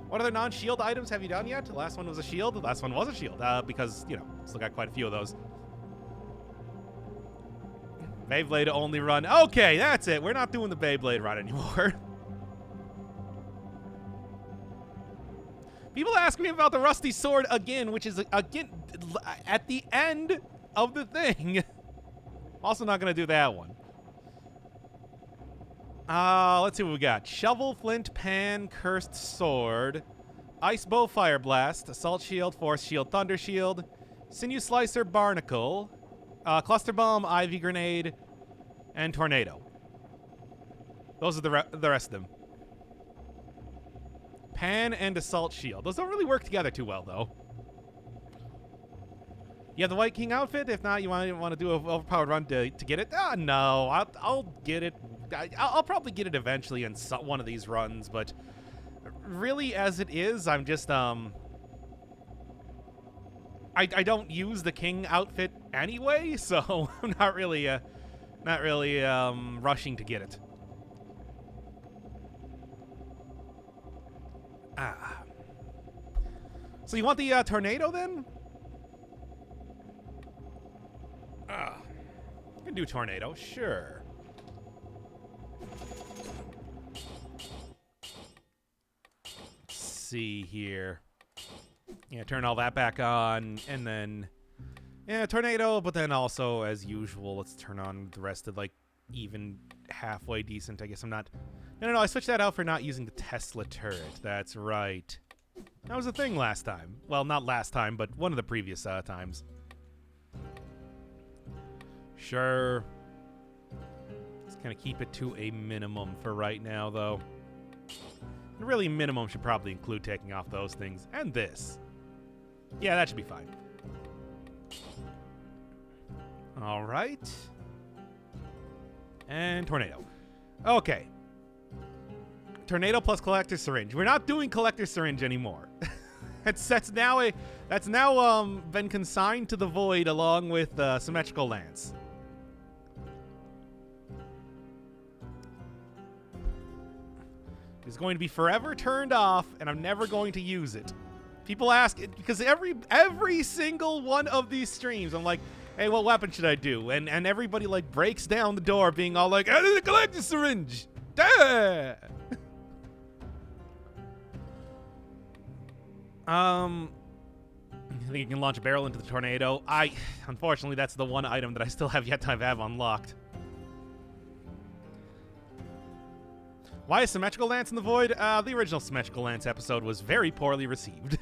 What other non-shield items have you done yet? The last one was a shield. The last one was a shield, because, you know, still got quite a few of those. Beyblade only run. Okay, that's it. We're not doing the Beyblade run anymore. People ask me about the Rusty Sword again, which is, again, at the end of the thing. Also not going to do that one. Let's see what we got. Shovel, Flint, Pan, Cursed Sword, Ice Bow, Fire Blast, Assault Shield, Force Shield, Thunder Shield, Sinew Slicer, Barnacle, Cluster Bomb, Ivy Grenade, and Tornado. Those are the rest of them. Pan and Assault Shield. Those don't really work together too well, though. You have the White King outfit? If not, you want to do an overpowered run to get it? No, I'll get it. I'll probably get it eventually in one of these runs, but really, as it is, I'm just I don't use the King outfit anyway, so I'm not really rushing to get it. So you want the tornado then? You can do tornado, sure. Let's see here. Yeah, turn all that back on, and then yeah, tornado. But then also, as usual, let's turn on the rest of like even halfway decent. I guess I'm not. No, I switched that out for not using the Tesla turret. That's right. That was a thing last time. Well, not last time, but one of the previous times. Sure. Let's kind of keep it to a minimum for right now, though. And really, minimum should probably include taking off those things. And this. Yeah, that should be fine. All right. And Tornado. Okay. Tornado plus Collector Syringe. We're not doing Collector Syringe anymore. That's now been consigned to the void along with Symmetrical Lance. It's going to be forever turned off, and I'm never going to use it. People ask it because every single one of these streams, I'm like, hey, what weapon should I do? And everybody like breaks down the door, being all like, I need a Collector Syringe. Duh! I think you can launch a barrel into the tornado. Unfortunately, that's the one item that I still have yet to have unlocked. Why is Symmetrical Lance in the void? The original Symmetrical Lance episode was very poorly received.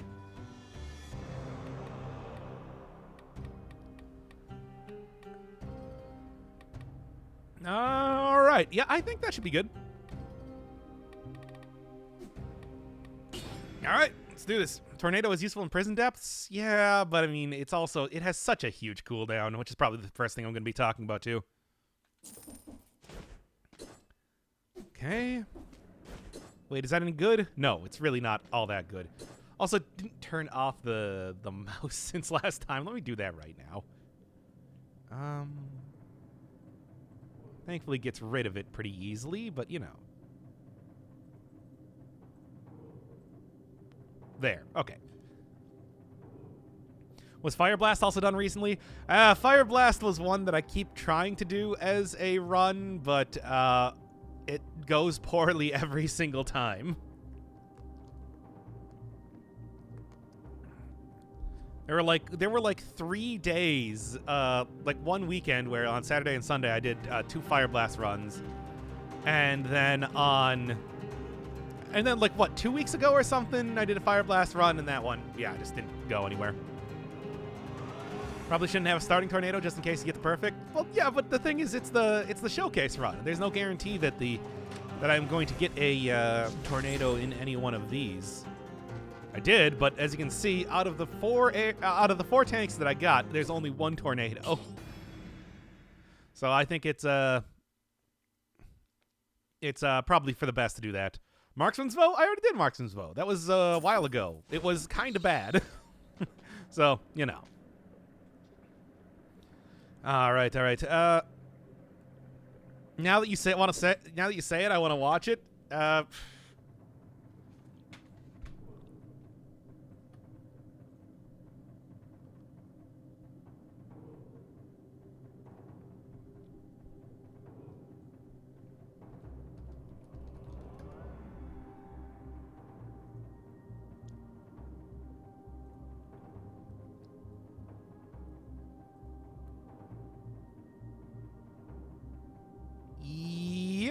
All right. Yeah, I think that should be good. All right, let's do this. Tornado is useful in prison depths? Yeah, but I mean, it has such a huge cooldown, which is probably the first thing I'm going to be talking about, too. Okay. Wait, is that any good? No, it's really not all that good. Also, didn't turn off the mouse since last time. Let me do that right now. Thankfully gets rid of it pretty easily, but you know. There. Okay. Was Fire Blast also done recently? Fire Blast was one that I keep trying to do as a run, but it goes poorly every single time. There were like 3 days, like one weekend where on Saturday and Sunday I did 2 Fire Blast runs, and then like what, 2 weeks ago or something, I did a Fire Blast run, and that one, yeah, just didn't go anywhere. Probably shouldn't have a starting tornado just in case you get the perfect. Well, yeah, but the thing is, it's the showcase run. There's no guarantee that I'm going to get a tornado in any one of these. I did, but as you can see, out of the 4 tanks that I got, there's only 1 tornado. So I think it's probably for the best to do that. Marksman's Vow? I already did Marksman's Vow. That was a while ago. It was kind of bad. So, you know. All right. Now that you say it, I want to watch it.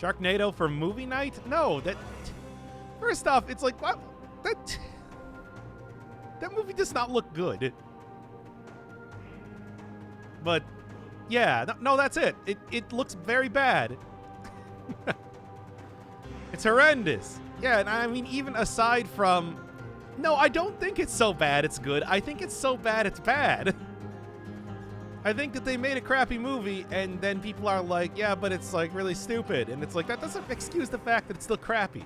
Sharknado for movie night? No, that... First off, it's like, what? That movie does not look good. But, yeah, no, that's it. It looks very bad. It's horrendous. Yeah, and I mean, even aside from... No, I don't think it's so bad it's good. I think it's so bad it's bad. I think that they made a crappy movie, and then people are like, yeah, but it's, like, really stupid. And it's like, that doesn't excuse the fact that it's still crappy.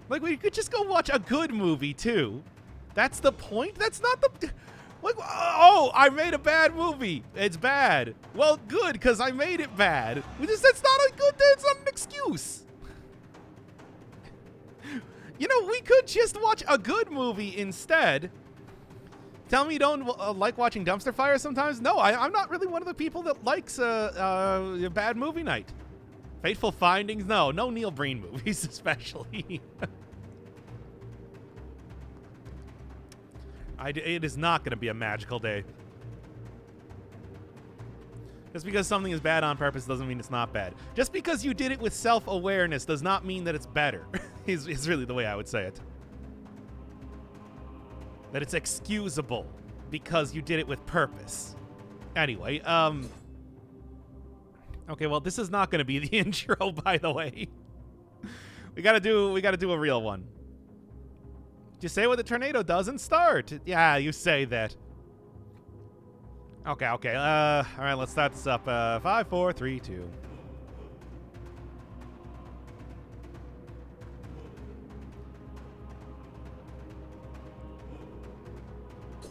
Like, we could just go watch a good movie, too. That's the point? That's not the... Like, oh, I made a bad movie. It's bad. Well, good, because I made it bad. That's not a good... That's not an excuse. You know, we could just watch a good movie instead. Tell me you don't like watching dumpster fire sometimes? No, I'm not really one of the people that likes a bad movie night. Fateful Findings? No Neil Breen movies, especially. It is not going to be a magical day. Just because something is bad on purpose doesn't mean it's not bad. Just because you did it with self-awareness does not mean that it's better, is really the way I would say it. That it's excusable because you did it with purpose. Anyway, okay, well, this is not going to be the intro, by the way. We gotta do a real one. Just say what the tornado does and start. Yeah, you say that. Okay. All right, let's start this up. 5, 4, 3, 2.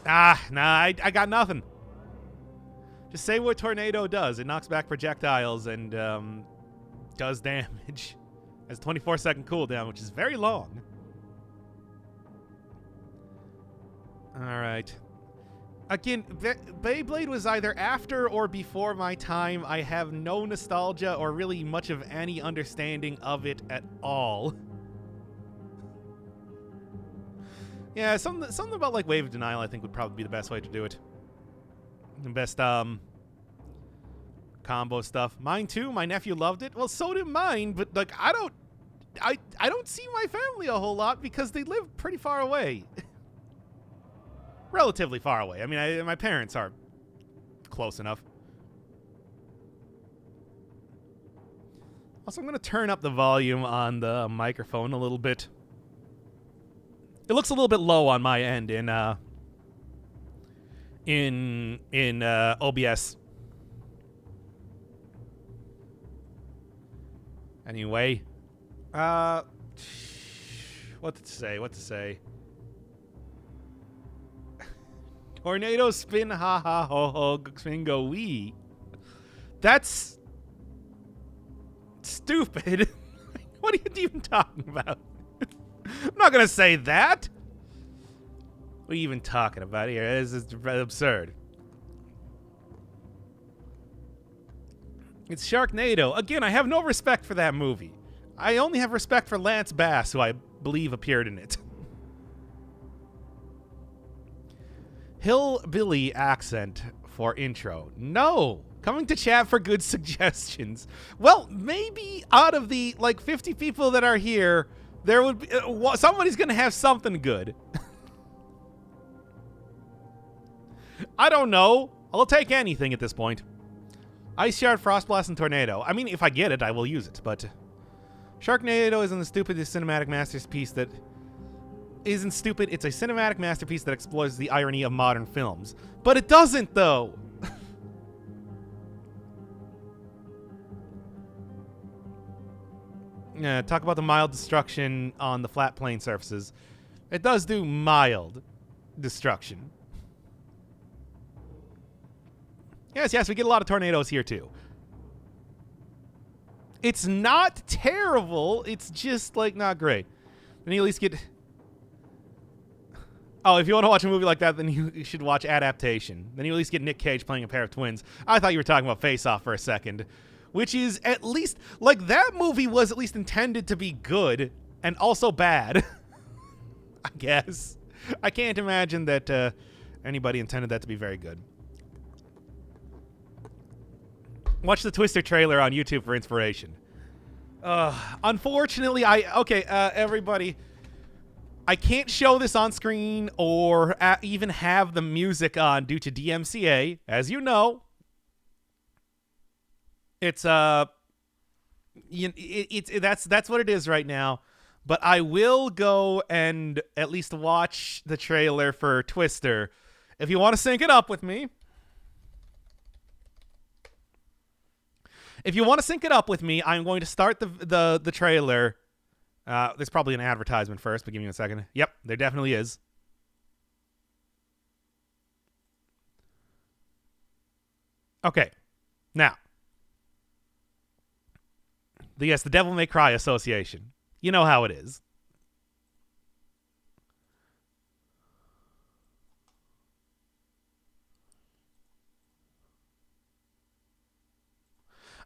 Nah, I got nothing. Just say what tornado does. It knocks back projectiles and does damage. Has a 24-second cooldown, which is very long. All right. Again, Beyblade was either after or before my time. I have no nostalgia or really much of any understanding of it at all. Yeah, something about like Wave of Denial I think would probably be the best way to do it. The best combo stuff. Mine too. My nephew loved it. Well, so did mine, but like I don't see my family a whole lot because they live pretty far away. Relatively far away. I mean, my parents are close enough. Also, I'm going to turn up the volume on the microphone a little bit. It looks a little bit low on my end in OBS. Anyway, what to say? Tornado spin, ha ha ho ho, spin go wee. That's stupid. What are you even talking about? I'm not gonna say that. What are you even talking about here? This is absurd. It's Sharknado. Again, I have no respect for that movie. I only have respect for Lance Bass, who I believe appeared in it. Hillbilly accent for intro. No. Coming to chat for good suggestions. Well, maybe out of the, 50 people that are here, there would be... somebody's going to have something good. I don't know. I'll take anything at this point. Ice Shard, Frost Blast, and Tornado. I mean, if I get it, I will use it, but... Sharknado isn't the stupidest cinematic masterpiece that... Isn't stupid. It's a cinematic masterpiece that exploits the irony of modern films. But it doesn't, though! Yeah, talk about the mild destruction on the flat plane surfaces. It does do mild destruction. Yes, we get a lot of tornadoes here, too. It's not terrible. It's just, not great. Then you at least get... Oh, if you want to watch a movie like that, then you should watch Adaptation. Then you at least get Nick Cage playing a pair of twins. I thought you were talking about Face Off for a second. Which is at least... that movie was at least intended to be good and also bad. I guess. I can't imagine that anybody intended that to be very good. Watch the Twister trailer on YouTube for inspiration. Unfortunately, everybody, I can't show this on screen or even have the music on due to DMCA. As you know, it's that's what it is right now. But I will go and at least watch the trailer for Twister. If you want to sync it up with me. If you want to sync it up with me, I'm going to start the trailer. There's probably an advertisement first, but give me a second. Yep, there definitely is. Okay, now. Yes, the Devil May Cry Association. You know how it is.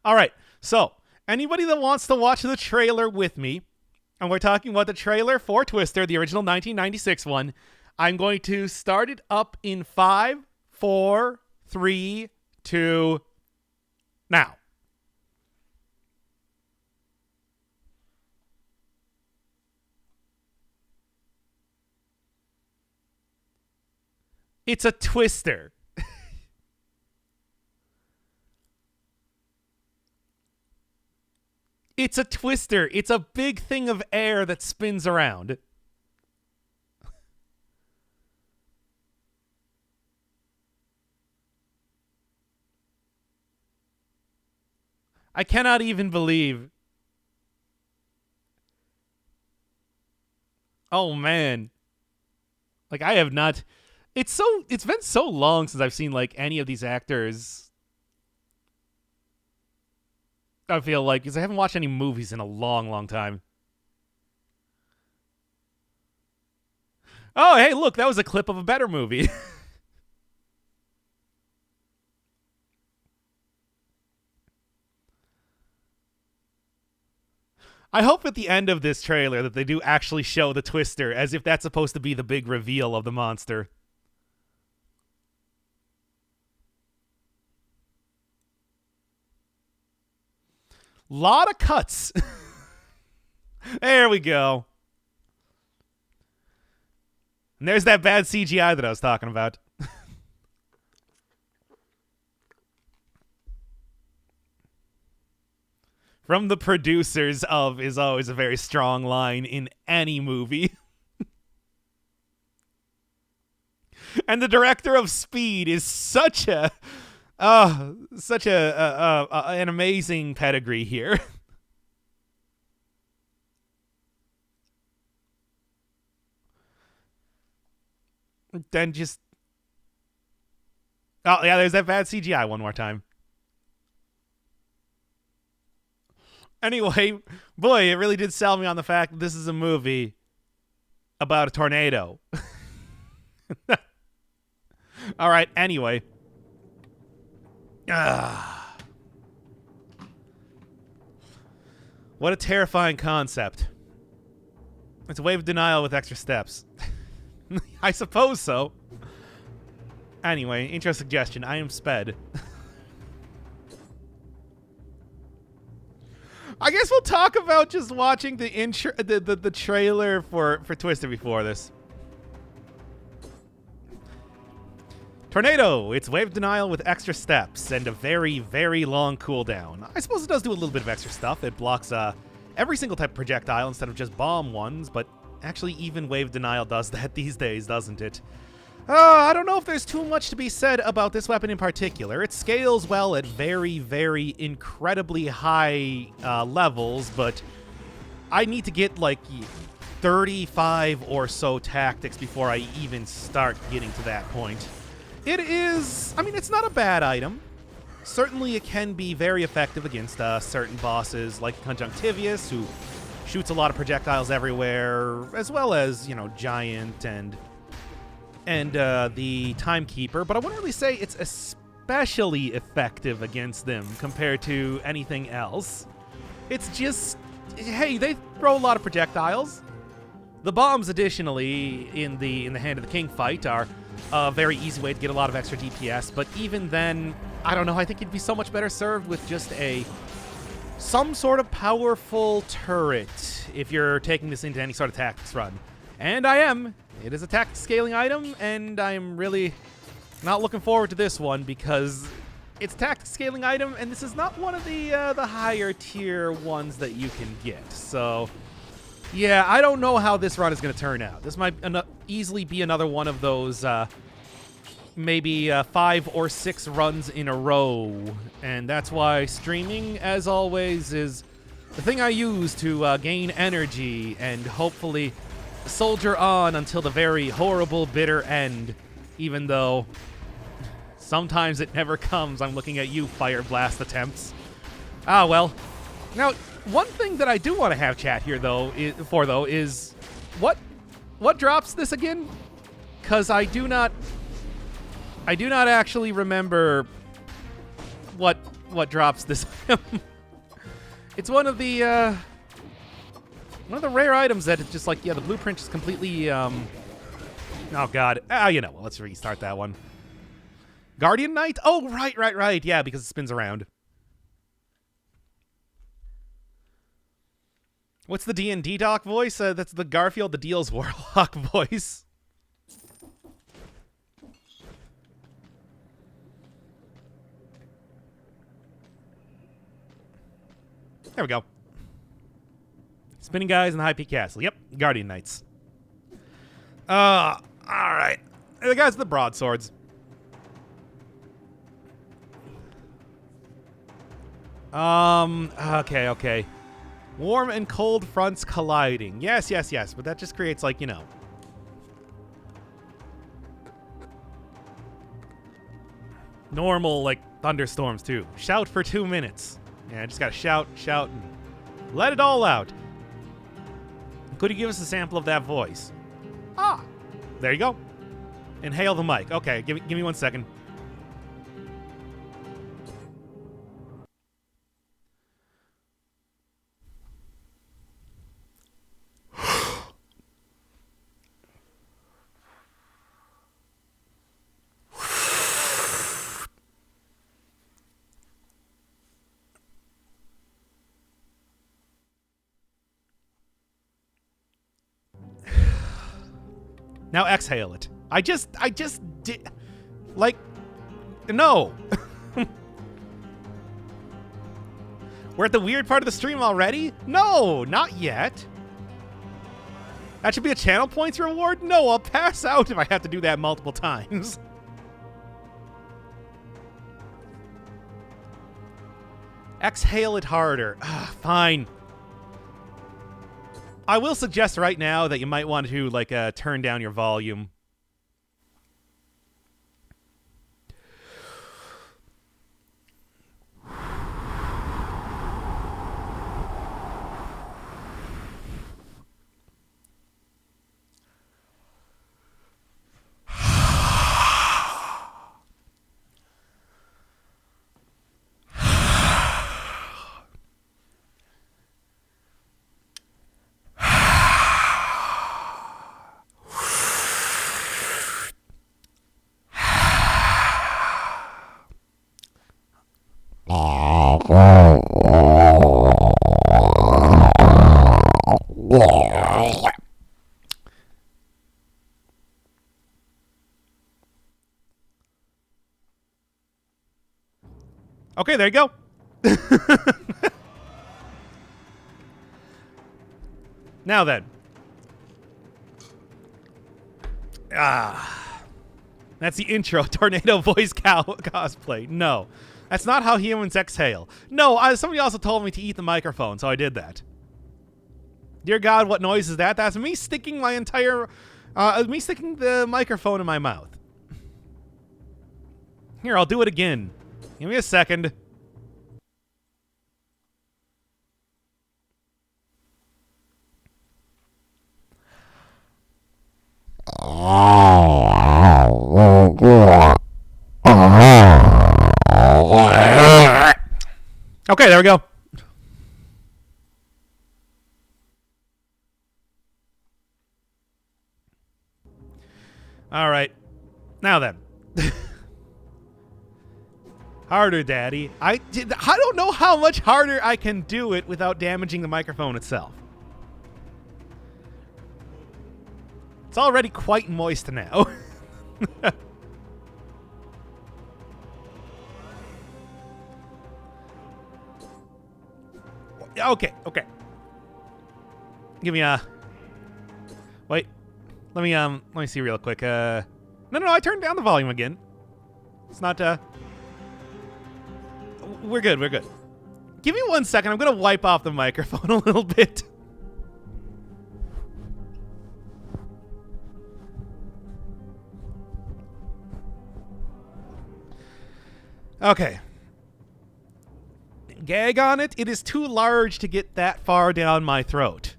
All right, so anybody that wants to watch the trailer with me, and we're talking about the trailer for Twister, the original 1996 one, I'm going to start it up in 5, 4, 3, 2, now. It's a Twister. It's a Twister. It's a big thing of air that spins around. I cannot even believe. Oh, man. Like, I have not... It's been so long since I've seen, like, any of these actors... I feel like, because I haven't watched any movies in a long, long time. Oh, hey, look, that was a clip of a better movie. I hope at the end of this trailer that they do actually show the Twister, as if that's supposed to be the big reveal of the monster. Lot of cuts. There we go. And there's that bad CGI that I was talking about. From the producers of is always a very strong line in any movie. And the director of Speed is such an amazing pedigree here. Then just... Oh, yeah, there's that bad CGI one more time. Anyway, boy, it really did sell me on the fact that this is a movie about a tornado. All right, anyway. What a terrifying concept. It's a wave of denial with extra steps. I suppose so. Anyway, intro suggestion. I am sped. I guess we'll talk about just watching the intro, the trailer for Twister before this. Tornado. It's wave denial with extra steps and a very, very long cooldown. I suppose it does do a little bit of extra stuff. It blocks every single type of projectile instead of just bomb ones, but actually even wave denial does that these days, doesn't it? I don't know if there's too much to be said about this weapon in particular. It scales well at very, very incredibly high levels, but I need to get like 35 or so tactics before I even start getting to that point. It is, I mean, it's not a bad item. Certainly it can be very effective against certain bosses like Conjunctivius, who shoots a lot of projectiles everywhere, as well as, you know, Giant and the Timekeeper, but I wouldn't really say it's especially effective against them compared to anything else. It's just, hey, they throw a lot of projectiles. The bombs, additionally, in the Hand of the King fight are a very easy way to get a lot of extra DPS, but even then, I don't know. I think you'd be so much better served with just some sort of powerful turret if you're taking this into any sort of tactics run. And I am. It is a tactics scaling item, and I'm really not looking forward to this one because it's a tactics scaling item, and this is not one of the higher tier ones that you can get. So, yeah, I don't know how this run is going to turn out. This might easily be another one of those maybe 5 or 6 runs in a row, and that's why streaming, as always, is the thing I use to gain energy and hopefully soldier on until the very horrible, bitter end, even though sometimes it never comes. I'm looking at you, Fire Blast attempts. Ah, well. Now, one thing that I do want to have chat here, though, is what drops this again? Because I do not actually remember what drops this. It's one of the rare items that it's just like, yeah, the blueprint is completely oh god. You know, well, let's restart that one. Guardian Knight? Oh, right. Yeah, because it spins around. What's the D&D doc voice? That's the Garfield the Deals Warlock voice. There we go. Spinning guys in the High Peak Castle. Yep, Guardian Knights. Alright. The guys with the broadswords. Okay. Warm and cold fronts colliding. Yes, but that just creates, like, you know, normal, like, thunderstorms, too. Shout for 2 minutes. Yeah, I just gotta shout, and let it all out. Could you give us a sample of that voice? Ah, there you go. Inhale the mic. Okay, give me 1 second. Now exhale it. I just did, like, no. We're at the weird part of the stream already? No, not yet. That should be a channel points reward? No, I'll pass out if I have to do that multiple times. Exhale it harder. Fine. I will suggest right now that you might want to, like, turn down your volume. Okay, there you go. Now then. That's the intro. Tornado voice cosplay. No. That's not how humans exhale. No, somebody also told me to eat the microphone, so I did that. Dear God, what noise is that? That's me sticking my entire... me sticking the microphone in my mouth. Here, I'll do it again. Give me a second. Okay, there we go. All right. Now then. Harder, Daddy. I don't know how much harder I can do it without damaging the microphone itself. It's already quite moist now. Okay. Give me a... Wait. Let me see real quick. No, I turned down the volume again. It's not, We're good. Give me 1 second. I'm gonna wipe off the microphone a little bit. Okay. Gag on it. It is too large to get that far down my throat.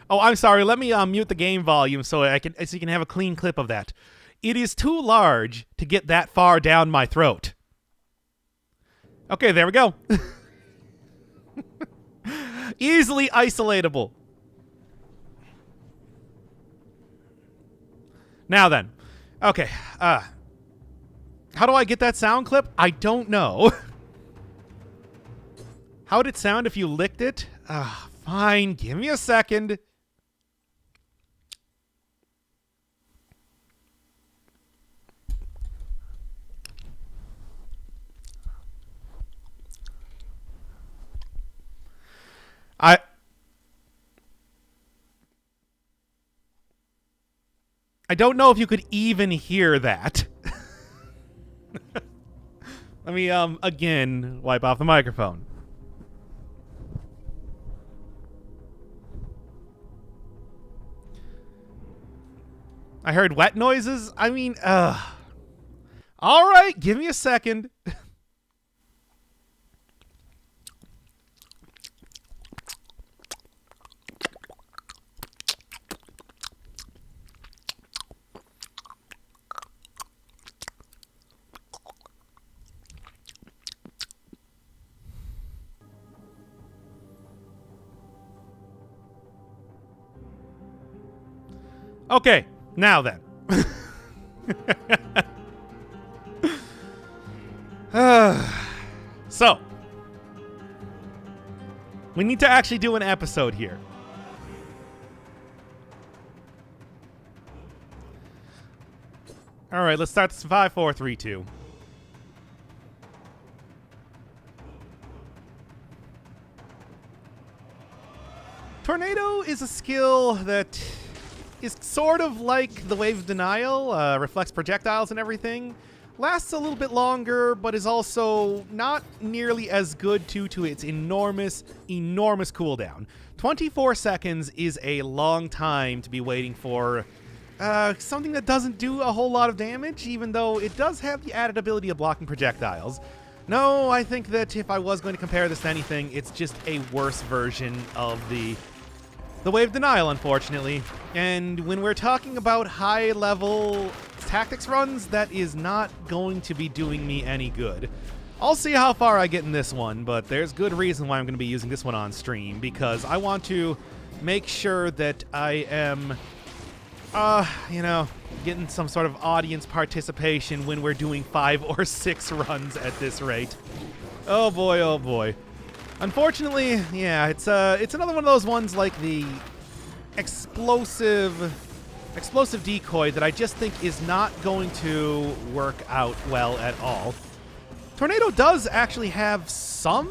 Oh, I'm sorry. Let me mute the game volume so you can have a clean clip of that. It is too large to get that far down my throat. Okay, there we go. Easily isolatable. Now then. Okay. How do I get that sound clip? I don't know. How would it sound if you licked it? Fine. Give me a second. I don't know if you could even hear that. Let me, again, wipe off the microphone. I heard wet noises? I mean, all right, give me a second. Okay, now then. So, we need to actually do an episode here. All right, let's start this 5, 4, 3, 2. Tornado is a skill that is sort of like the Wave of Denial, reflects projectiles and everything. Lasts a little bit longer, but is also not nearly as good due to its enormous cooldown. 24 seconds is a long time to be waiting for something that doesn't do a whole lot of damage, even though it does have the added ability of blocking projectiles. No, I think that if I was going to compare this to anything, it's just a worse version of the Wave Denial, unfortunately. And when we're talking about high-level tactics runs, that is not going to be doing me any good. I'll see how far I get in this one, but there's good reason why I'm going to be using this one on stream, because I want to make sure that I am, getting some sort of audience participation when we're doing 5 or 6 runs at this rate. Oh boy, oh boy. Unfortunately, yeah, it's another one of those ones like the explosive decoy that I just think is not going to work out well at all. Tornado does actually have some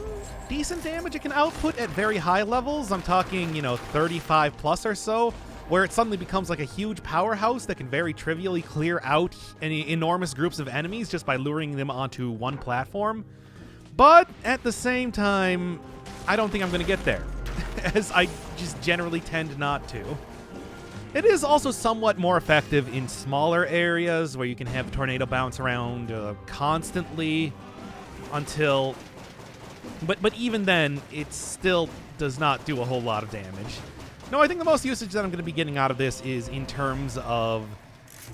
decent damage it can output at very high levels. I'm talking, 35 plus or so, where it suddenly becomes like a huge powerhouse that can very trivially clear out any enormous groups of enemies just by luring them onto one platform. But at the same time, I don't think I'm going to get there, as I just generally tend not to. It is also somewhat more effective in smaller areas where you can have Tornado bounce around constantly until... But even then, it still does not do a whole lot of damage. No, I think the most usage that I'm going to be getting out of this is in terms of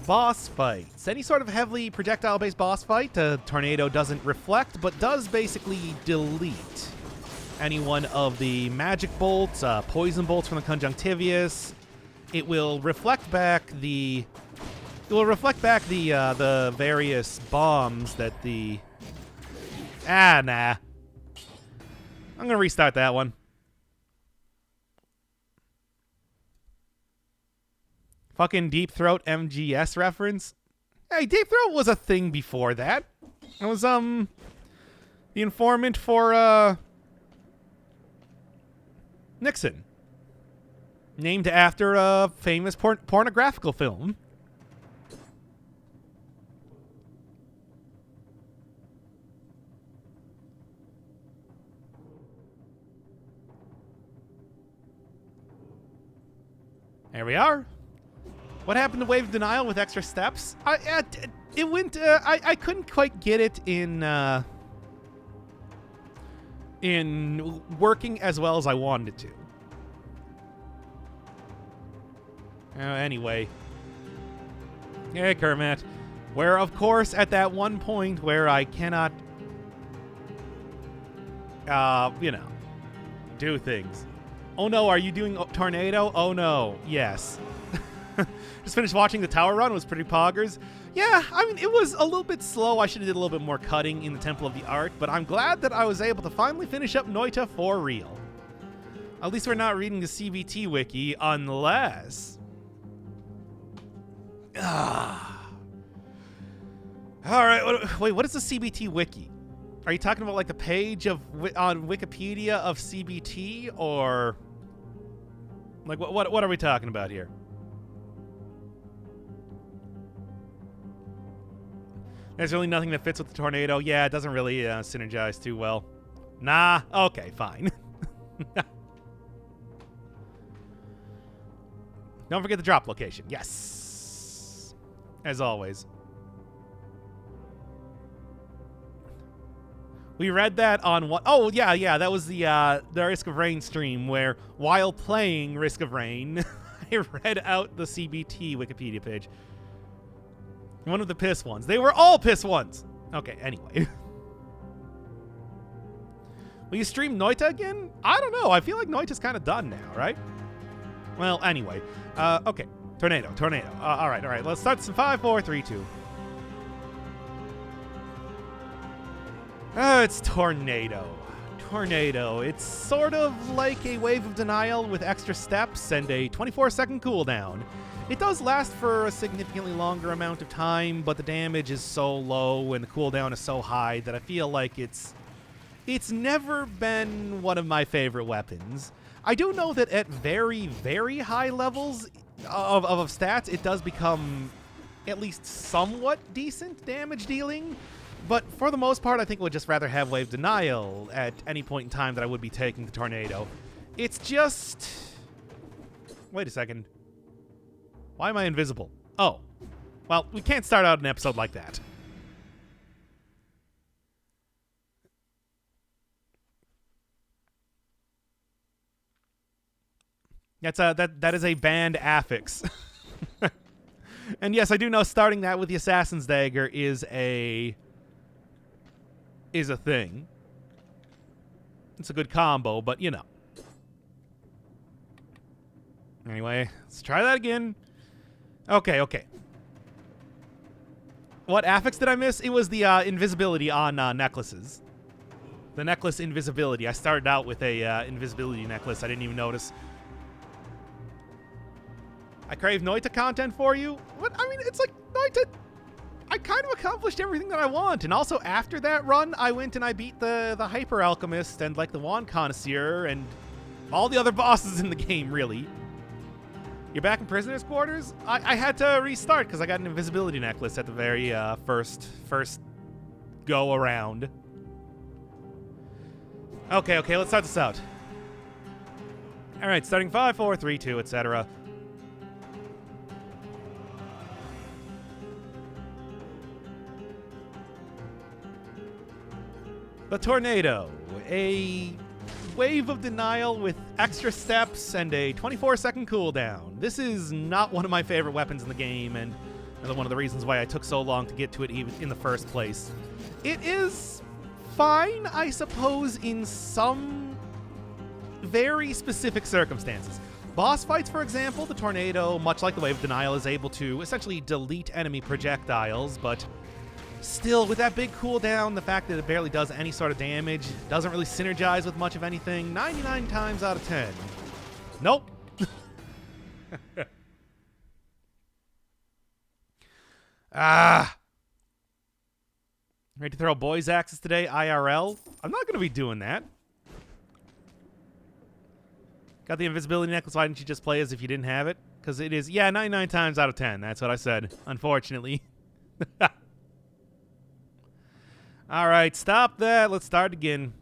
boss fights. Any sort of heavily projectile-based boss fight, Tornado doesn't reflect, but does basically delete any one of the magic bolts, poison bolts from the conjunctivius. It will reflect back the will reflect back the various bombs that the... Nah. I'm gonna restart that one. Fucking Deep Throat MGS reference. Hey, Deep Throat was a thing before that. It was, the informant for, Nixon. Named after a famous pornographical film. There we are. What happened to Wave Denial with extra steps? It went. I couldn't quite get it in working as well as I wanted it to. Anyway. Hey, Kermit. Where, of course, at that one point where I cannot, do things. Oh no, are you doing Tornado? Oh no, yes. Just finished watching the tower run. It was pretty poggers. Yeah, I mean, it was a little bit slow. I should have did a little bit more cutting in the Temple of the Art, but I'm glad that I was able to finally finish up Noita for real. At least we're not reading the CBT wiki, unless... Alright, wait, what is the CBT wiki? Are you talking about, like, the page of on Wikipedia of CBT, or... Like, what are we talking about here? There's really nothing that fits with the tornado. Yeah, it doesn't really synergize too well. Nah, okay, fine. Don't forget the drop location. Yes. As always. We read that on what? Oh, yeah, that was the Risk of Rain stream where, while playing Risk of Rain, I read out the CBT Wikipedia page. One of the piss ones. They were all piss ones. Okay, anyway. Will you stream Noita again? I don't know. I feel like Noita's kind of done now, right? Well, anyway. Okay. Tornado. All right. Let's start some 5, 4, 3, 2. It's Tornado. It's sort of like a Wave of Denial with extra steps and a 24-second cooldown. It does last for a significantly longer amount of time, but the damage is so low and the cooldown is so high that I feel like it's never been one of my favorite weapons. I do know that at very, very high levels of stats, it does become at least somewhat decent damage dealing. But for the most part, I think we'd just rather have Wave Denial at any point in time that I would be taking the Tornado. It's just... Wait a second. Why am I invisible? Oh. Well, we can't start out an episode like that. That is a banned affix. And yes, I do know starting that with the Assassin's Dagger is a thing. It's a good combo, but you know. Anyway, let's try that again. Okay. What affix did I miss? It was the invisibility on necklaces. The necklace invisibility. I started out with a invisibility necklace. I didn't even notice. I crave Noita content for you? What? I mean, it's like Noita... I kind of accomplished everything that I want. And also after that run, I went and I beat the Hyper Alchemist and like the Wand Connoisseur and all the other bosses in the game, really. You're back in Prisoner's Quarters? I had to restart because I got an invisibility necklace at the very first go around. Okay, let's start this out. All right, starting 5, 4, 3, 2, etc. The Tornado, a Wave of Denial with extra steps and a 24-second cooldown. This is not one of my favorite weapons in the game, and one of the reasons why I took so long to get to it even in the first place. It is fine, I suppose, in some very specific circumstances. boss fights, for example, the tornado, much like the Wave Denial, is able to essentially delete enemy projectiles, but still, with that big cooldown, the fact that it barely does any sort of damage, doesn't really synergize with much of anything, 99 times out of 10. Nope. Ready to throw boys' axes today, IRL? I'm not going to be doing that. Got the invisibility necklace. Why didn't you just play as if you didn't have it? Because it is, yeah, 99 times out of 10. That's what I said, unfortunately. All right, stop that. Let's start again.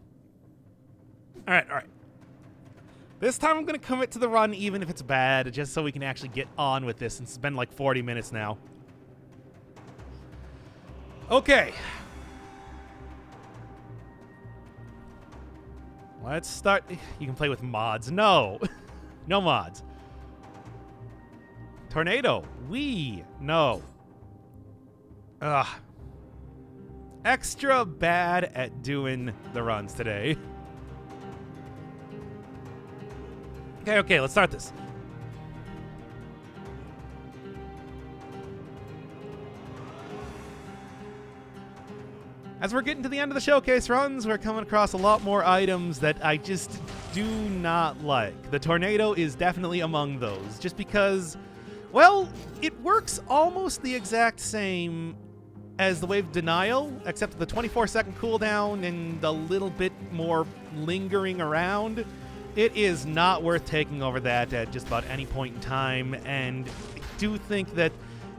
All right. This time I'm going to commit to the run, even if it's bad, just so we can actually get on with this, since it's been like 40 minutes now. Okay. Let's start. You can play with mods. No. No mods. Tornado. No. Ugh. Extra bad at doing the runs today. Okay, let's start this. As we're getting to the end of the showcase runs, we're coming across a lot more items that I just do not like. The tornado is definitely among those, just because, well, it works almost the exact same as the Wave Denial, except the 24-second cooldown and a little bit more lingering around. It is not worth taking over that at just about any point in time, and I do think that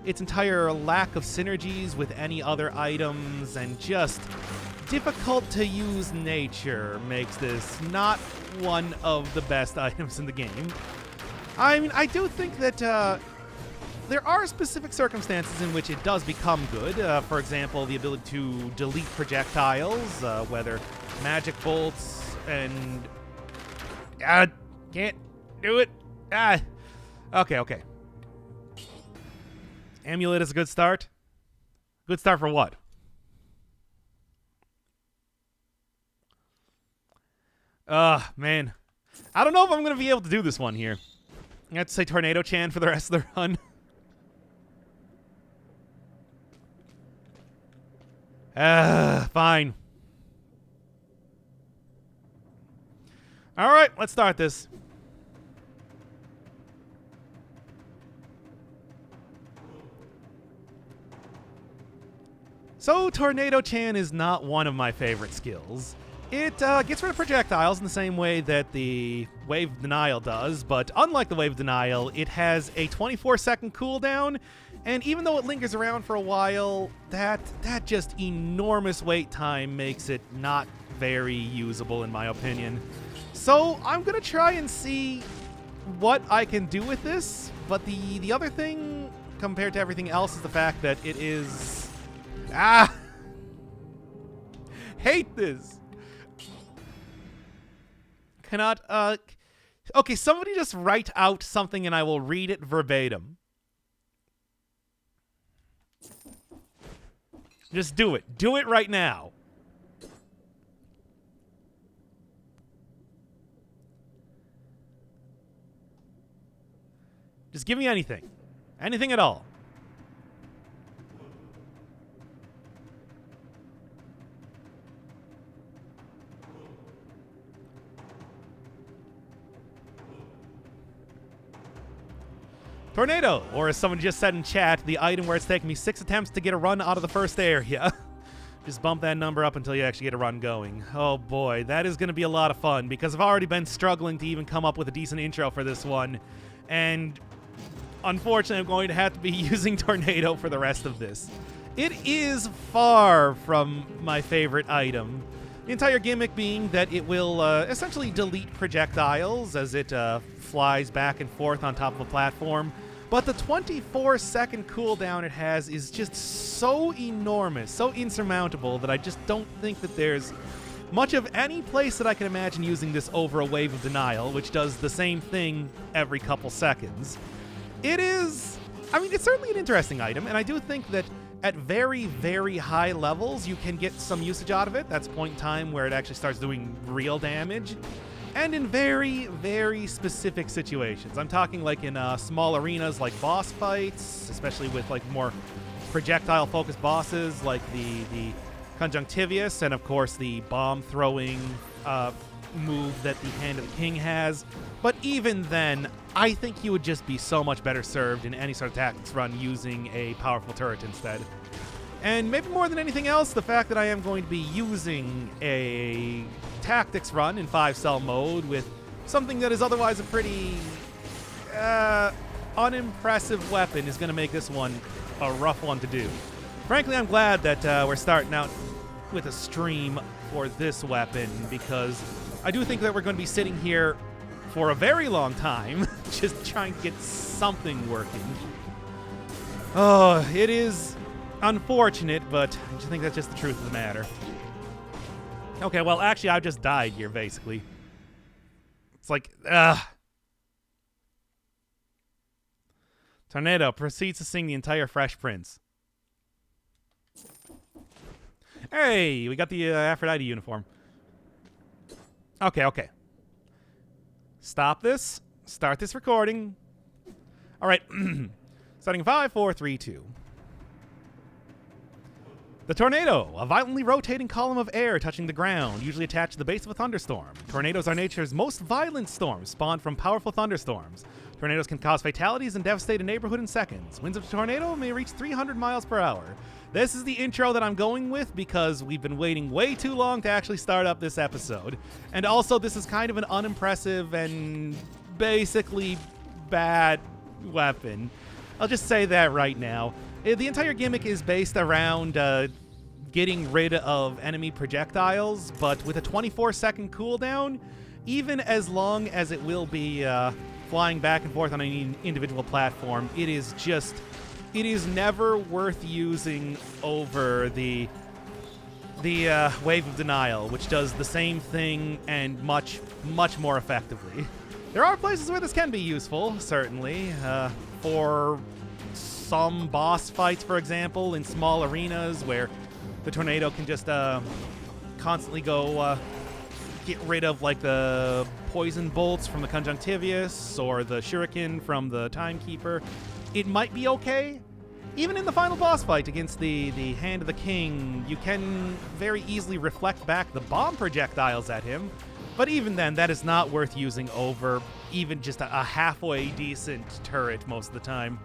its entire lack of synergies with any other items and just difficult to use nature makes this not one of the best items in the game. I mean, I do think that there are specific circumstances in which it does become good. For example, the ability to delete projectiles, whether magic bolts and... can't do it. Okay. Amulet is a good start. Good start for what? Man. I don't know if I'm going to be able to do this one here. I have to say Tornado Chan for the rest of the run. Fine. All right, let's start this. So, Tornado Chan is not one of my favorite skills. It gets rid of projectiles in the same way that the Wave Denial does, but unlike the Wave Denial, it has a 24-second cooldown, and even though it lingers around for a while, that just enormous wait time makes it not very usable in my opinion. So, I'm going to try and see what I can do with this, but the other thing, compared to everything else, is the fact that it is... Hate this. Cannot, okay, somebody just write out something and I will read it verbatim. Just do it. Do it right now. Just give me anything. Anything at all. Tornado, or as someone just said in chat, the item where it's taken me 6 attempts to get a run out of the first area. Just bump that number up until you actually get a run going. Oh boy, that is going to be a lot of fun, because I've already been struggling to even come up with a decent intro for this one. And unfortunately, I'm going to have to be using Tornado for the rest of this. It is far from my favorite item. The entire gimmick being that it will essentially delete projectiles as it flies back and forth on top of a platform. But the 24-second cooldown it has is just so enormous, so insurmountable, that I just don't think that there's much of any place that I can imagine using this over a Wave of Denial, which does the same thing every couple seconds. It is... I mean, it's certainly an interesting item, and I do think that at very, very high levels, you can get some usage out of it. That's a point in time where it actually starts doing real damage. and in very, very specific situations. I'm talking like in small arenas like boss fights, especially with like more projectile-focused bosses like the Conjunctivius, and of course the bomb-throwing move that the Hand of the King has. But even then, I think he would just be so much better served in any sort of tactics run using a powerful turret instead. And maybe more than anything else, the fact that I am going to be using a tactics run in 5-cell mode with something that is otherwise a pretty unimpressive weapon is going to make this one a rough one to do. Frankly, I'm glad that we're starting out with a stream for this weapon, because I do think that we're going to be sitting here for a very long time just trying to get something working. Oh, it is unfortunate, but I just think that's just the truth of the matter. Okay, well, actually, I've just died here, basically. It's like, Tornado proceeds to sing the entire Fresh Prince. Hey, we got the Aphrodite uniform. Okay. Stop this. Start this recording. All right. Starting in 5, 4, 3, 2. The tornado, a violently rotating column of air touching the ground, usually attached to the base of a thunderstorm. Tornadoes are nature's most violent storms, spawned from powerful thunderstorms. Tornadoes can cause fatalities and devastate a neighborhood in seconds. Winds of a tornado may reach 300 miles per hour. This is the intro that I'm going with because we've been waiting way too long to actually start up this episode. And also, this is kind of an unimpressive and basically bad weapon. I'll just say that right now. The entire gimmick is based around getting rid of enemy projectiles, but with a 24-second cooldown, even as long as it will be flying back and forth on any individual platform, it is never worth using over the Wave of Denial, which does the same thing and much, much more effectively. There are places where this can be useful, certainly, for some boss fights, for example, in small arenas where the tornado can just constantly go get rid of like the poison bolts from the Conjunctivius or the shuriken from the Timekeeper. It might be okay. Even in the final boss fight against the Hand of the King, you can very easily reflect back the bomb projectiles at him. But even then, that is not worth using over even just a halfway decent turret most of the time.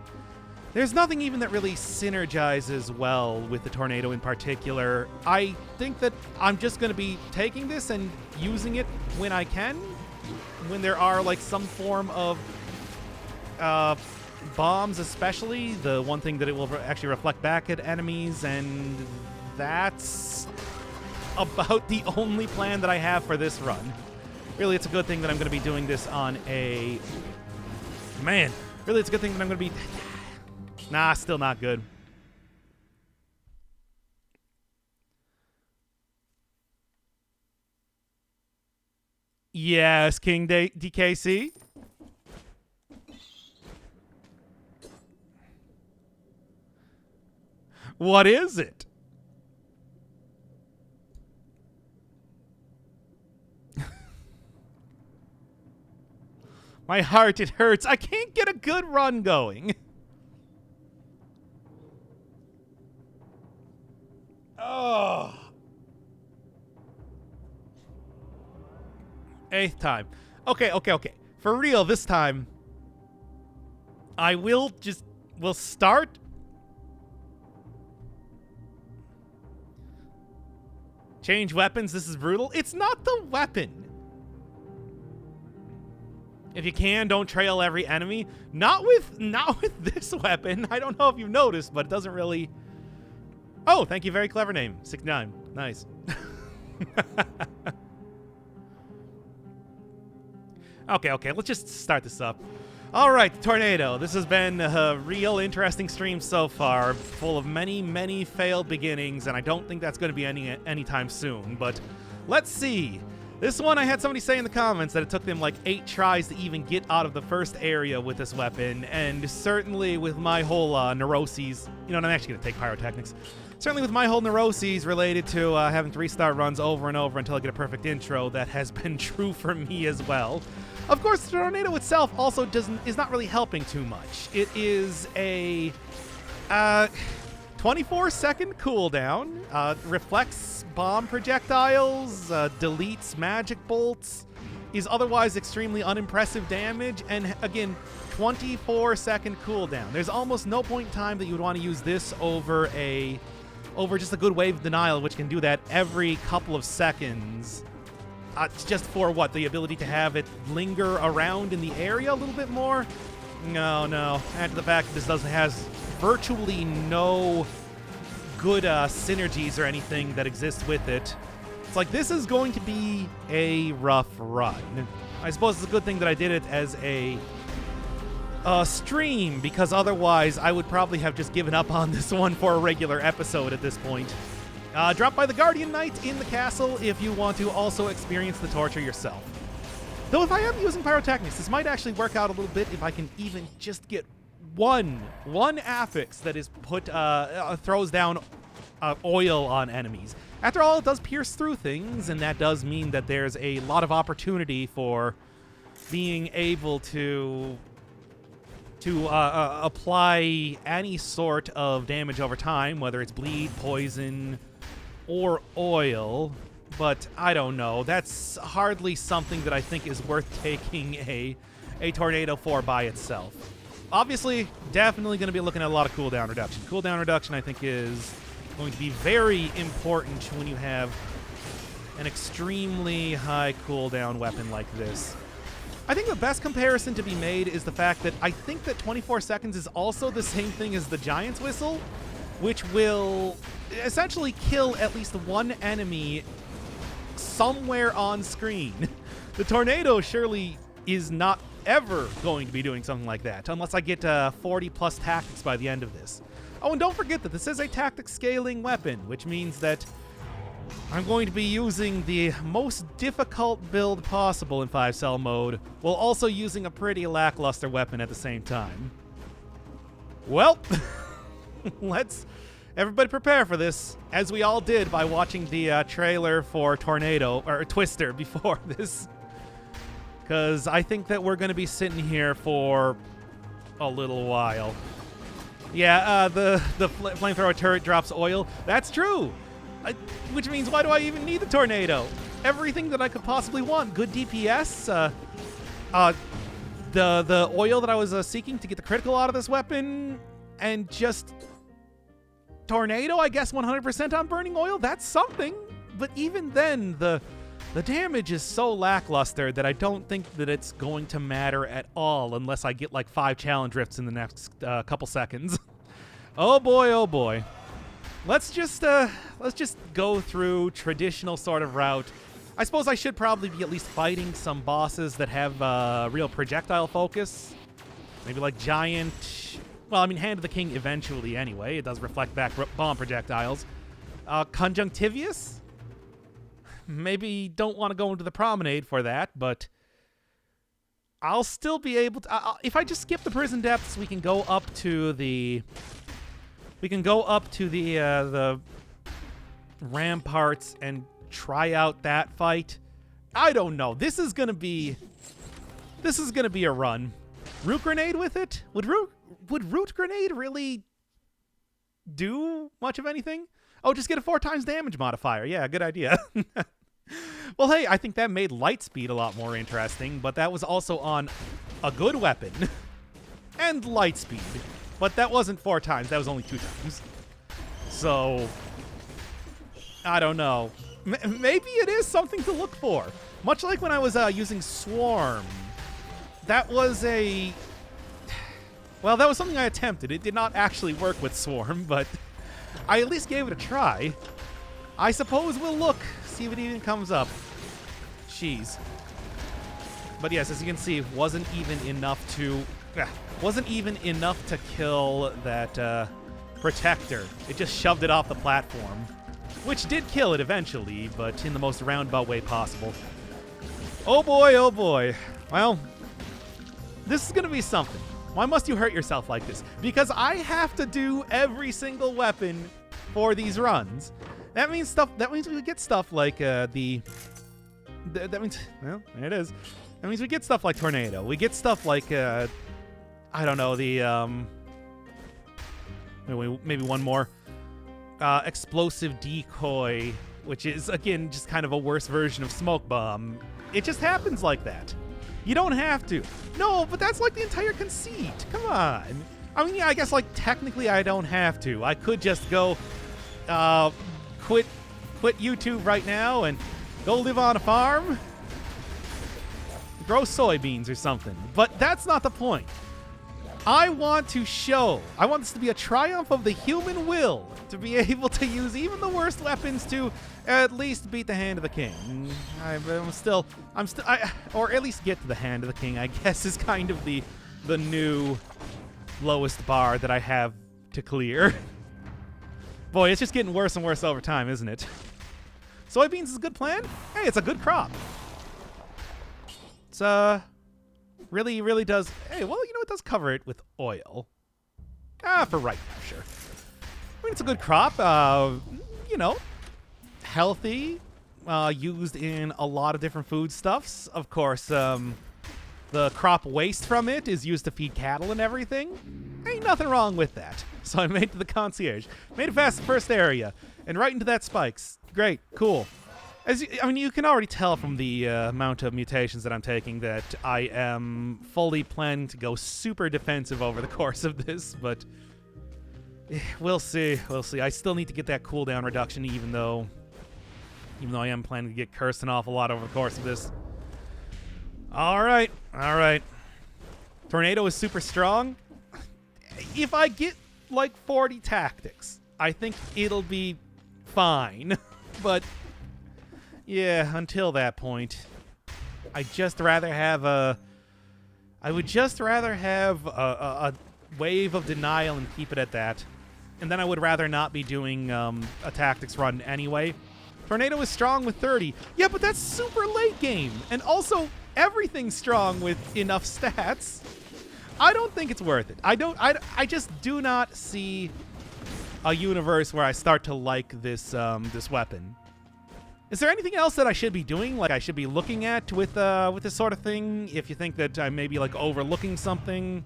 There's nothing even that really synergizes well with the tornado in particular. I think that I'm just going to be taking this and using it when I can, when there are like some form of bombs, especially. The one thing that it will actually reflect back at enemies, and that's about the only plan that I have for this run. Really, it's a good thing that I'm going to be doing this on a... Man, really, it's a good thing that I'm going to be... Nah, still not good. Yes, King DKC. What is it? My heart, it hurts. I can't get a good run going. Oh. 8th time. Okay. For real, this time, I will start. Change weapons. This is brutal. It's not the weapon. If you can, don't trail every enemy. Not with this weapon. I don't know if you've noticed, but it doesn't really... Oh, thank you. Very clever name. 69. Nice. Okay. Let's just start this up. All right, Tornado. This has been a real interesting stream so far, full of many, many failed beginnings, and I don't think that's going to be anytime soon. But let's see. This one, I had somebody say in the comments that it took them like 8 tries to even get out of the first area with this weapon, and certainly with my whole neuroses, you know, and I'm actually going to take pyrotechnics, certainly with my whole neuroses related to having to restart runs over and over until I get a perfect intro, that has been true for me as well. Of course, the tornado itself also is not really helping too much. It is a 24-second cooldown, reflects bomb projectiles, deletes magic bolts, is otherwise extremely unimpressive damage, and again, 24-second cooldown. There's almost no point in time that you would want to use this over just a good wave denial, which can do that every couple of seconds. Just for what? The ability to have it linger around in the area a little bit more? No. Add to the fact that this has virtually no good synergies or anything that exists with it. It's like, this is going to be a rough run. I suppose it's a good thing that I did it as a stream, because otherwise I would probably have just given up on this one for a regular episode at this point. Drop by the Guardian Knight in the castle if you want to also experience the torture yourself. Though if I am using pyrotechnics, this might actually work out a little bit if I can even just get one affix that is throws down oil on enemies. After all, it does pierce through things, and that does mean that there's a lot of opportunity for being able to apply any sort of damage over time, whether it's bleed, poison, or oil. But I don't know. That's hardly something that I think is worth taking a tornado for by itself. Obviously, definitely going to be looking at a lot of cooldown reduction. Cooldown reduction, I think, is going to be very important when you have an extremely high cooldown weapon like this. I think the best comparison to be made is the fact that I think that 24 seconds is also the same thing as the Giant's Whistle, which will essentially kill at least one enemy somewhere on screen. The tornado surely is not ever going to be doing something like that, unless I get 40 plus tactics by the end of this. Oh, and don't forget that this is a tactic scaling weapon, which means that I'm going to be using the most difficult build possible in 5-cell mode, while also using a pretty lackluster weapon at the same time. Well, let's everybody prepare for this, as we all did by watching the trailer for Tornado, or Twister, before this. Because I think that we're going to be sitting here for a little while. Yeah, the flamethrower turret drops oil. That's true. Which means, why do I even need the tornado? Everything that I could possibly want. Good DPS. The oil that I was seeking to get the critical out of this weapon, and just tornado, I guess 100% on burning oil. That's something. But even then, the damage is so lackluster that I don't think that it's going to matter at all unless I get like 5 challenge rifts in the next couple seconds. Oh boy, oh boy. Let's just go through traditional sort of route. I suppose I should probably be at least fighting some bosses that have real projectile focus. Maybe like Giant. Well, I mean, Hand of the King eventually anyway. It does reflect back bomb projectiles. Conjunctivius? Maybe don't want to go into the promenade for that, but I'll still be able to. If I just skip the prison depths, we can go up to the. We can go up to the ramparts and try out that fight. I don't know. This is gonna be a run. Root grenade with it? Would root grenade really do much of anything? Oh, just get a 4 times damage modifier. Yeah, good idea. Well, hey, I think that made light speed a lot more interesting, but that was also on a good weapon and light speed. But that wasn't 4 times. That was only 2 times. So, I don't know. Maybe it is something to look for. Much like when I was using Swarm. That was a... Well, that was something I attempted. It did not actually work with Swarm, but I at least gave it a try. I suppose we'll look, see if it even comes up. Jeez. But yes, as you can see, wasn't even enough to kill that protector. It just shoved it off the platform, which did kill it eventually, but in the most roundabout way possible. Oh boy, oh boy. Well, this is gonna be something. Why must you hurt yourself like this? Because I have to do every single weapon for these runs. That means we get stuff like that means, well, there it is. That means we get stuff like Tornado. We get stuff like I don't know, the maybe one more. Explosive Decoy, which is again just kind of a worse version of Smoke Bomb. It just happens like that. You don't have to. No, but that's like the entire conceit. Come on. I mean, yeah, I guess like technically I don't have to. I could just go quit YouTube right now and go live on a farm, grow soybeans or something. But that's not the point. I want this to be a triumph of the human will to be able to use even the worst weapons to at least beat the hand of the king. Or at least get to the hand of the king, I guess, is kind of the new lowest bar that I have to clear. Boy, it's just getting worse and worse over time, isn't it? Soybeans is a good plan? Hey, it's a good crop. It's, really, really does... Hey, well, you know, it does cover it with oil. For right now, sure. I mean, it's a good crop. You know, healthy. Used in a lot of different foodstuffs. Of course, the crop waste from it is used to feed cattle and everything. Ain't nothing wrong with that. So I made it to the concierge. Made it past the first area. And right into that spikes. Great. Cool. You can already tell from the amount of mutations that I'm taking that I am fully planning to go super defensive over the course of this, but we'll see. We'll see. I still need to get that cooldown reduction, even though I am planning to get cursed an awful lot over the course of this. All right. Tornado is super strong. If I get like 40 tactics, I think it'll be fine. But yeah, until that point, I would just rather have a wave of denial and keep it at that. And then I would rather not be doing a tactics run anyway. Tornado is strong with 30. Yeah, but that's super late game. And also, everything's strong with enough stats. I don't think it's worth it. I just do not see a universe where I start to like this this weapon. Is there anything else that I should be doing, like I should be looking at with this sort of thing? If you think that I may be like overlooking something.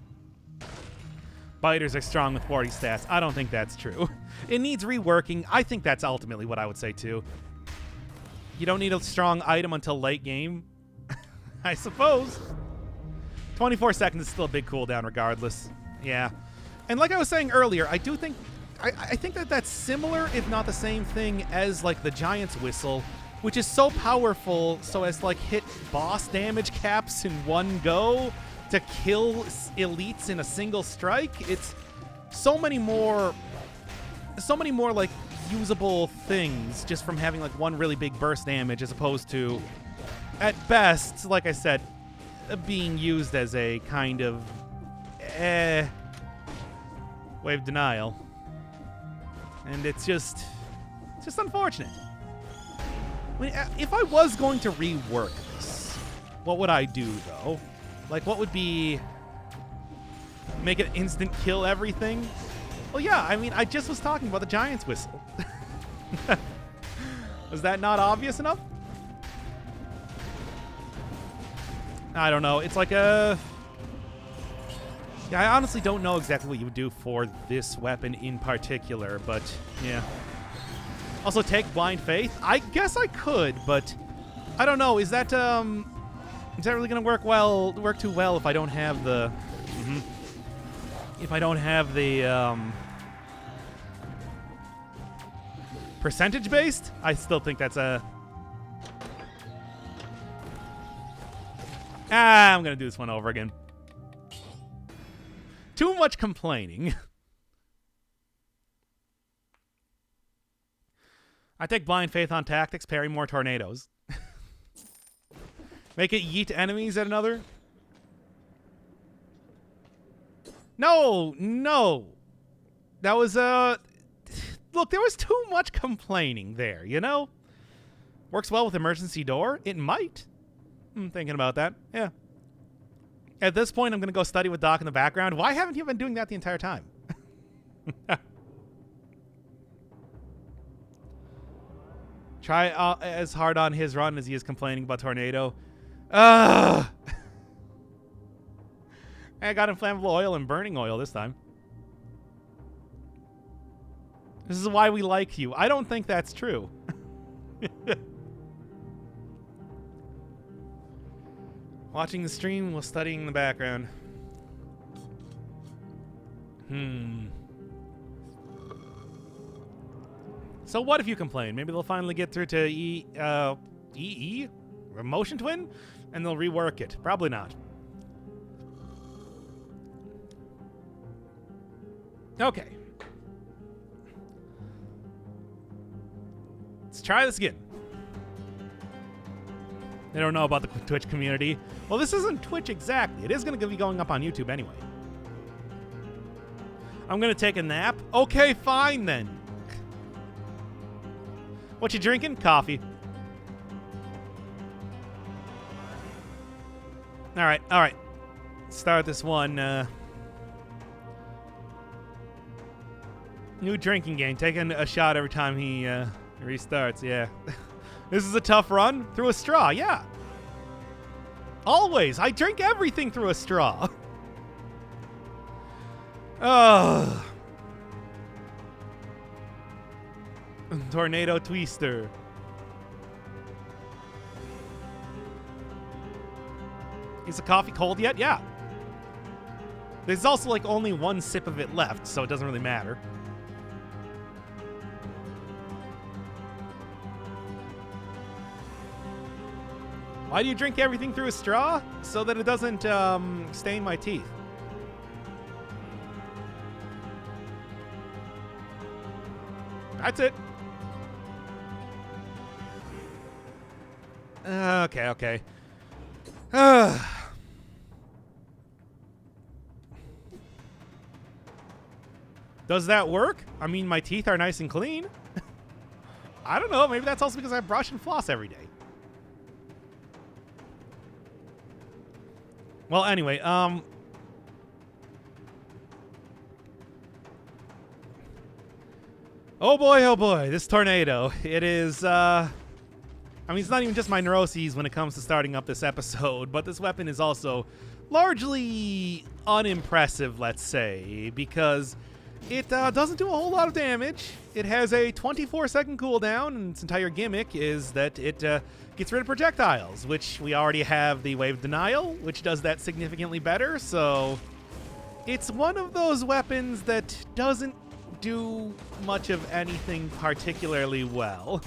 Biters are strong with 40 stats. I don't think that's true. It needs reworking. I think that's ultimately what I would say too. You don't need a strong item until late game, I suppose. 24 seconds is still a big cooldown regardless. Yeah. And like I was saying earlier, I do think I think that that's similar, if not the same thing, as like the Giant's Whistle, which is so powerful so as to like hit boss damage caps in one go to kill elites in a single strike. It's so many more like usable things just from having like one really big burst damage as opposed to, at best, like I said, being used as a kind of wave denial. And it's just unfortunate. I mean, if I was going to rework this, what would I do, though? Like, what would be... Make it instant kill everything? Well, yeah, I mean, I just was talking about the Giant's Whistle. Was that not obvious enough? I don't know. It's like a... Yeah, I honestly don't know exactly what you would do for this weapon in particular, but yeah. Also, take Blind Faith. I guess I could, but I don't know. Is that really gonna work too well if I don't have the percentage based? I still think that's a I'm gonna do this one over again. Too much complaining. I take Blind Faith on tactics, parry more tornadoes. Make it yeet enemies at another. No. That was, look, there was too much complaining there, you know? Works well with emergency door? It might. I'm thinking about that. Yeah. At this point, I'm going to go study with Doc in the background. Why haven't you been doing that the entire time? Try as hard on his run as he is complaining about Tornado. I got inflammable oil and burning oil this time. This is why we like you. I don't think that's true. Watching the stream while studying in the background. So what if you complain? Maybe they'll finally get through to EE? Motion Twin? And they'll rework it. Probably not. Okay. Let's try this again. They don't know about the Twitch community. Well, this isn't Twitch exactly. It is going to be going up on YouTube anyway. I'm going to take a nap. Okay, fine then. What you drinking? Coffee. All right. Start this one. New drinking game. Taking a shot every time he restarts. Yeah. This is a tough run. Through a straw, yeah. Always. I drink everything through a straw. Ugh. Tornado Twister. Is the coffee cold yet? Yeah. There's also like only one sip of it left, so it doesn't really matter. Why do you drink everything through a straw? So that it doesn't stain my teeth. That's it. Okay. Does that work? I mean, my teeth are nice and clean. I don't know. Maybe that's also because I brush and floss every day. Well, anyway, oh boy, this tornado. It is, I mean, it's not even just my neuroses when it comes to starting up this episode, but this weapon is also largely unimpressive, let's say, because it doesn't do a whole lot of damage. It has a 24-second cooldown, and its entire gimmick is that it gets rid of projectiles, which we already have the Wave Denial, which does that significantly better, so it's one of those weapons that doesn't do much of anything particularly well.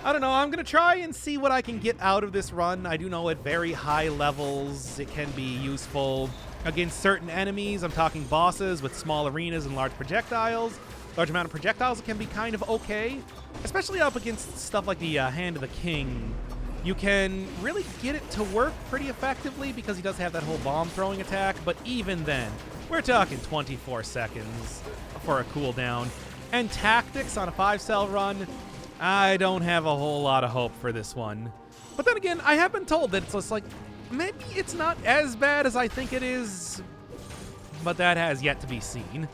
I don't know, I'm going to try and see what I can get out of this run. I do know at very high levels it can be useful against certain enemies. I'm talking bosses with small arenas and large projectiles. Large amount of projectiles can be kind of okay, especially up against stuff like the Hand of the King. You can really get it to work pretty effectively because he does have that whole bomb throwing attack, but even then, we're talking 24 seconds for a cooldown. And tactics on a 5-cell run, I don't have a whole lot of hope for this one. But then again, I have been told that it's just like, maybe it's not as bad as I think it is, but that has yet to be seen.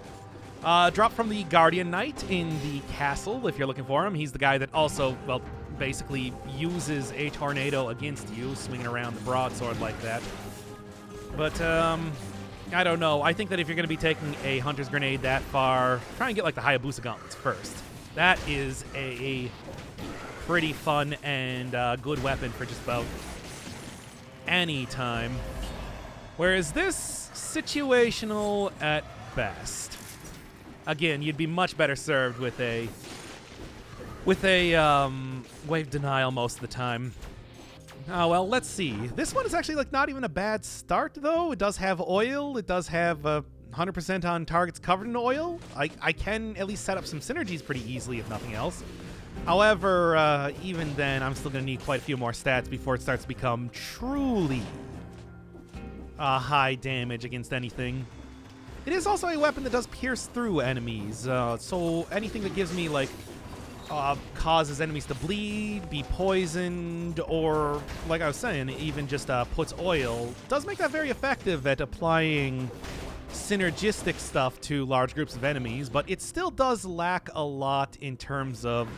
Drop from the Guardian Knight in the castle if you're looking for him. He's the guy that also, well, basically uses a tornado against you, swinging around the broadsword like that. But, I don't know. I think that if you're going to be taking a Hunter's Grenade that far, try and get, like, the Hayabusa Gauntlets first. That is a pretty fun and good weapon for just about any time. Whereas this, situational at best. Again, you'd be much better served with a Wave Denial most of the time. Oh, well, let's see. This one is actually, like, not even a bad start, though. It does have oil. It does have 100% on targets covered in oil. I can at least set up some synergies pretty easily, if nothing else. However, even then, I'm still going to need quite a few more stats before it starts to become truly high damage against anything. It is also a weapon that does pierce through enemies, so anything that gives me, like, causes enemies to bleed, be poisoned, or, like I was saying, even just puts oil, does make that very effective at applying synergistic stuff to large groups of enemies, but it still does lack a lot in terms of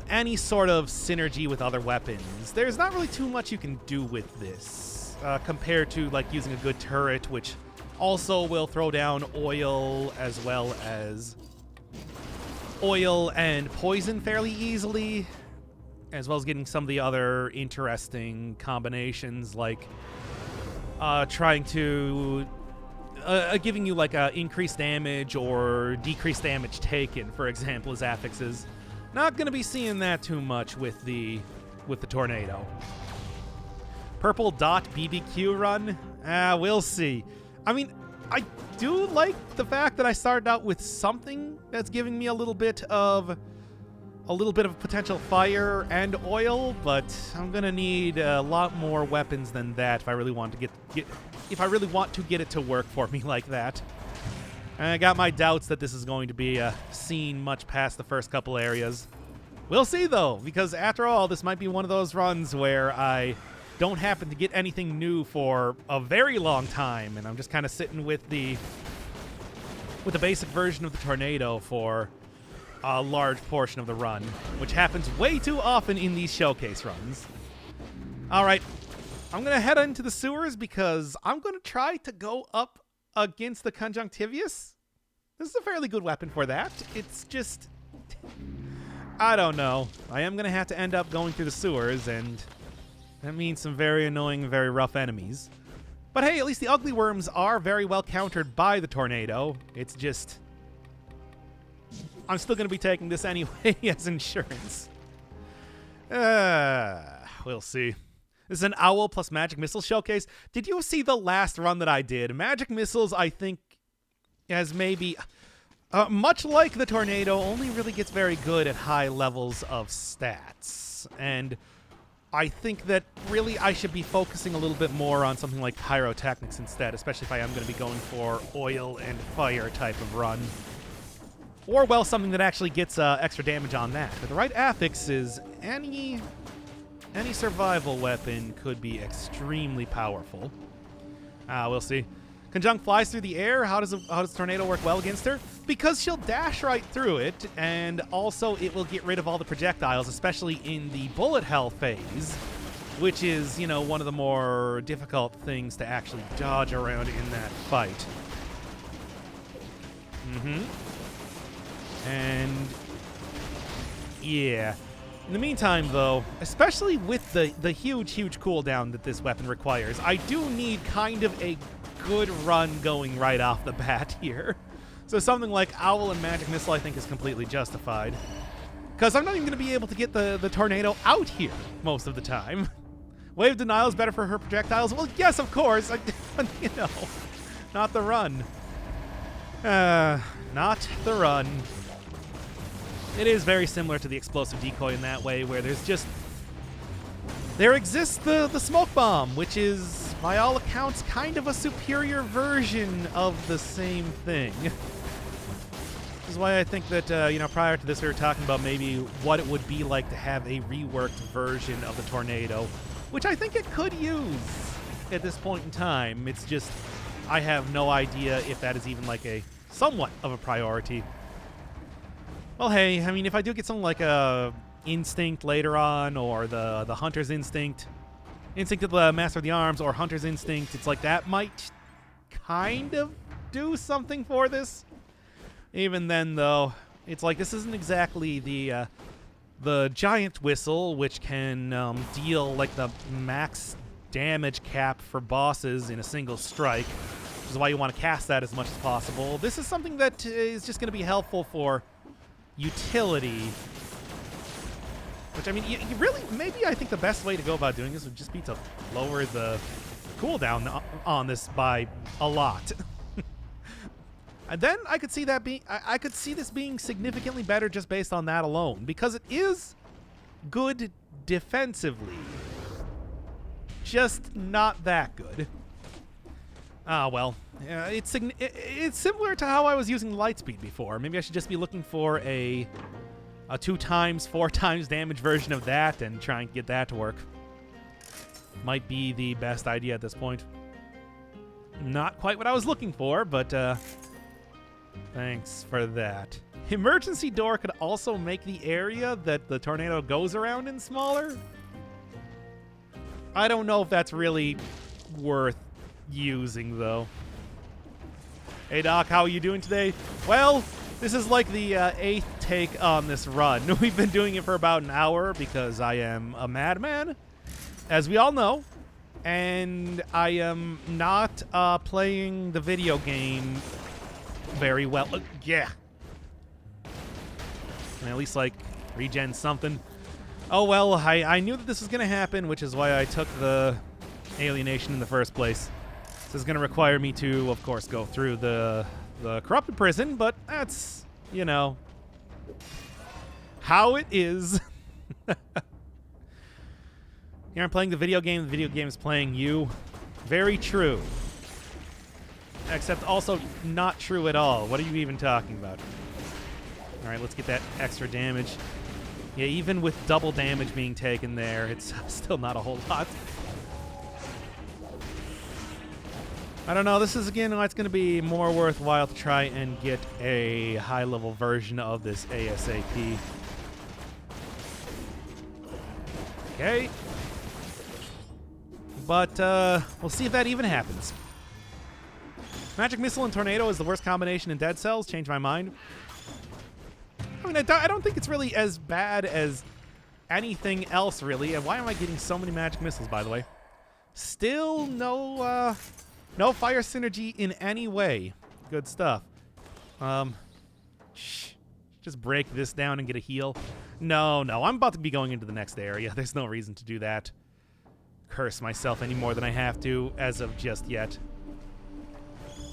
any sort of synergy with other weapons. There's not really too much you can do with this compared to like using a good turret, which also will throw down oil as well as oil and poison fairly easily, as well as getting some of the other interesting combinations like trying to giving you like increased damage or decreased damage taken, for example, as affixes. Not going to be seeing that too much with the tornado. Purple dot BBQ run? We'll see. I mean, I do like the fact that I started out with something that's giving me a little bit of potential fire and oil, but I'm gonna need a lot more weapons than that if I really want to get it to work for me like that. And I got my doubts that this is going to be seen much past the first couple areas. We'll see, though, because after all, this might be one of those runs where I don't happen to get anything new for a very long time, and I'm just kind of sitting with the basic version of the tornado for a large portion of the run, which happens way too often in these showcase runs. All right, I'm going to head into the sewers because I'm going to try to go up against the Conjunctivius. This is a fairly good weapon for that. It's just, I don't know. I am going to have to end up going through the sewers, and that means some very annoying, very rough enemies. But hey, at least the ugly worms are very well countered by the tornado. It's just, I'm still going to be taking this anyway as insurance. We'll see. This is an Owl plus Magic Missile showcase. Did you see the last run that I did? Magic Missiles, I think, has maybe, much like the tornado, only really gets very good at high levels of stats. And I think that really I should be focusing a little bit more on something like pyrotechnics instead, especially if I am going to be going for oil and fire type of run. Or, well, something that actually gets extra damage on that. But the right affixes, any survival weapon could be extremely powerful. We'll see. Conjunct flies through the air. How does Tornado work well against her? Because she'll dash right through it, and also it will get rid of all the projectiles, especially in the bullet hell phase, which is, you know, one of the more difficult things to actually dodge around in that fight. And yeah. In the meantime, though, especially with the huge cooldown that this weapon requires, I do need kind of a good run going right off the bat here. So something like Owl and Magic Missile I think is completely justified. Because I'm not even going to be able to get the tornado out here most of the time. Wave Denial is better for her projectiles? Well, yes, of course. You know, not the run. Not the run. It is very similar to the explosive decoy in that way, where there exists the smoke bomb, which is, by all accounts, kind of a superior version of the same thing. Which is why I think that, you know, prior to this we were talking about maybe what it would be like to have a reworked version of the tornado, which I think it could use at this point in time. It's just, I have no idea if that is even like a somewhat of a priority. Well, hey, I mean, if I do get something like a Instinct later on, or the Hunter's Instinct of the Master of the Arms, or Hunter's Instinct, it's like that might kind of do something for this. Even then, though, it's like this isn't exactly the Giant Whistle, which can deal like the max damage cap for bosses in a single strike, which is why you want to cast that as much as possible. This is something that is just going to be helpful for utility, which, I mean, you really, maybe I think the best way to go about doing this would just be to lower the cooldown on this by a lot. And then I could see that I could see this being significantly better just based on that alone, because it is good defensively, just not that good. Well, it's similar to how I was using Lightspeed before. Maybe I should just be looking for a a 2 times, 4 times damage version of that and try and get that to work. Might be the best idea at this point. Not quite what I was looking for, but thanks for that. Emergency door could also make the area that the tornado goes around in smaller. I don't know if that's really worth using, though. Hey, Doc, how are you doing today? Well, this is like the 8th take on this run. We've been doing it for about an hour because I am a madman, as we all know. And I am not playing the video game very well. Yeah. And at least, like, regen something. Oh, well, I knew that this was going to happen, which is why I took the alienation in the first place. This is going to require me to, of course, go through the corrupted prison, but that's, you know, how it is. You aren't playing the video game is playing you. Very true. Except also not true at all. What are you even talking about? All right, let's get that extra damage. Yeah, even with double damage being taken there, it's still not a whole lot. I don't know. This is, again, it's going to be more worthwhile to try and get a high-level version of this ASAP. Okay. But we'll see if that even happens. Magic Missile and Tornado is the worst combination in Dead Cells. Changed my mind. I mean, I don't think it's really as bad as anything else, really. And why am I getting so many Magic Missiles, by the way? Still no fire synergy in any way. Good stuff. Just break this down and get a heal. No, I'm about to be going into the next area. There's no reason to do that. Curse myself any more than I have to as of just yet.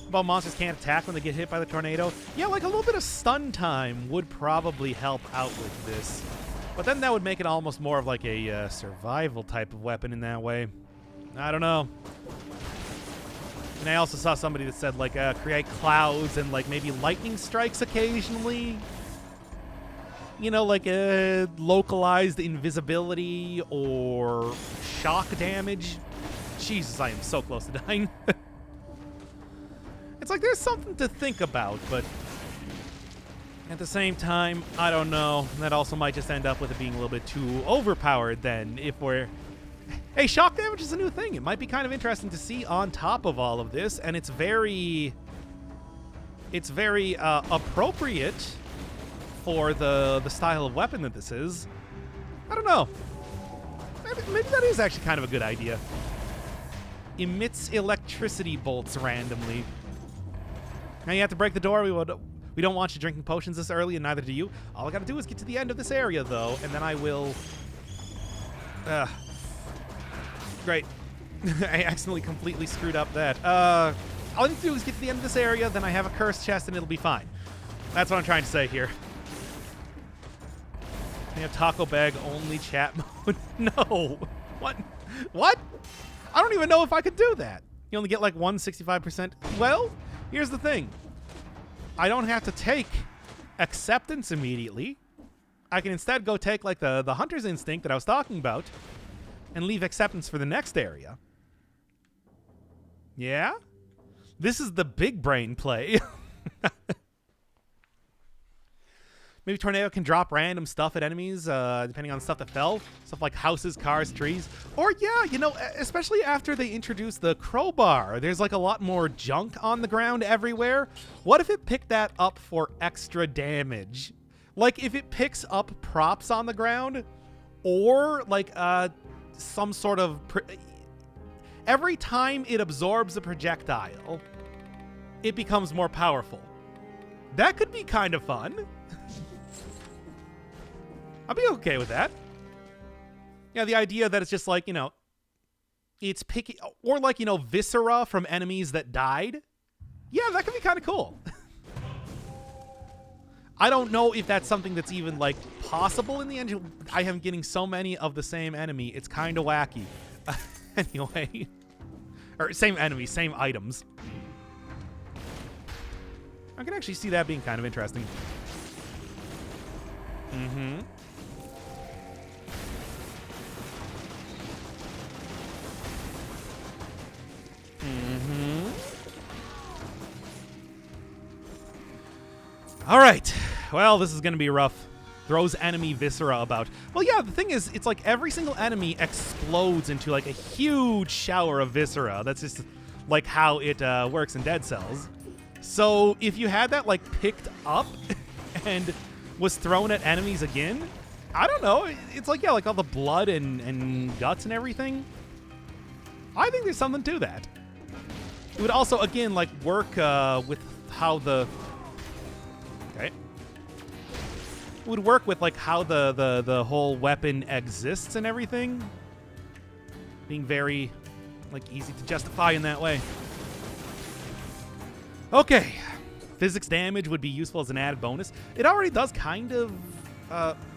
About monsters can't attack when they get hit by the tornado. Yeah, like a little bit of stun time would probably help out with this. But then that would make it almost more of like a survival type of weapon in that way. I don't know. And I also saw somebody that said, like, create clouds and, like, maybe lightning strikes occasionally. You know, like localized invisibility or shock damage. Jesus, I am so close to dying. It's like there's something to think about, but at the same time, I don't know. That also might just end up with it being a little bit too overpowered then if we're... Hey, shock damage is a new thing. It might be kind of interesting to see on top of all of this, and it's very appropriate for the style of weapon that this is. I don't know. Maybe that is actually kind of a good idea. Emits electricity bolts randomly. Now you have to break the door. We don't want you drinking potions this early, and neither do you. All I gotta do is get to the end of this area, though, and then I will... Great. I accidentally completely screwed up that. All I need to do is get to the end of this area, then I have a cursed chest, and it'll be fine. That's what I'm trying to say here. I have taco bag only chat mode. No. What? What? I don't even know if I could do that. You only get like 165%. Well, here's the thing. I don't have to take acceptance immediately. I can instead go take like the hunter's instinct that I was talking about and leave acceptance for the next area. Yeah? This is the big brain play. Maybe Tornado can drop random stuff at enemies, depending on stuff that fell. Stuff like houses, cars, trees. Or, yeah, you know, especially after they introduced the crowbar. There's, like, a lot more junk on the ground everywhere. What if it picked that up for extra damage? Like, if it picks up props on the ground, or, like, some sort of... every time it absorbs a projectile, it becomes more powerful. That could be kind of fun. I'll be okay with that. Yeah, the idea that it's just like, you know, it's picky, or like, you know, viscera from enemies that died. Yeah, that could be kind of cool. I don't know if that's something that's even, like, possible in the engine. I am getting so many of the same enemy. It's kind of wacky. Anyway. Or same enemy, same items. I can actually see that being kind of interesting. Mm-hmm. Mm-hmm. All right. Well, this is going to be rough. Throws enemy viscera about. Well, yeah, the thing is, it's like every single enemy explodes into like a huge shower of viscera. That's just like how it works in Dead Cells. So if you had that like picked up and was thrown at enemies again, I don't know. It's like, yeah, like all the blood and guts and everything. I think there's something to that. It would also, again, like work with how the... Okay. It would work with like how the whole weapon exists and everything. Being very like easy to justify in that way. Okay. Physics damage would be useful as an added bonus. It already does kind of,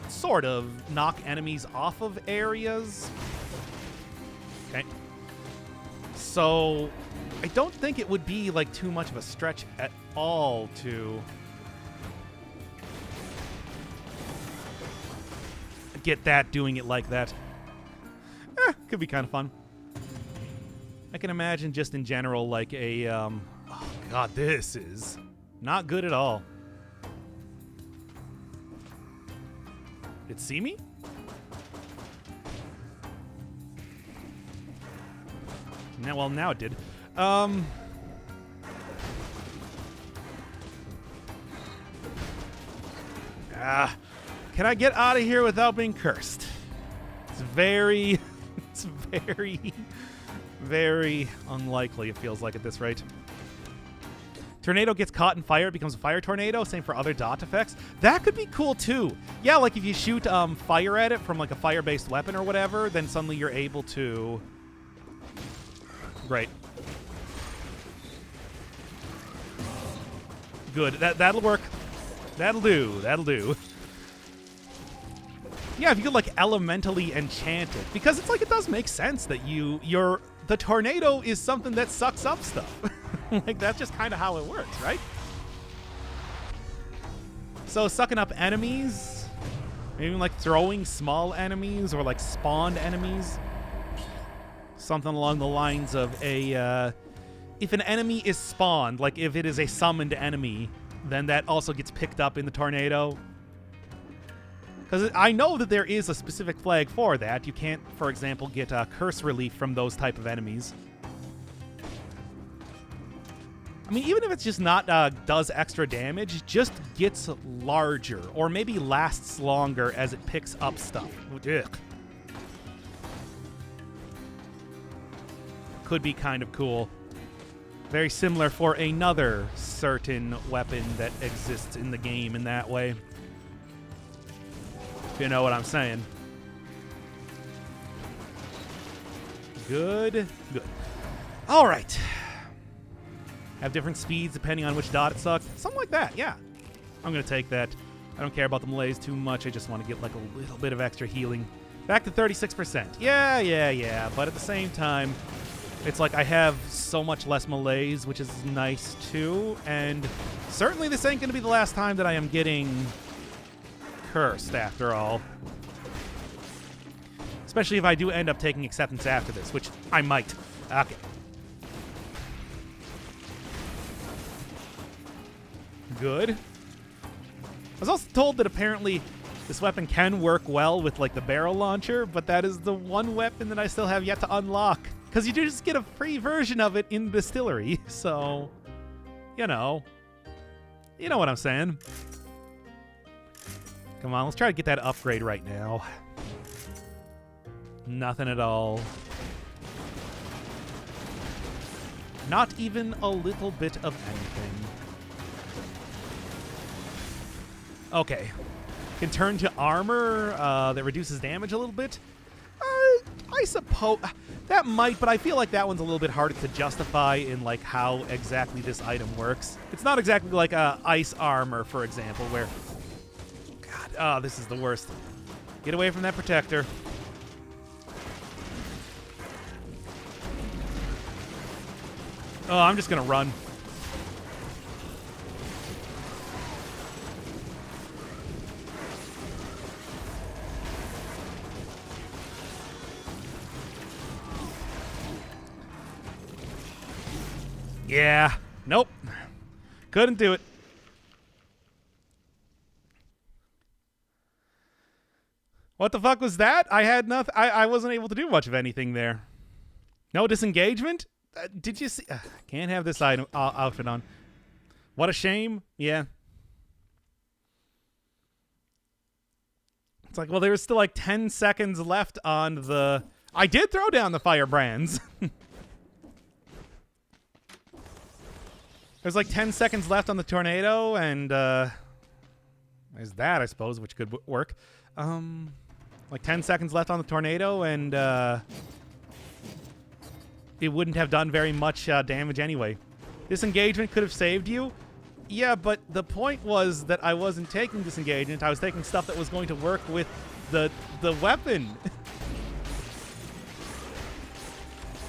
sort of, knock enemies off of areas. Okay. So, I don't think it would be, like, too much of a stretch at all to get that doing it like that. Could be kind of fun. I can imagine just in general, like, a, oh, God, this is... not good at all. Did it see me? Now, well, now it did. Can I get out of here without being cursed? It's very, very unlikely, it feels like at this rate. Tornado gets caught in fire, it becomes a fire tornado. Same for other dot effects. That could be cool too. Yeah, like if you shoot fire at it from like a fire-based weapon or whatever, then suddenly you're able to... Great. Good. That'll work. That'll do. That'll do. Yeah, if you could like elementally enchant it, because it's like it does make sense that the tornado is something that sucks up stuff. Like, that's just kind of how it works, right? So, sucking up enemies, maybe like throwing small enemies or like spawned enemies. Something along the lines of a, if an enemy is spawned, like if it is a summoned enemy, then that also gets picked up in the tornado. Because I know that there is a specific flag for that. You can't, for example, get curse relief from those type of enemies. I mean, even if it's just not does extra damage, just gets larger, or maybe lasts longer as it picks up stuff. Ugh. Could be kind of cool. Very similar for another certain weapon that exists in the game in that way. If you know what I'm saying. Good. Good. All right. Have different speeds depending on which dot it sucks. Something like that, yeah. I'm going to take that. I don't care about the melees too much. I just want to get like a little bit of extra healing. Back to 36%. Yeah. But at the same time, it's like I have so much less melees, which is nice too. And certainly this ain't going to be the last time that I am getting cursed after all. Especially if I do end up taking acceptance after this, which I might. Okay. Good. I was also told that apparently this weapon can work well with like the barrel launcher, but that is the one weapon that I still have yet to unlock. Because you do just get a free version of it in the distillery, so, you know what I'm saying. Come on, let's try to get that upgrade right now. Nothing at all. Not even a little bit of anything. Okay. Can turn to armor that reduces damage a little bit. I suppose that might, but I feel like that one's a little bit harder to justify in like how exactly this item works. It's not exactly like ice armor, for example, where... God, this is the worst. Get away from that protector. Oh, I'm just gonna run. Yeah. Nope. Couldn't do it. What the fuck was that? I had nothing. I wasn't able to do much of anything there. No disengagement? Did you see? Can't have this item outfit on. What a shame. Yeah. It's like, well, there's still like 10 seconds left on the... I did throw down the firebrands. There's like 10 seconds left on the tornado, and there's that, I suppose, which could work. Like 10 seconds left on the tornado, and it wouldn't have done very much damage anyway. Disengagement could have saved you. Yeah, but the point was that I wasn't taking disengagement. I was taking stuff that was going to work with the weapon.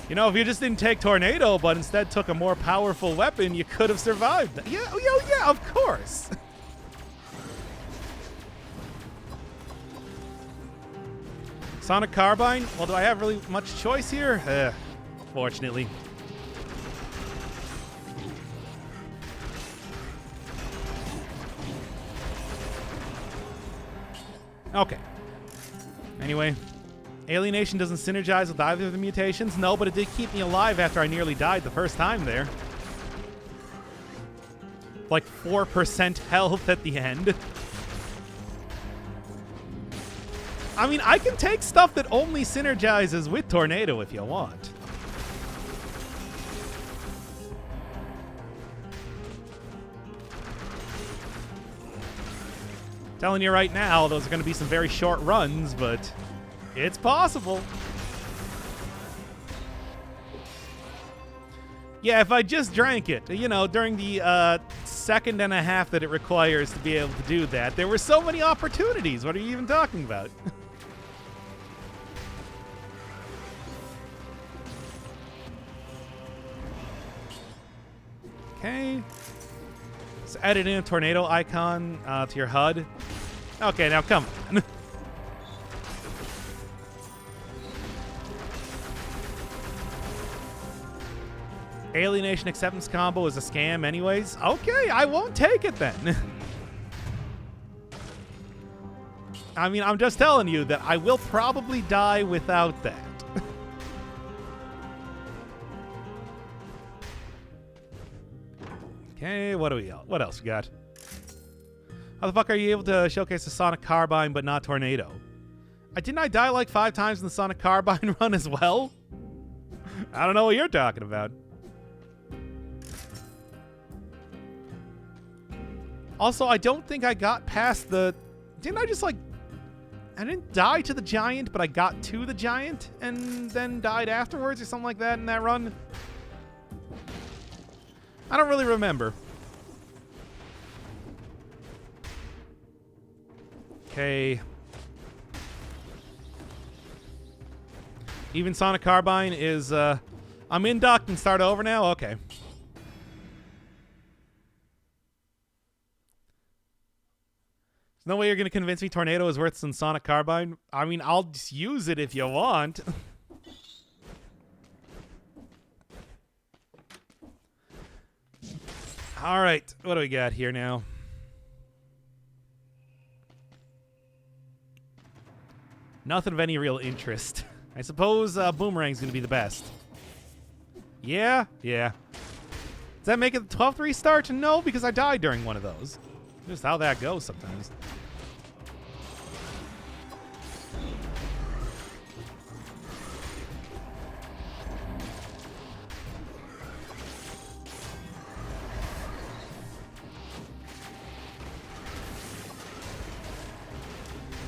You know, if you just didn't take tornado, but instead took a more powerful weapon, you could have survived. Yeah, yeah, of course. Sonic Carbine? Well, do I have really much choice here? Fortunately. Okay. Anyway, alienation doesn't synergize with either of the mutations. No, but it did keep me alive after I nearly died the first time there. Like 4% health at the end. I mean, I can take stuff that only synergizes with Tornado if you want. Telling you right now, those are going to be some very short runs, but it's possible. Yeah, if I just drank it, you know, during the second and a half that it requires to be able to do that, there were so many opportunities. What are you even talking about? Okay. Let's edit in a tornado icon to your HUD. Okay, now come on. Alienation acceptance combo is a scam anyways. Okay, I won't take it then. I mean, I'm just telling you that I will probably die without that. Okay, what else we got? How the fuck are you able to showcase the Sonic Carbine but not Tornado? Didn't I die like 5 times in the Sonic Carbine run as well? I don't know what you're talking about. Also, I don't think I got past the... Didn't I just like... I didn't die to the giant, but I got to the giant and then died afterwards or something like that in that run? I don't really remember. Okay. Even Sonic Carbine is, I'm in duck and start over now? Okay. There's no way you're going to convince me Tornado is worse than Sonic Carbine? I mean, I'll just use it if you want. All right, what do we got here now? Nothing of any real interest. I suppose Boomerang's going to be the best. Yeah. Does that make it the 12th restart? No, because I died during one of those. Just how that goes sometimes.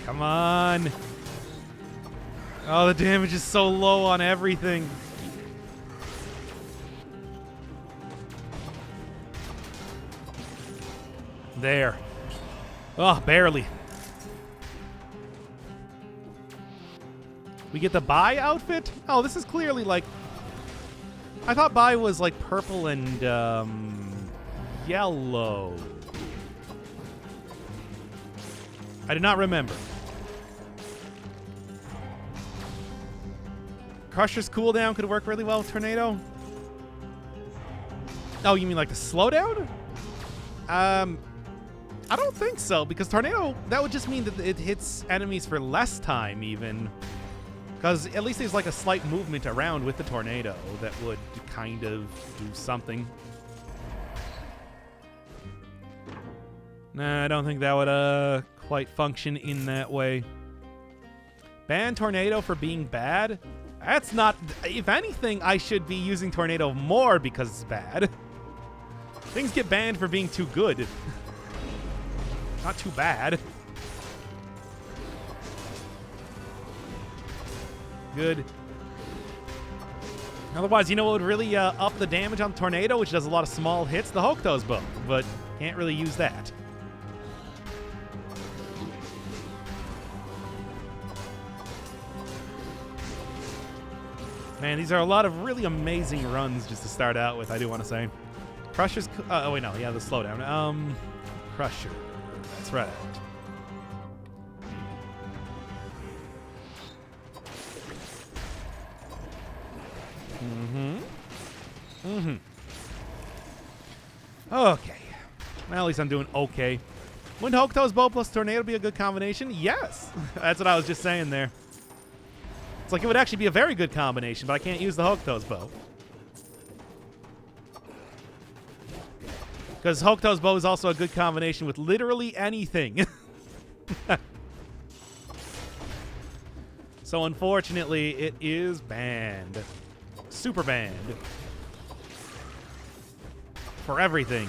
Come on. Oh, the damage is so low on everything. There. Oh, barely. We get the Bai outfit? Oh, this is clearly like... I thought Bai was like purple and yellow. I did not remember. Crusher's cooldown could work really well with Tornado. Oh, you mean like the slowdown? I don't think so, because tornado, that would just mean that it hits enemies for less time even. Because at least there's like a slight movement around with the tornado that would kind of do something. Nah, I don't think that would quite function in that way. Ban tornado for being bad? That's not... If anything, I should be using tornado more because it's bad. Things get banned for being too good. Not too bad. Good. Otherwise, you know what would really up the damage on tornado, which does a lot of small hits? The Hokuto's bow, but can't really use that. Man, these are a lot of really amazing runs just to start out with, I do want to say. Crusher's... oh, wait, no. Yeah, the slowdown. Crusher. That's right. Okay. Well, at least I'm doing okay. Wouldn't Hokuto's bow plus tornado be a good combination? Yes. That's what I was just saying there. It's like it would actually be a very good combination, but I can't use the Hokuto's bow. Because Hokuto's bow is also a good combination with literally anything. So unfortunately, it is banned. Super banned. For everything.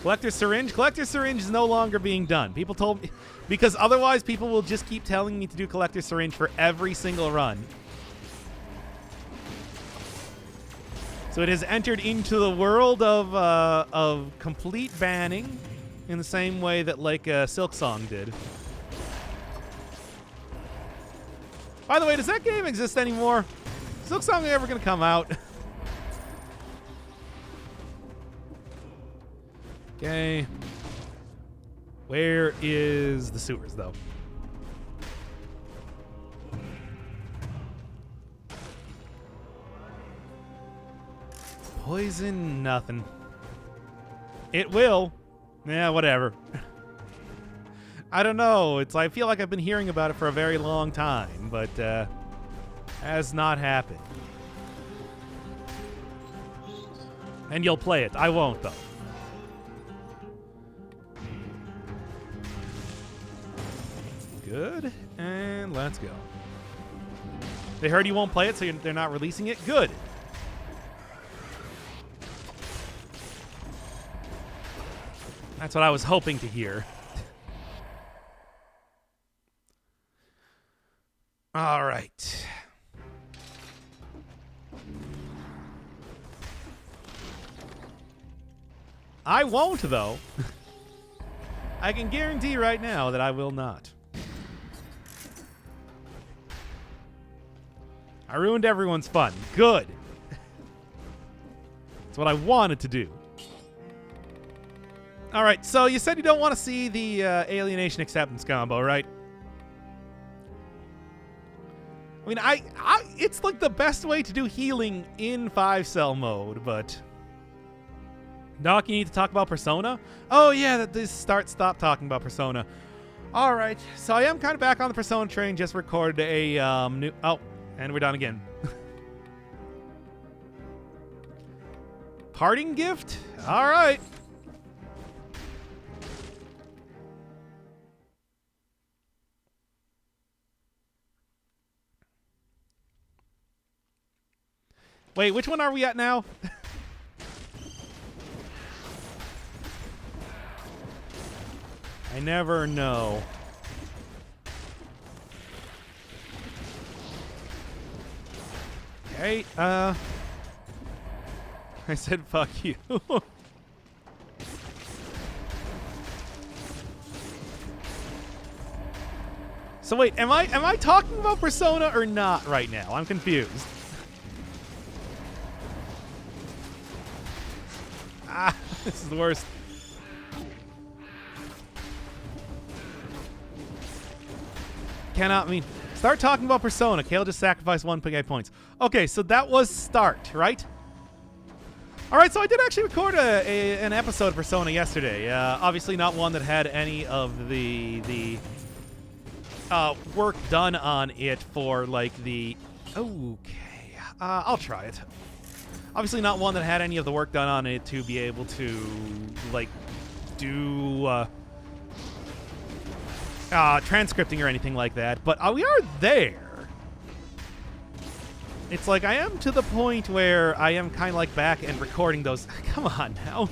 Collector's Syringe? Collector's Syringe is no longer being done. People told me... Because otherwise people will just keep telling me to do Collector's Syringe for every single run. So it has entered into the world of complete banning in the same way that like Silk Song did. By the way, does that game exist anymore? Is Silk Song ever going to come out? Okay. Where is the sewers, though? Poison, nothing. It will. Yeah, whatever. I don't know. I feel like I've been hearing about it for a very long time, but has not happened. And you'll play it. I won't, though. Good. And let's go. They heard you won't play it, so they're not releasing it? Good. That's what I was hoping to hear. All right. I won't, though. I can guarantee right now that I will not. I ruined everyone's fun. Good. That's what I wanted to do. All right, so you said you don't want to see the alienation acceptance combo, right? I mean, it's like the best way to do healing in 5-cell mode, but... Doc, you need to talk about Persona? Oh, yeah, that this stop talking about Persona. All right, so I am kind of back on the Persona train, just recorded a new... Oh, and we're done again. Parting gift? All right. Wait, which one are we at now? I never know. Okay, I said fuck you. So wait, am I talking about Persona or not right now? I'm confused. Ah, this is the worst. Cannot mean. Start talking about Persona. Kale just sacrificed 1 PK points. Okay, so that was start, right? All right, so I did actually record an episode of Persona yesterday. Obviously not one that had any of the work done on it for, like, the... Okay, I'll try it. Obviously not one that had any of the work done on it to be able to, like, do... transcripting or anything like that, but we are there. It's like I am to the point where I am kind of like back and recording those. Come on now.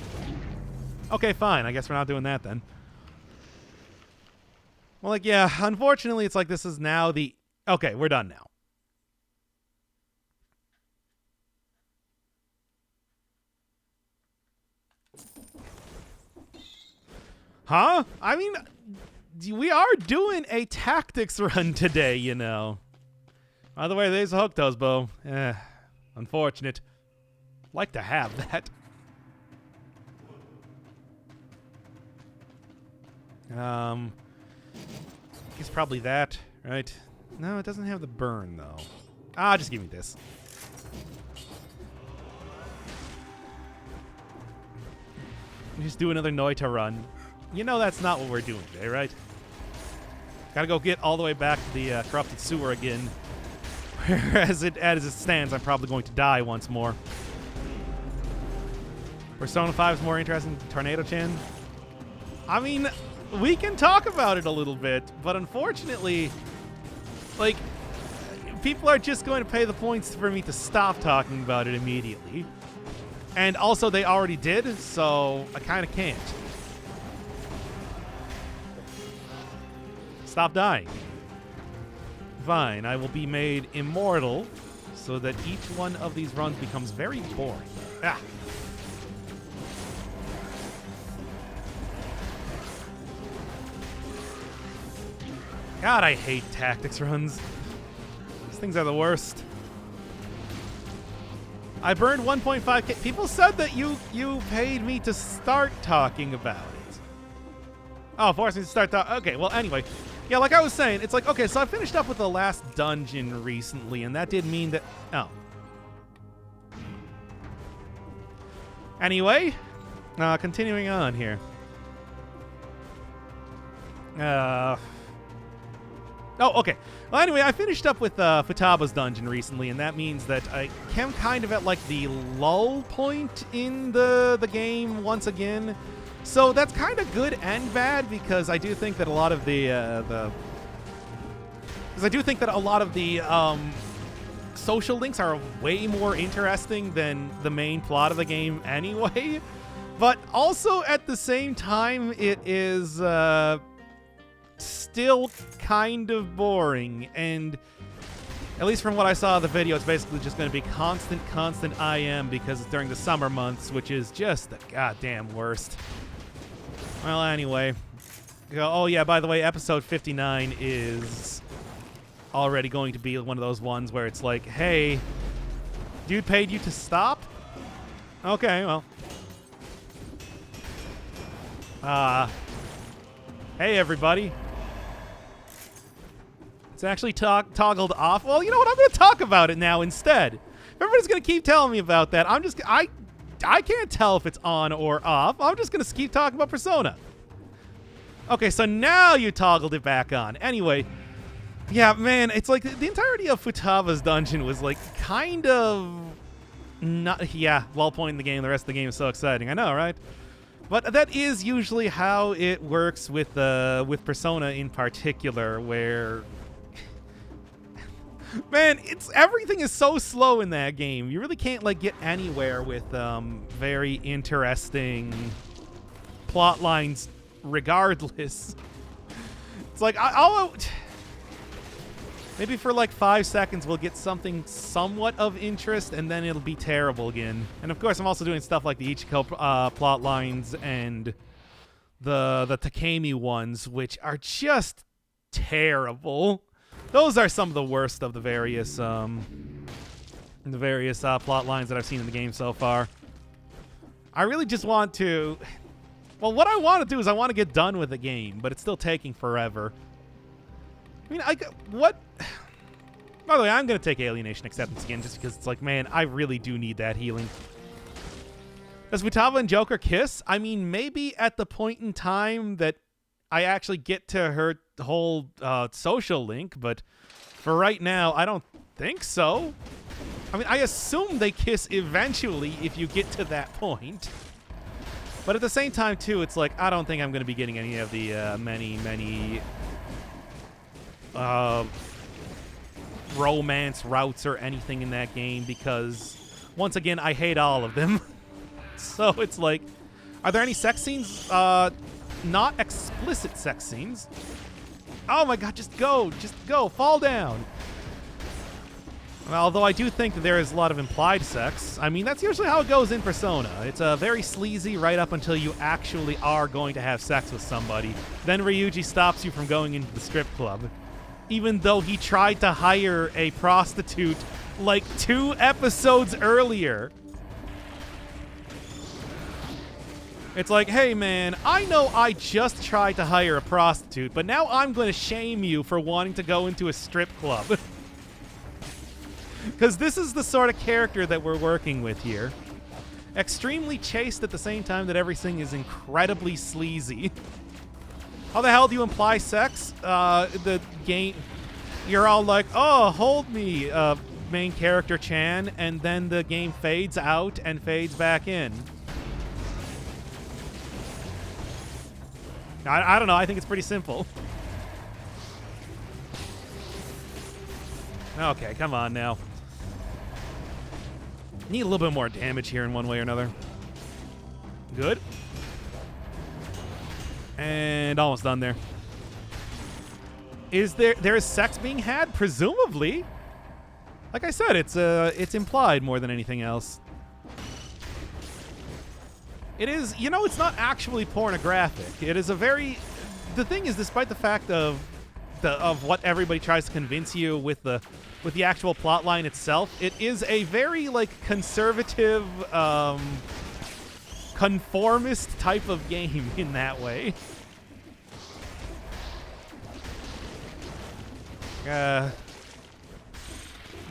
Okay, fine. I guess we're not doing that then. Well, like, yeah, unfortunately, it's like this is now the... Okay, we're done now. Huh? I mean... We are doing a tactics run today, you know. By the way, there's a Hooktoes bow. Unfortunate. Like to have that. It's probably that, right? No, it doesn't have the burn, though. Just give me this. Just do another Noita run. You know that's not what we're doing today, right? Gotta go get all the way back to the corrupted sewer again. As it stands, I'm probably going to die once more. Persona 5 is more interesting than Tornado-chan. I mean, we can talk about it a little bit, but unfortunately, like, people are just going to pay the points for me to stop talking about it immediately. And also, they already did, so I kind of can't. Stop dying. Fine, I will be made immortal so that each one of these runs becomes very boring. God, I hate tactics runs. These things are the worst. I burned 1.5k. People said that you paid me to start talking about it. Oh, forced me to start talking. Okay, well, anyway. Yeah, like I was saying, it's like, okay, so I finished up with the last dungeon recently, and that did mean that... Oh. Anyway, continuing on here. Oh, okay. Well, anyway, I finished up with Futaba's dungeon recently, and that means that I am kind of at, like, the lull point in the game once again. So that's kind of good and bad, because I do think that a lot of the social links are way more interesting than the main plot of the game anyway. But also at the same time, it is still kind of boring, and at least from what I saw of the video, it's basically just going to be constant IM because it's during the summer months, which is just the goddamn worst. Well, anyway. Oh, yeah, by the way, episode 59 is already going to be one of those ones where it's like, hey, dude paid you to stop? Okay, well. Hey, everybody. It's actually toggled off. Well, you know what? I'm going to talk about it now instead. Everybody's going to keep telling me about that. I can't tell if it's on or off. I'm just going to keep talking about Persona. Okay, so now you toggled it back on. Anyway, yeah, man, it's like the entirety of Futaba's dungeon was like kind of not... Yeah, lull point in the game. The rest of the game is so exciting. I know, right? But that is usually how it works with Persona in particular, where... Man, everything is so slow in that game. You really can't, like, get anywhere with very interesting plot lines regardless. It's like, maybe for like 5 seconds we'll get something somewhat of interest, and then it'll be terrible again. And of course, I'm also doing stuff like the Ichiko plot lines and the Takemi ones, which are just terrible. Those are some of the worst of the various plot lines that I've seen in the game so far. I really just want to... Well, what I want to do is I want to get done with the game, but it's still taking forever. I mean, what? By the way, I'm going to take Alienation Acceptance again just because it's like, man, I really do need that healing. Does Futaba and Joker kiss? I mean, maybe at the point in time that I actually get to her whole social link, but for right now, I don't think so. I mean, I assume they kiss eventually if you get to that point. But at the same time, too, it's like, I don't think I'm going to be getting any of the many romance routes or anything in that game because, once again, I hate all of them. So it's like, are there any sex scenes? Not explicit sex scenes. Oh my god, just go, fall down. Well, although I do think that there is a lot of implied sex. I mean, that's usually how it goes in Persona. It's very sleazy right up until you actually are going to have sex with somebody. Then Ryuji stops you from going into the strip club. Even though he tried to hire a prostitute like 2 episodes earlier. It's like, hey man, I know I just tried to hire a prostitute, but now I'm going to shame you for wanting to go into a strip club. Because this is the sort of character that we're working with here. Extremely chaste at the same time that everything is incredibly sleazy. How the hell do you imply sex? The game, you're all like, oh, hold me, main character Chan, and then the game fades out and fades back in. I don't know. I think it's pretty simple. Okay, come on now. Need a little bit more damage here in one way or another. Good. And almost done there. Is there is sex being had? Presumably. Like I said, it's implied more than anything else. It is, you know, it's not actually pornographic. It is a very, the thing is, despite the fact of what everybody tries to convince you with the actual plot line itself, it is a very like conservative, conformist type of game in that way.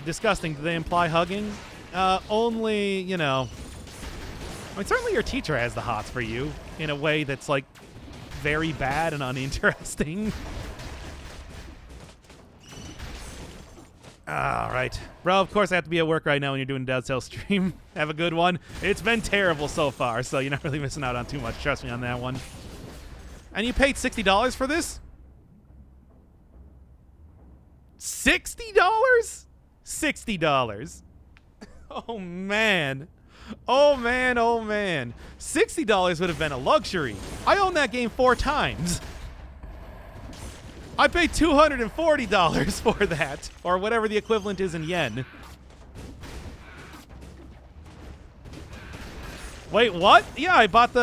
Disgusting. Do they imply hugging? Only, you know. I mean, certainly your teacher has the hots for you in a way that's, like, very bad and uninteresting. All right. Bro, of course I have to be at work right now when you're doing a Dead Cell stream. Have a good one. It's been terrible so far, so you're not really missing out on too much. Trust me on that one. And you paid $60 for this? $60? $60. Oh, man. Oh, man, oh, man. $60 would have been a luxury. I own that game 4 times. I paid $240 for that, or whatever the equivalent is in yen. Wait, what? Yeah, I bought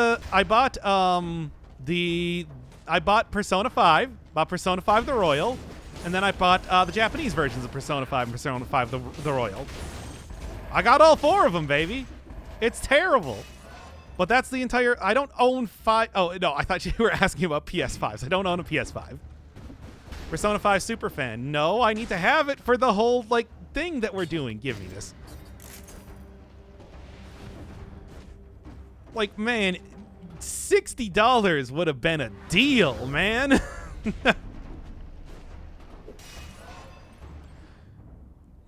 Persona 5, bought Persona 5 the Royal, and then I bought the Japanese versions of Persona 5 and Persona 5 the Royal. I got all 4 of them, baby. It's terrible. But that's the entire... I don't own 5... Oh, no, I thought you were asking about PS5s. I don't own a PS5. Persona 5 superfan. No, I need to have it for the whole, like, thing that we're doing. Give me this. Like, man, $60 would have been a deal, man.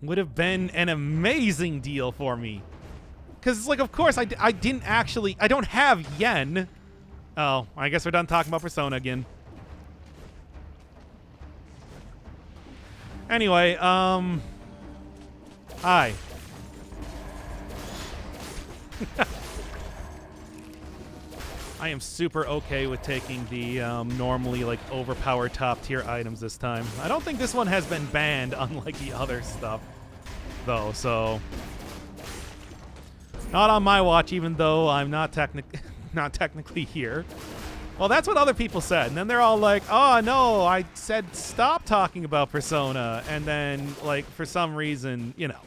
Would have been an amazing deal for me. Because, like, of course, I didn't actually... I don't have yen. Oh, I guess we're done talking about Persona again. Anyway, hi. I am super okay with taking the normally, like, overpowered top-tier items this time. I don't think this one has been banned, unlike the other stuff, though, so... Not on my watch, even though I'm not technically here. Well, that's what other people said. And then they're all like, oh, no, I said stop talking about Persona. And then, like, for some reason, you know.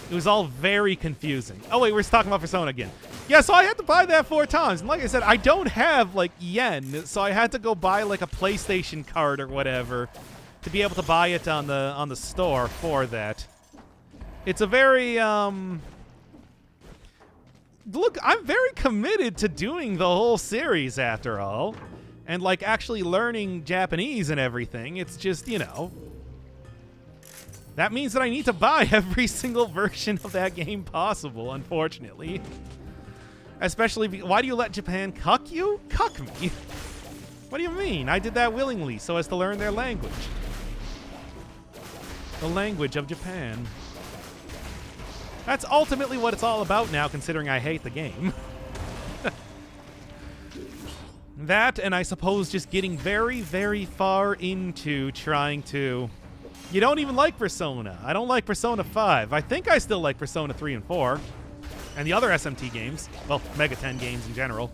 It was all very confusing. Oh, wait, we're talking about Persona again. Yeah, so I had to buy that 4 times. And like I said, I don't have, like, yen, so I had to go buy, like, a PlayStation card or whatever to be able to buy it on the store for that. It's a very, Look, I'm very committed to doing the whole series, after all. And, like, actually learning Japanese and everything. It's just, you know... That means that I need to buy every single version of that game possible, unfortunately. Especially, why do you let Japan cuck you? Cuck me? What do you mean? I did that willingly so as to learn their language. The language of Japan. That's ultimately what it's all about now, considering I hate the game. That, and I suppose just getting very, very far into trying to... You don't even like Persona. I don't like Persona 5. I think I still like Persona 3 and 4. And the other SMT games. Well, Mega 10 games in general.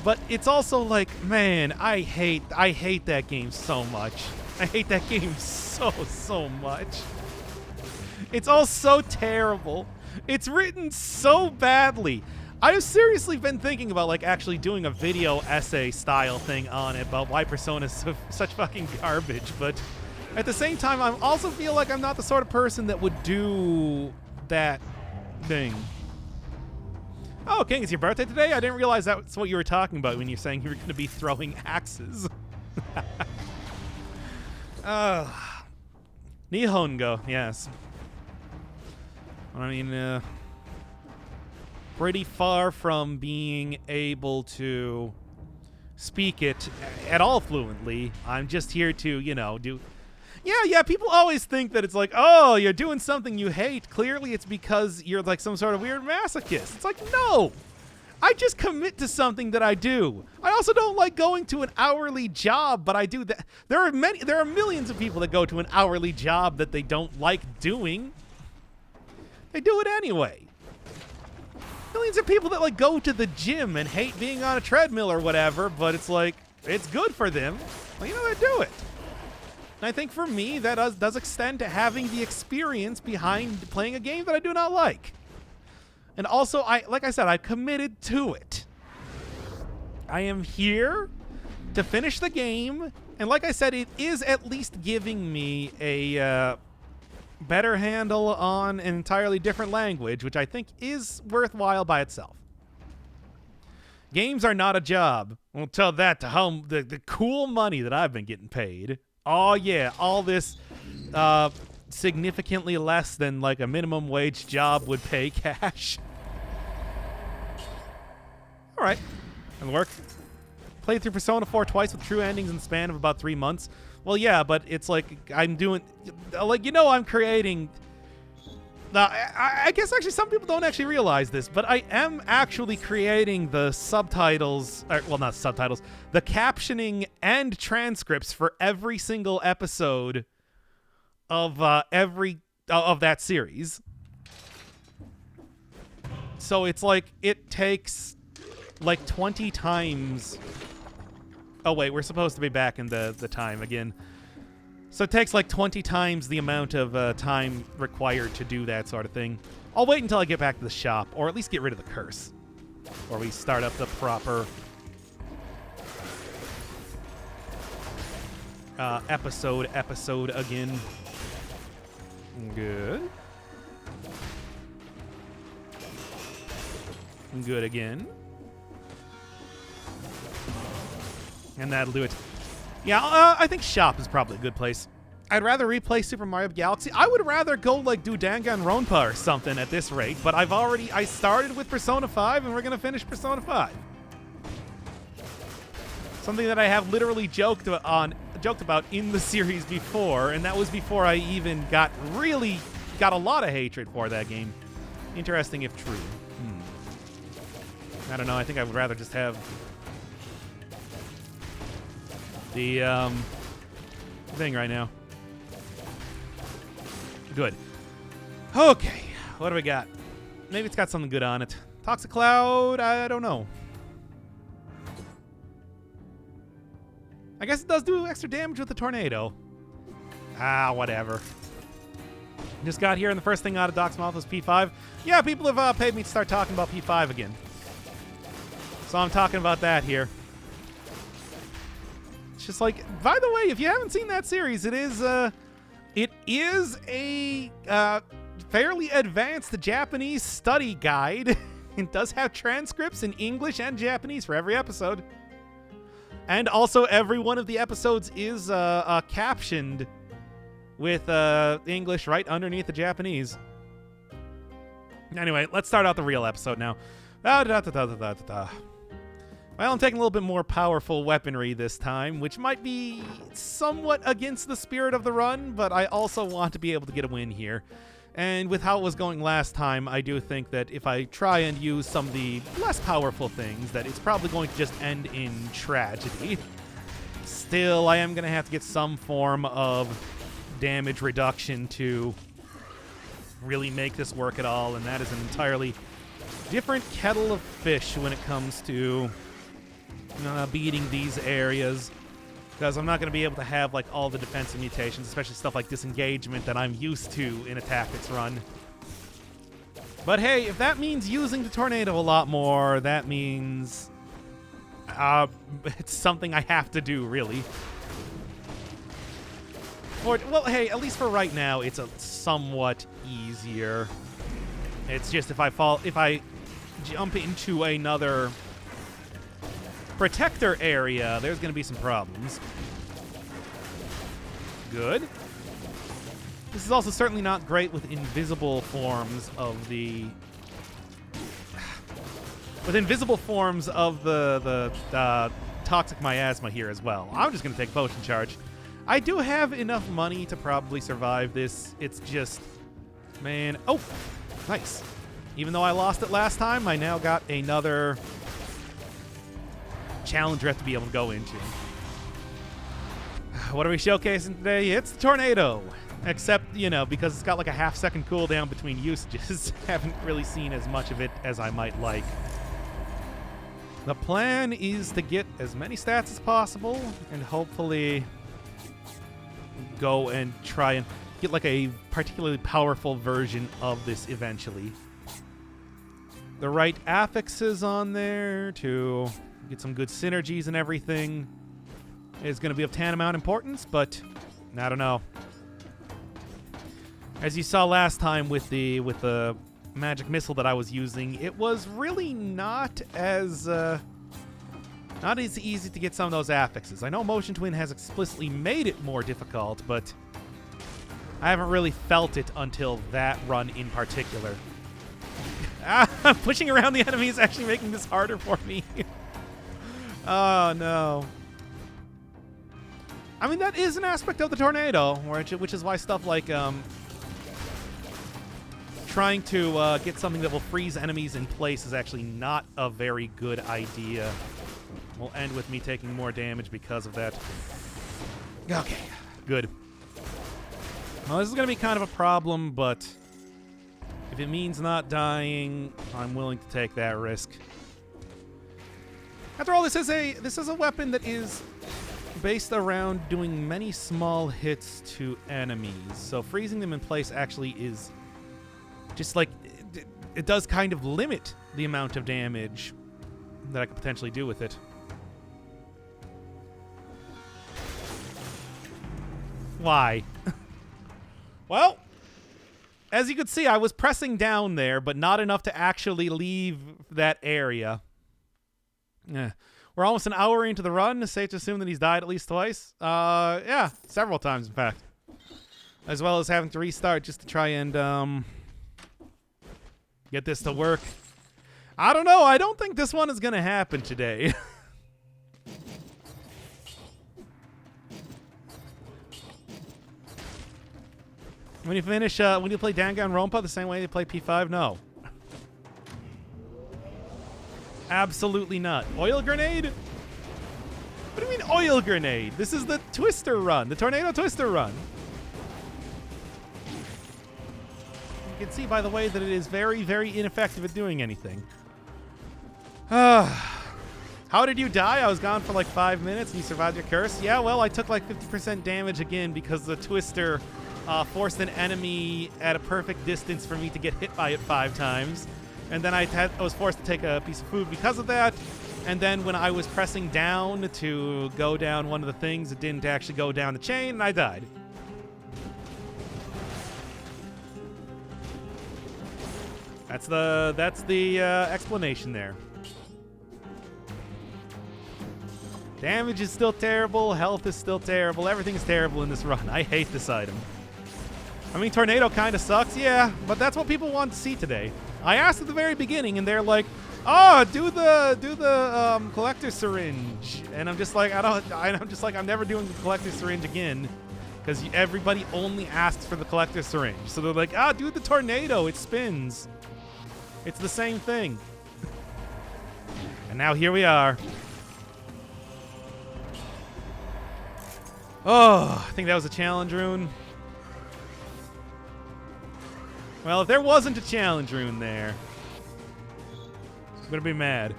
But it's also like, man, I hate that game so much. I hate that game so much. It's all so terrible. It's written so badly. I've seriously been thinking about, like, actually doing a video essay style thing on it about why Persona is such fucking garbage, but at the same time, I also feel like I'm not the sort of person that would do that thing. Oh, King, it's your birthday today? I didn't realize that's what you were talking about when you're saying you were going to be throwing axes. Nihongo, yes. I mean, pretty far from being able to speak it at all fluently. I'm just here to, you know, do... Yeah, people always think that it's like, oh, you're doing something you hate. Clearly it's because you're like some sort of weird masochist. It's like, no! I just commit to something that I do. I also don't like going to an hourly job, but I do that. There are millions of people that go to an hourly job that they don't like doing. They do it anyway. Millions of people that, like, go to the gym and hate being on a treadmill or whatever, but it's like, it's good for them. Well, you know, they do it. And I think for me, that does extend to having the experience behind playing a game that I do not like. And also, like I said, I committed to it. I am here to finish the game, and like I said, it is at least giving me a better handle on an entirely different language, which I think is worthwhile by itself. Games are not a job. I'll tell that to home. The cool money that I've been getting paid. Oh yeah, all this significantly less than like a minimum wage job would pay cash. All right, that'll work. Played through Persona 4 twice with true endings in the span of about 3 months. Well, yeah, but it's like I'm doing, like, you know, I'm creating. I guess actually some people don't actually realize this, but I am actually creating the subtitles, well, not subtitles, the captioning and transcripts for every single episode of of that series. So it's like it takes like 20 times. Oh wait, we're supposed to be back in the time again. So it takes like 20 times the amount of time required to do that sort of thing. I'll wait until I get back to the shop, or at least get rid of the curse. Or we start up the proper episode again. Good. Good again. And that'll do it. Yeah, I think shop is probably a good place. I'd rather replay Super Mario Galaxy. I would rather go like do Danganronpa or something at this rate, but I started with Persona 5 and we're going to finish Persona 5. Something that I have literally joked about in the series before, and that was before I even got a lot of hatred for that game. Interesting if true. I don't know, I think I would rather just have the thing right now. Good. Okay, what do we got? Maybe it's got something good on it. Toxic Cloud, I don't know. I guess it does do extra damage with the tornado. Ah, whatever. Just got here, and the first thing out of Doc's mouth was P5. Yeah, people have paid me to start talking about P5 again. So I'm talking about that here. It's just like, by the way, if you haven't seen that series, it is a fairly advanced Japanese study guide. It does have transcripts in English and Japanese for every episode. And also every one of the episodes is captioned with English right underneath the Japanese. Anyway, let's start out the real episode now. Well, I'm taking a little bit more powerful weaponry this time, which might be somewhat against the spirit of the run, but I also want to be able to get a win here. And with how it was going last time, I do think that if I try and use some of the less powerful things, that it's probably going to just end in tragedy. Still, I am going to have to get some form of damage reduction to really make this work at all, and that is an entirely different kettle of fish when it comes to beating these areas, because I'm not going to be able to have like all the defensive mutations, especially stuff like disengagement that I'm used to in a tactics run. But hey, if that means using the tornado a lot more, that means it's something I have to do, really. Or, well, hey, at least for right now, it's a somewhat easier. It's just if I jump into another protector area, there's going to be some problems. Good. This is also certainly not great with invisible forms of the... with invisible forms of the toxic miasma here as well. I'm just going to take potion charge. I do have enough money to probably survive this. It's just... man... oh! Nice. Even though I lost it last time, I now got another challenger to be able to go into. What are we showcasing today? It's the tornado. Except, because it's got like a half-second cooldown between usages, haven't really seen as much of it as I might like. The plan is to get as many stats as possible and hopefully go and try and get like a particularly powerful version of this eventually. The right affixes on there to get some good synergies and everything is going to be of tantamount importance, but I don't know. As you saw last time with the magic missile that I was using, it was really not as easy to get some of those affixes. I know Motion Twin has explicitly made it more difficult, but I haven't really felt it until that run in particular. Pushing around the enemy is actually making this harder for me. Oh, no. I mean, that is an aspect of the tornado, which is why stuff like trying to get something that will freeze enemies in place is actually not a very good idea. Will end with me taking more damage because of that. Okay, good. Well, this is going to be kind of a problem, but if it means not dying, I'm willing to take that risk. After all, this is a weapon that is based around doing many small hits to enemies. So freezing them in place actually is just like it does kind of limit the amount of damage that I could potentially do with it. Why? Well, as you could see, I was pressing down there, but not enough to actually leave that area. We're almost an hour into the run. It's safe to assume that he's died at least twice. Yeah, several times, in fact. As well as having to restart just to try and get this to work. I don't know. I don't think this one is going to happen today. When you finish, when you play Danganronpa the same way you play P5, no. Absolutely not. Oil grenade? What do you mean oil grenade? This is the Twister run, the Tornado Twister run. You can see by the way that it is very, very ineffective at doing anything. How did you die? I was gone for like 5 minutes and you survived your curse? Yeah, well, I took like 50% damage again because the twister forced an enemy at a perfect distance for me to get hit by it 5 times. And then I was forced to take a piece of food because of that. And then when I was pressing down to go down one of the things, it didn't actually go down the chain and I died. That's the explanation there. Damage is still terrible. Health is still terrible. Everything is terrible in this run. I hate this item. I mean, Tornado kind of sucks, yeah, but that's what people want to see today. I asked at the very beginning, and they're like, "Oh, do the collector syringe," and I'm just like, I'm never doing the collector syringe again, because everybody only asks for the collector syringe. So they're like, "Ah, do the tornado. It spins. It's the same thing." And now here we are. Oh, I think that was a challenge rune. Well, if there wasn't a challenge rune there, I'm gonna be mad.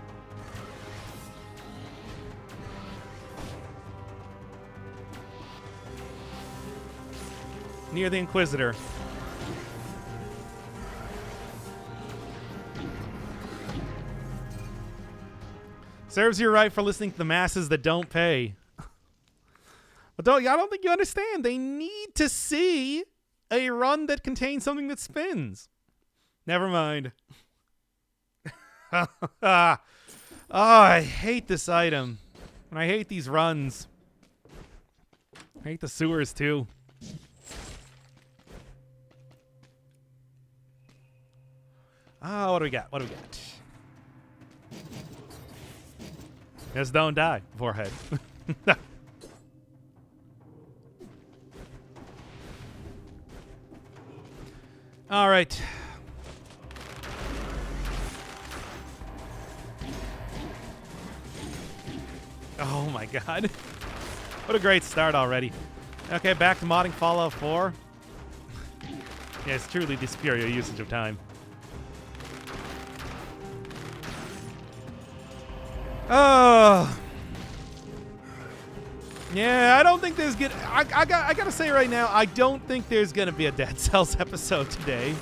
Near the Inquisitor. Serves you right for listening to the masses that don't pay. But I don't think you understand. They need to see a run that contains something that spins. Never mind. Oh, I hate this item. And I hate these runs. I hate the sewers, too. Oh, what do we got? What do we got? Just don't die, forehead. All right. Oh my god. What a great start already. Okay, back to modding Fallout 4. Yeah, it's truly the superior usage of time. Oh. Yeah, I don't think there's gonna. I gotta say right now, I don't think there's gonna be a Dead Cells episode today.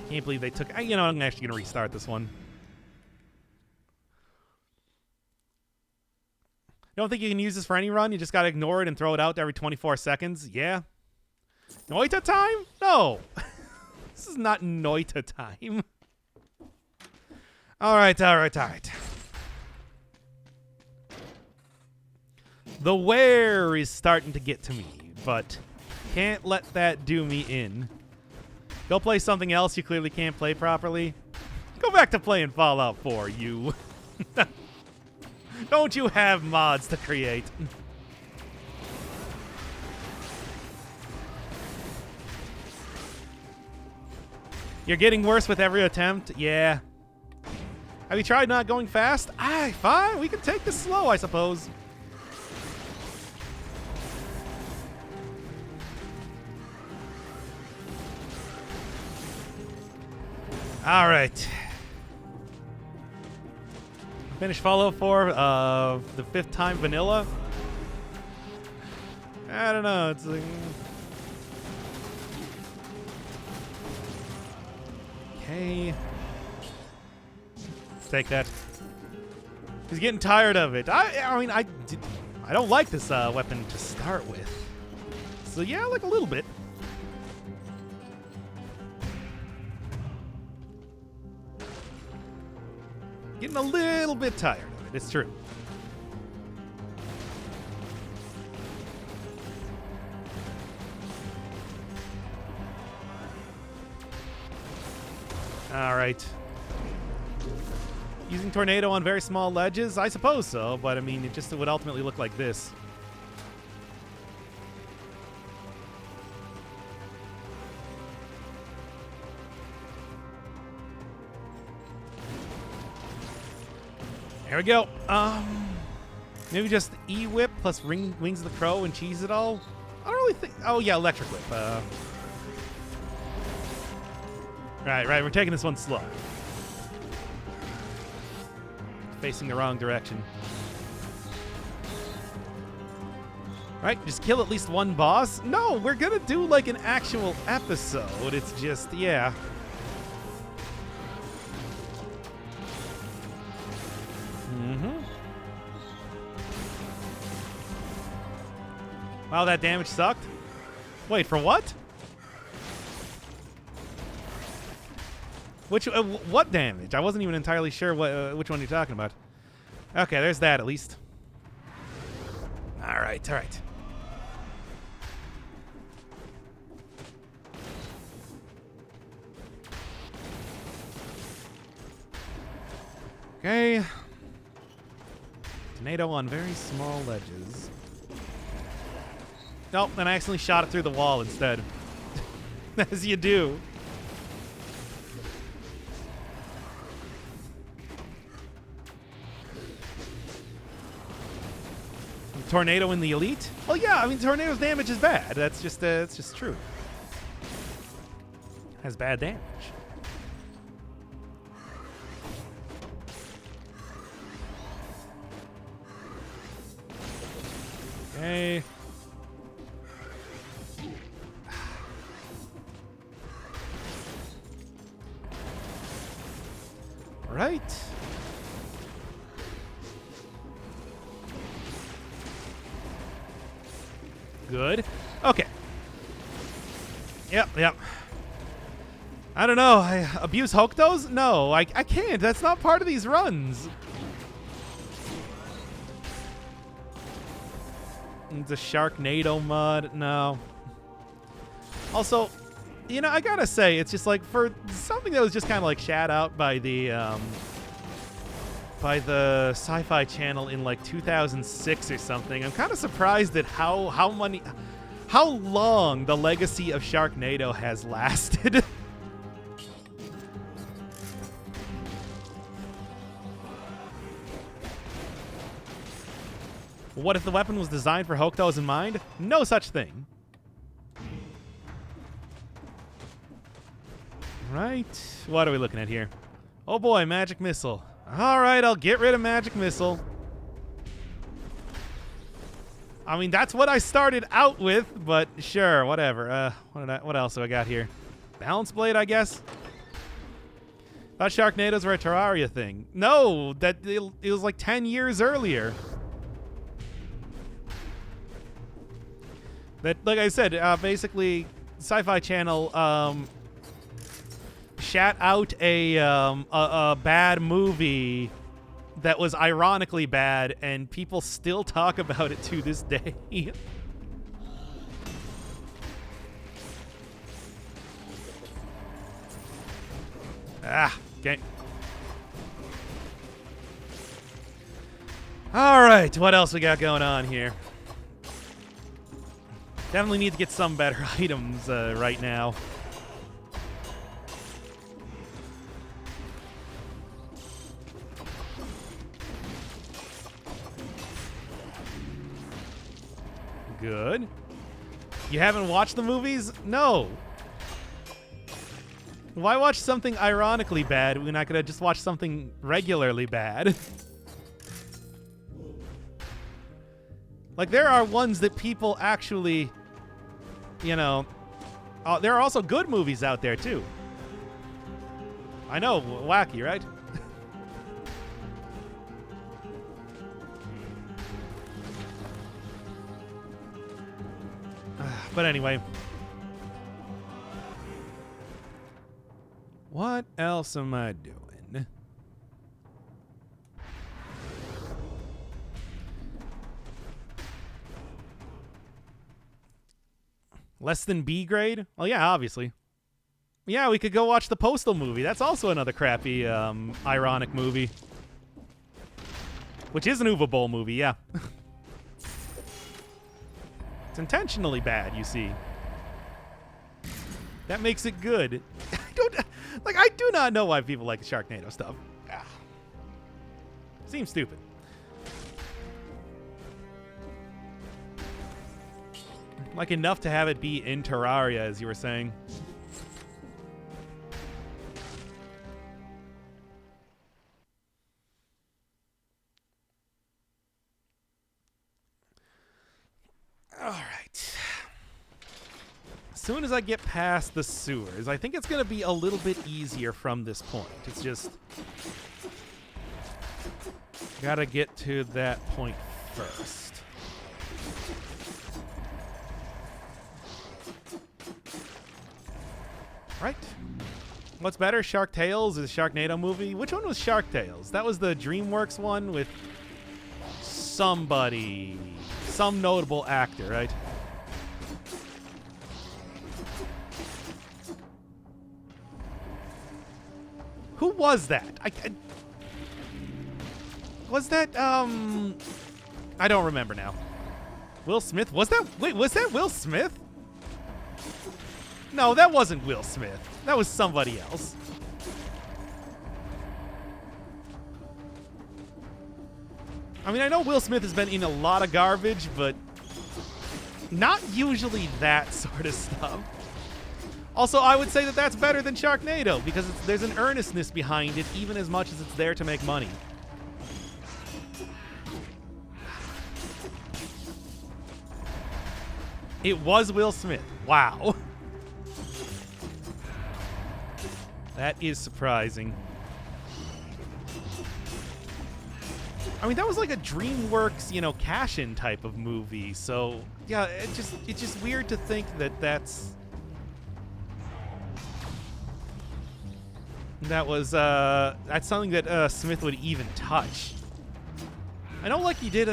Can't believe they took. You know, I'm actually gonna restart this one. You don't think you can use this for any run? You just gotta ignore it and throw it out every 24 seconds? Yeah. Noita time? No. This is not Noita time. All right. The wear is starting to get to me, but can't let that do me in. Go play something else you clearly can't play properly. Go back to playing Fallout 4, you. Don't you have mods to create? You're getting worse with every attempt? Yeah. Have you tried not going fast? Fine. We can take this slow, I suppose. All right. Finish Fallout 4 the 5th time vanilla. I don't know. It's like... Okay. Take that. He's getting tired of it. I don't like this weapon to start with. So yeah, like a little bit. Getting a little bit tired of it. It's true. All right. Using Tornado on very small ledges? I suppose so, but I mean, it would ultimately look like this. There we go. Maybe just E-Whip plus Wings of the Crow and cheese it all? I don't really think... Oh, yeah, Electric Whip. Right, we're taking this one slow. Facing the wrong direction. Right, just kill at least one boss? No, we're gonna do like an actual episode. It's just, yeah. Wow, that damage sucked. Wait, for what? What damage? I wasn't even entirely sure which one you're talking about. Okay, there's that at least. All right. Okay. Tornado on very small ledges. Nope, and I accidentally shot it through the wall instead. As you do. Tornado in the elite? Well, yeah, I mean, tornado's damage is bad. That's just, it's just true. Has bad damage. Okay. Right. Good. Okay. Yep. I don't know. I abuse Hokutos? No, I can't. That's not part of these runs. The Sharknado mod? No. Also, you know, I gotta say, it's just like for something that was just kind of like shat out by the Sci-Fi Channel in like 2006 or something. I'm kind of surprised at how long the legacy of Sharknado has lasted. What if the weapon was designed for Hokutos in mind? No such thing. Right. What are we looking at here? Oh boy, Magic Missile. All right, I'll get rid of Magic Missile. I mean, that's what I started out with, but sure, whatever. What else do I got here? Balance Blade, I guess? Thought Sharknadoes were a Terraria thing. No, it was like 10 years earlier. That, like I said, basically, Sci-Fi Channel shat out a bad movie that was ironically bad, and people still talk about it to this day. Okay. All right, what else we got going on here? Definitely need to get some better items right now. Good. You haven't watched the movies? No. Why watch something ironically bad when I could have just watched something regularly bad? Like, there are ones that people actually, you know... there are also good movies out there, too. I know, wacky, right? But anyway. What else am I doing? Less than B grade? Well, yeah, obviously. Yeah, we could go watch the Postal movie. That's also another crappy, ironic movie. Which is an Uva Bowl movie, yeah. It's intentionally bad, you see. That makes it good. I do not know why people like the Sharknado stuff. Seems stupid. Like enough to have it be in Terraria, as you were saying. soon as I get past the sewers, I think it's going to be a little bit easier from this point. It's just... gotta get to that point first. Right. What's better, Shark Tales or the Sharknado movie? Which one was Shark Tales? That was the DreamWorks one with somebody, some notable actor, right? Who was that? Was that, I don't remember now. Will Smith? Was that, wait, was that Will Smith? No, that wasn't Will Smith. That was somebody else. I mean, I know Will Smith has been in a lot of garbage, but not usually that sort of stuff. Also, I would say that that's better than Sharknado because there's an earnestness behind it, even as much as it's there to make money. It was Will Smith. Wow. That is surprising. I mean, that was like a DreamWorks, you know, cash-in type of movie. So, yeah, it's just weird to think that that's something that Smith would even touch. I know, like, he did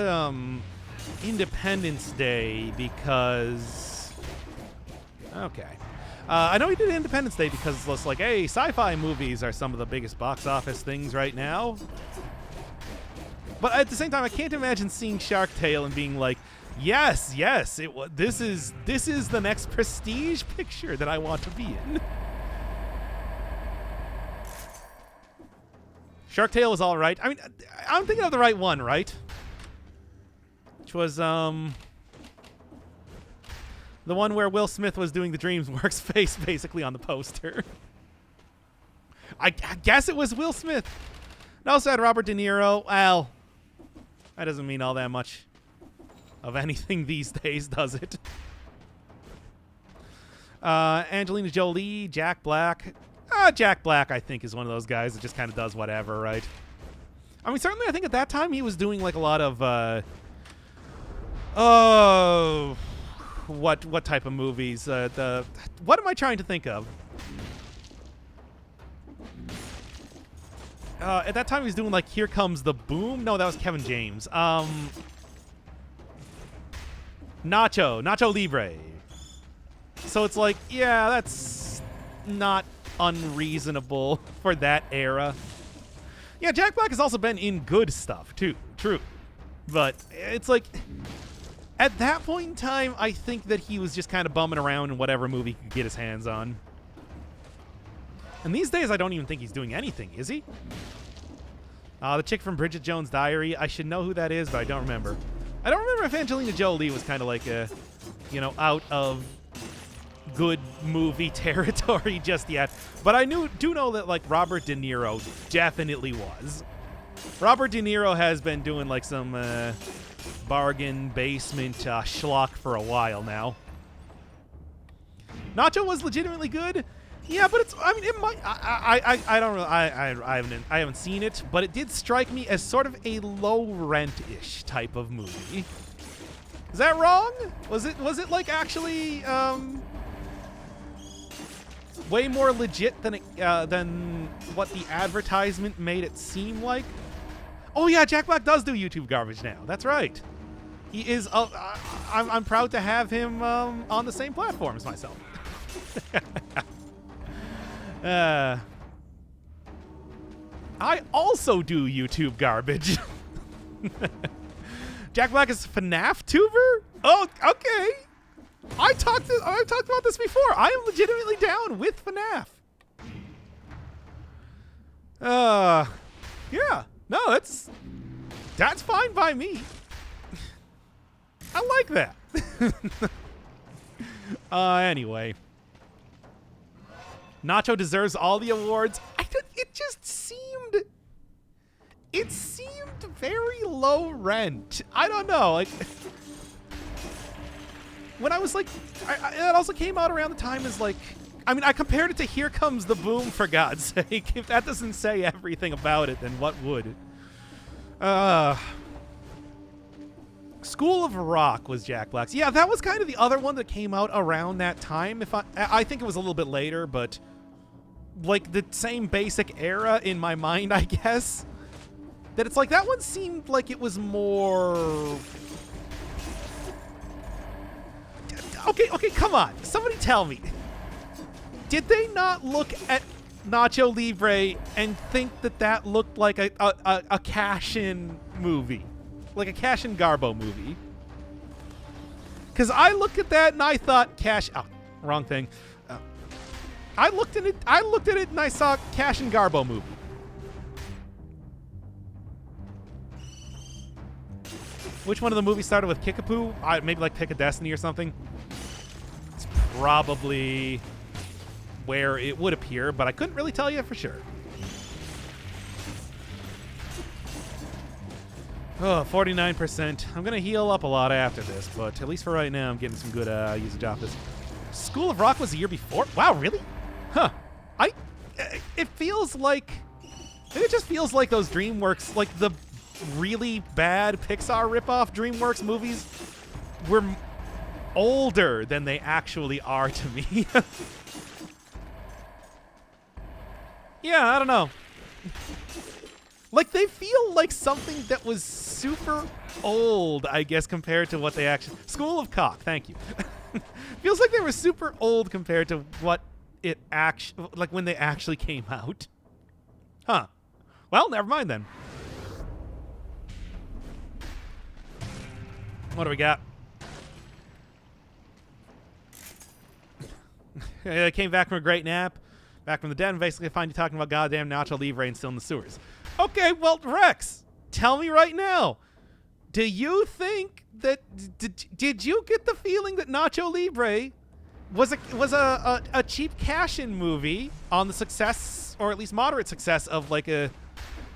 Independence Day because... Okay. I know he did Independence Day because it's like, hey, sci-fi movies are some of the biggest box office things right now. But at the same time, I can't imagine seeing Shark Tale and being like, yes, this is the next prestige picture that I want to be in. Shark Tale was all right. I mean, I'm thinking of the right one, right? Which was, the one where Will Smith was doing the DreamWorks face basically on the poster. I guess it was Will Smith. It also had Robert De Niro. Well, that doesn't mean all that much of anything these days, does it? Angelina Jolie, Jack Black. Jack Black, I think, is one of those guys that just kind of does whatever, right? I mean, certainly I think at that time he was doing like a lot of... What type of movies? What am I trying to think of? At that time, he was doing like "Here Comes the Boom." No, that was Kevin James. Nacho Libre. So it's like, yeah, that's not unreasonable for that era. Yeah, Jack Black has also been in good stuff too. True, but it's like. At that point in time, I think that he was just kind of bumming around in whatever movie he could get his hands on. And these days, I don't even think he's doing anything, is he? The chick from Bridget Jones' Diary. I should know who that is, but I don't remember. I don't remember if Angelina Jolie was kind of like a, you know, out of good movie territory just yet. But I do know that, like, Robert De Niro definitely was. Robert De Niro has been doing, like, some... bargain basement schlock for a while now. Nacho was legitimately good. Yeah, but it's, I mean, it might, I don't know, I haven't seen it, but it did strike me as sort of a low rent-ish type of movie. Is that wrong? Was it like actually way more legit than what the advertisement made it seem like? Oh yeah, Jack Black does do YouTube garbage now. That's right. He is. I'm proud to have him on the same platform as myself. I also do YouTube garbage. Jack Black is FNAF tuber? Oh, okay. I've talked about this before. I am legitimately down with FNAF. Yeah. No, that's fine by me. I like that. Anyway. Nacho deserves all the awards. It seemed very low rent. I don't know. Like, when I was like, it also came out around the time as like, I mean, I compared it to Here Comes the Boom, for God's sake. If that doesn't say everything about it, then what would? School of Rock was Jack Black's. Yeah, that was kind of the other one that came out around that time. If I think it was a little bit later, but like the same basic era in my mind, I guess. That it's like that one seemed like it was more. Okay, come on. Somebody tell me. Did they not look at Nacho Libre and think that that looked like a cash-in movie? Like a Cash and Garbo movie? Because I looked at that and I thought Cash... Oh, wrong thing. I looked at it and I saw Cash and Garbo movie. Which one of the movies started with Kickapoo? Maybe like Pick a Destiny or something. It's probably where it would appear, but I couldn't really tell you for sure. Oh, 49%. I'm going to heal up a lot after this, but at least for right now, I'm getting some good usage off this. School of Rock was the year before? Wow, really? Huh. It feels like... It just feels like those DreamWorks, like the really bad Pixar ripoff DreamWorks movies were older than they actually are to me. Yeah, I don't know. Like, they feel like something that was super old, I guess, compared to what they actually... School of Cock, thank you. Feels like they were super old compared to what it actually... Like, when they actually came out. Huh. Well, never mind then. What do we got? I came back from a great nap. Back from the dead, and basically find you talking about goddamn Nacho Libre and still in the sewers. Okay, well, Rex, tell me right now. Do you think that... Did you get the feeling that Nacho Libre was a cheap cash-in movie on the success, or at least moderate success, of like a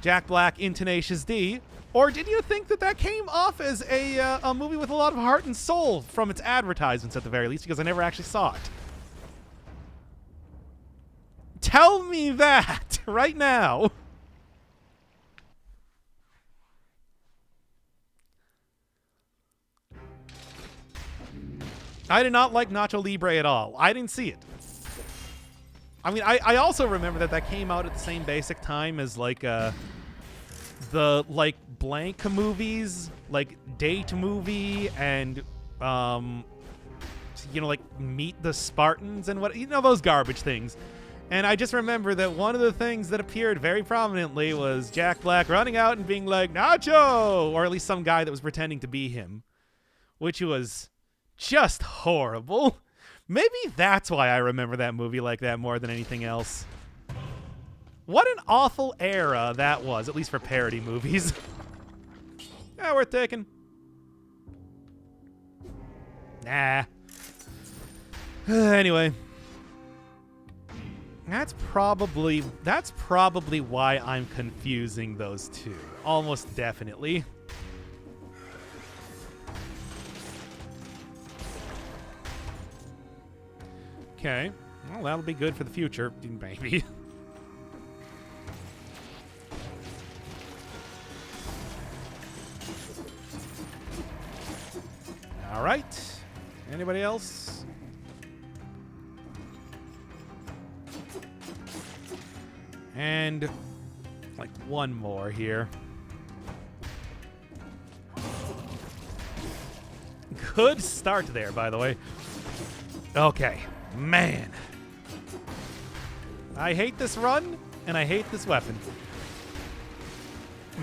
Jack Black in Tenacious D? Or did you think that that came off as a movie with a lot of heart and soul from its advertisements at the very least, because I never actually saw it? Tell me that right now. I did not like Nacho Libre at all. I didn't see it. I mean, I also remember that that came out at the same basic time as like the like blank movies, like Date Movie and you know, like Meet the Spartans and what, you know, those garbage things. And I just remember that one of the things that appeared very prominently was Jack Black running out and being like, Nacho! Or at least some guy that was pretending to be him. Which was just horrible. Maybe that's why I remember that movie like that more than anything else. What an awful era that was, at least for parody movies. Yeah, worth taking. Nah. Anyway. That's probably why I'm confusing those two. Almost definitely. Okay. Well, that'll be good for the future, maybe. All right. Anybody else? And like one more here. Good start there, by the way. Okay, man. I hate this run, and I hate this weapon.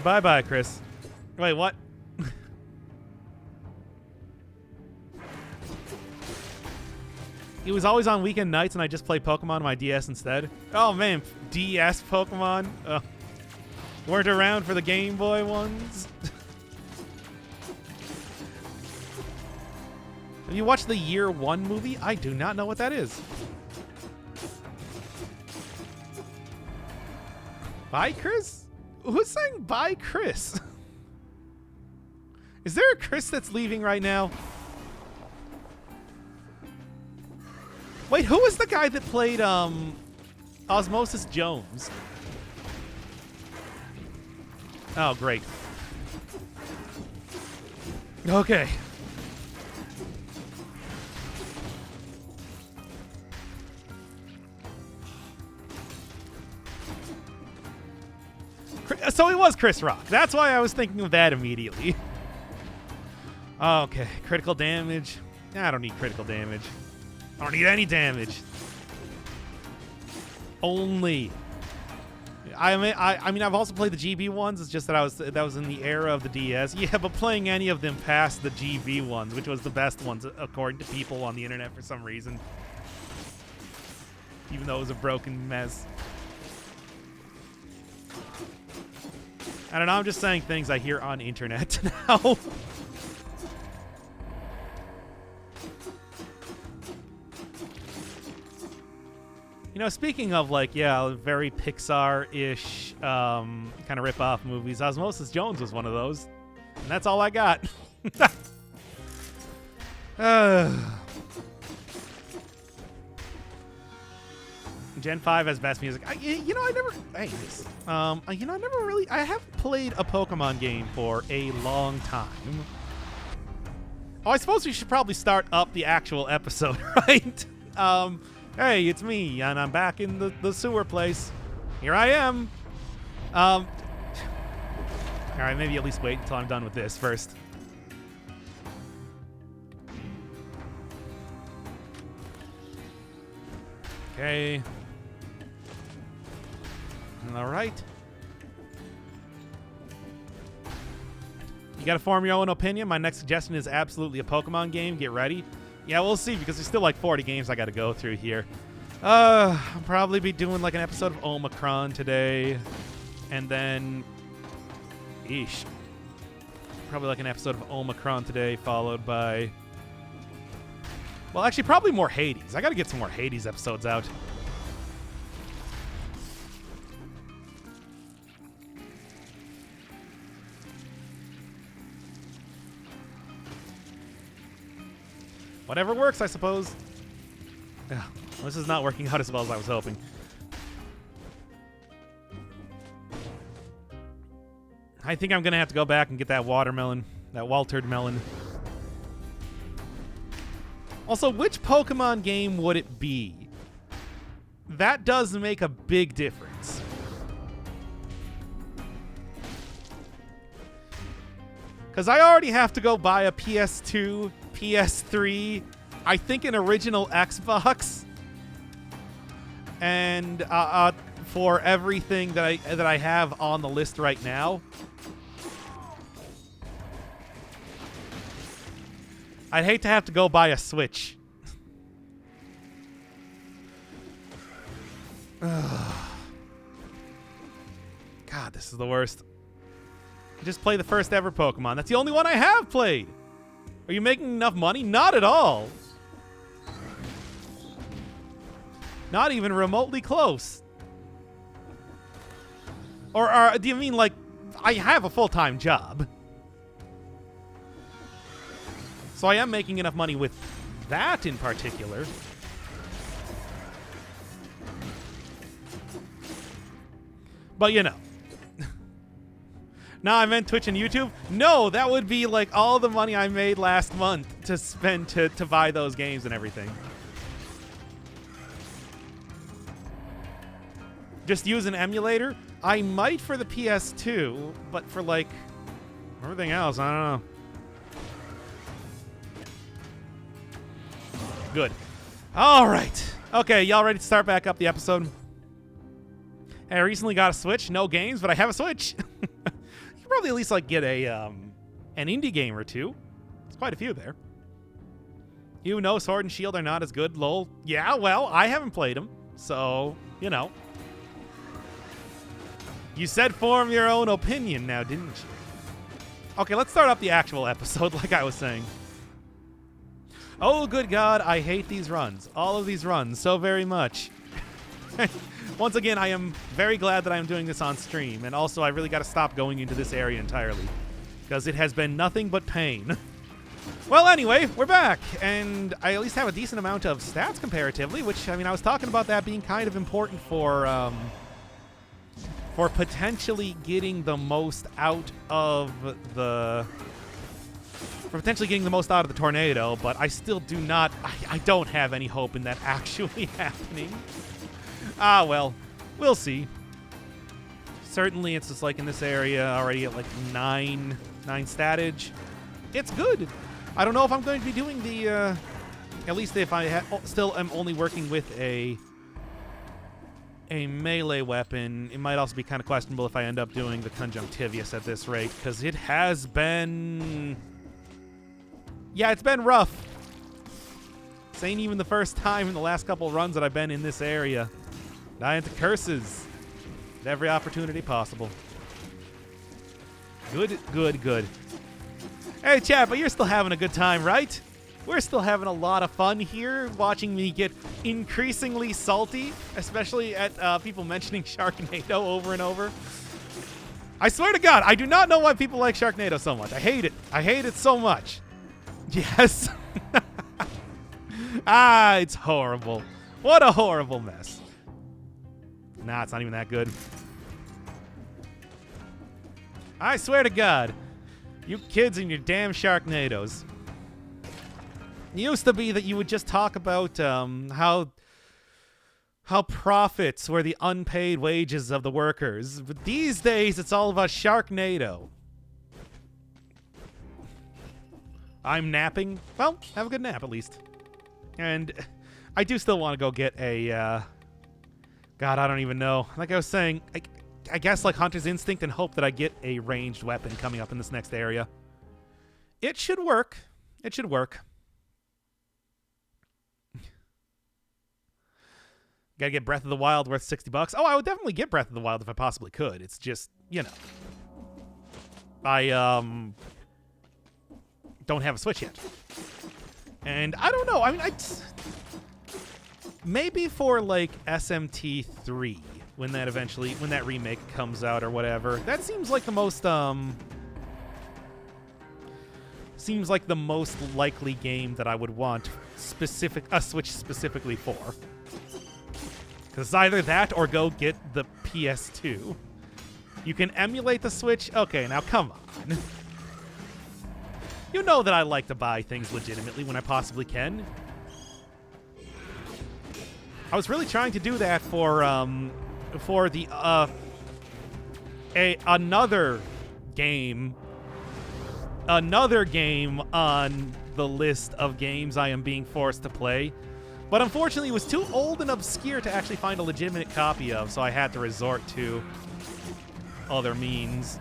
Bye-bye, Chris. Wait, what? He was always on weekend nights, and I just play Pokemon on my DS instead. Oh, man. DS Pokemon? Weren't around for the Game Boy ones? Have you watched the Year One movie? I do not know what that is. Bye, Chris? Who's saying bye, Chris? Is there a Chris that's leaving right now? Wait, who was the guy that played Osmosis Jones? Oh, great. Okay. So it was Chris Rock. That's why I was thinking of that immediately. Okay, critical damage. I don't need critical damage. I don't need any damage. Only. I mean, I've also played the GB ones. It's just that that was in the era of the DS. Yeah, but playing any of them past the GB ones, which was the best ones according to people on the internet for some reason, even though it was a broken mess. I don't know. I'm just saying things I hear on internet now. You know, speaking of, like, yeah, very Pixar-ish kind of rip-off movies, Osmosis Jones was one of those. And that's all I got. Gen 5 has best music. You know, I haven't played a Pokemon game for a long time. Oh, I suppose we should probably start up the actual episode, right? Hey, it's me, and I'm back in the sewer place. Here I am. All right, maybe at least wait until I'm done with this first. Okay. All right. You gotta form your own opinion. My next suggestion is absolutely a Pokemon game. Get ready. Yeah, we'll see, because there's still like 40 games I gotta go through here. I'll probably be doing like an episode of Omicron today. And then... Eesh. Probably like an episode of Omicron today, followed by... Well, actually, probably more Hades. I gotta get some more Hades episodes out. Whatever works, I suppose. Yeah, this is not working out as well as I was hoping. I think I'm going to have to go back and get that watermelon. That Waltered melon. Also, which Pokemon game would it be? That does make a big difference. Because I already have to go buy a PS2... PS3, I think an original Xbox, and for everything that I have on the list right now, I'd hate to have to go buy a Switch. God, this is the worst. Just play the first ever Pokemon. That's the only one I have played. Are you making enough money? Not at all. Not even remotely close. Or do you mean, like, I have a full-time job? So I am making enough money with that in particular. But, you know. No, I meant Twitch and YouTube. No, that would be like all the money I made last month to spend to buy those games and everything. Just use an emulator? I might for the PS2, but for like everything else, I don't know. Good. All right. Okay, y'all ready to start back up the episode? Hey, I recently got a Switch. No games, but I have a Switch. Probably at least like get a an indie game or two. There's quite a few there. You know, Sword and Shield are not as good. Lol. Yeah, well, I haven't played them, so you know. You said form your own opinion now, didn't you? Okay, let's start up the actual episode, like I was saying. Oh, good God, I hate these runs. All of these runs so very much. Once again, I am very glad that I am doing this on stream, and also I really got to stop going into this area entirely, because it has been nothing but pain. Well, anyway, we're back, and I at least have a decent amount of stats comparatively, which, I mean, I was talking about that being kind of important for potentially getting the most out of the... For potentially getting the most out of the tornado, but I still do not... I don't have any hope in that actually happening. Ah, well, we'll see. Certainly, it's just like in this area, already at like 9 statage. It's good. I don't know if I'm going to be doing the, at least if I still am only working with a melee weapon. It might also be kind of questionable if I end up doing the conjunctivius at this rate, because it has been... Yeah, it's been rough. This ain't even the first time in the last couple runs that I've been in this area. Dying to curses at every opportunity possible. Good, good, good. Hey, chat, but you're still having a good time, right? We're still having a lot of fun here, watching me get increasingly salty, especially at people mentioning Sharknado over and over. I swear to God, I do not know why people like Sharknado so much. I hate it. I hate it so much. Yes. Ah, it's horrible. What a horrible mess. Nah, it's not even that good. I swear to God. You kids and your damn Sharknadoes. It used to be that you would just talk about how profits were the unpaid wages of the workers. But these days, it's all about Sharknado. I'm napping. Well, have a good nap at least. And I do still want to go get a... God, I don't even know. Like I was saying... I guess like Hunter's Instinct and hope that I get a ranged weapon coming up in this next area. It should work. It should work. Gotta get Breath of the Wild worth $60. Oh, I would definitely get Breath of the Wild if I possibly could. It's just, you know. I don't have a Switch yet. And I don't know. I mean, maybe for like SMT3. When that remake comes out or whatever. That seems like the most, likely game that I would want a Switch specifically for. Because either that or go get the PS2. You can emulate the Switch? Okay, now come on. You know that I like to buy things legitimately when I possibly can. I was really trying to do that for the another game on the list of games I am being forced to play, but unfortunately it was too old and obscure to actually find a legitimate copy of, so I had to resort to other means.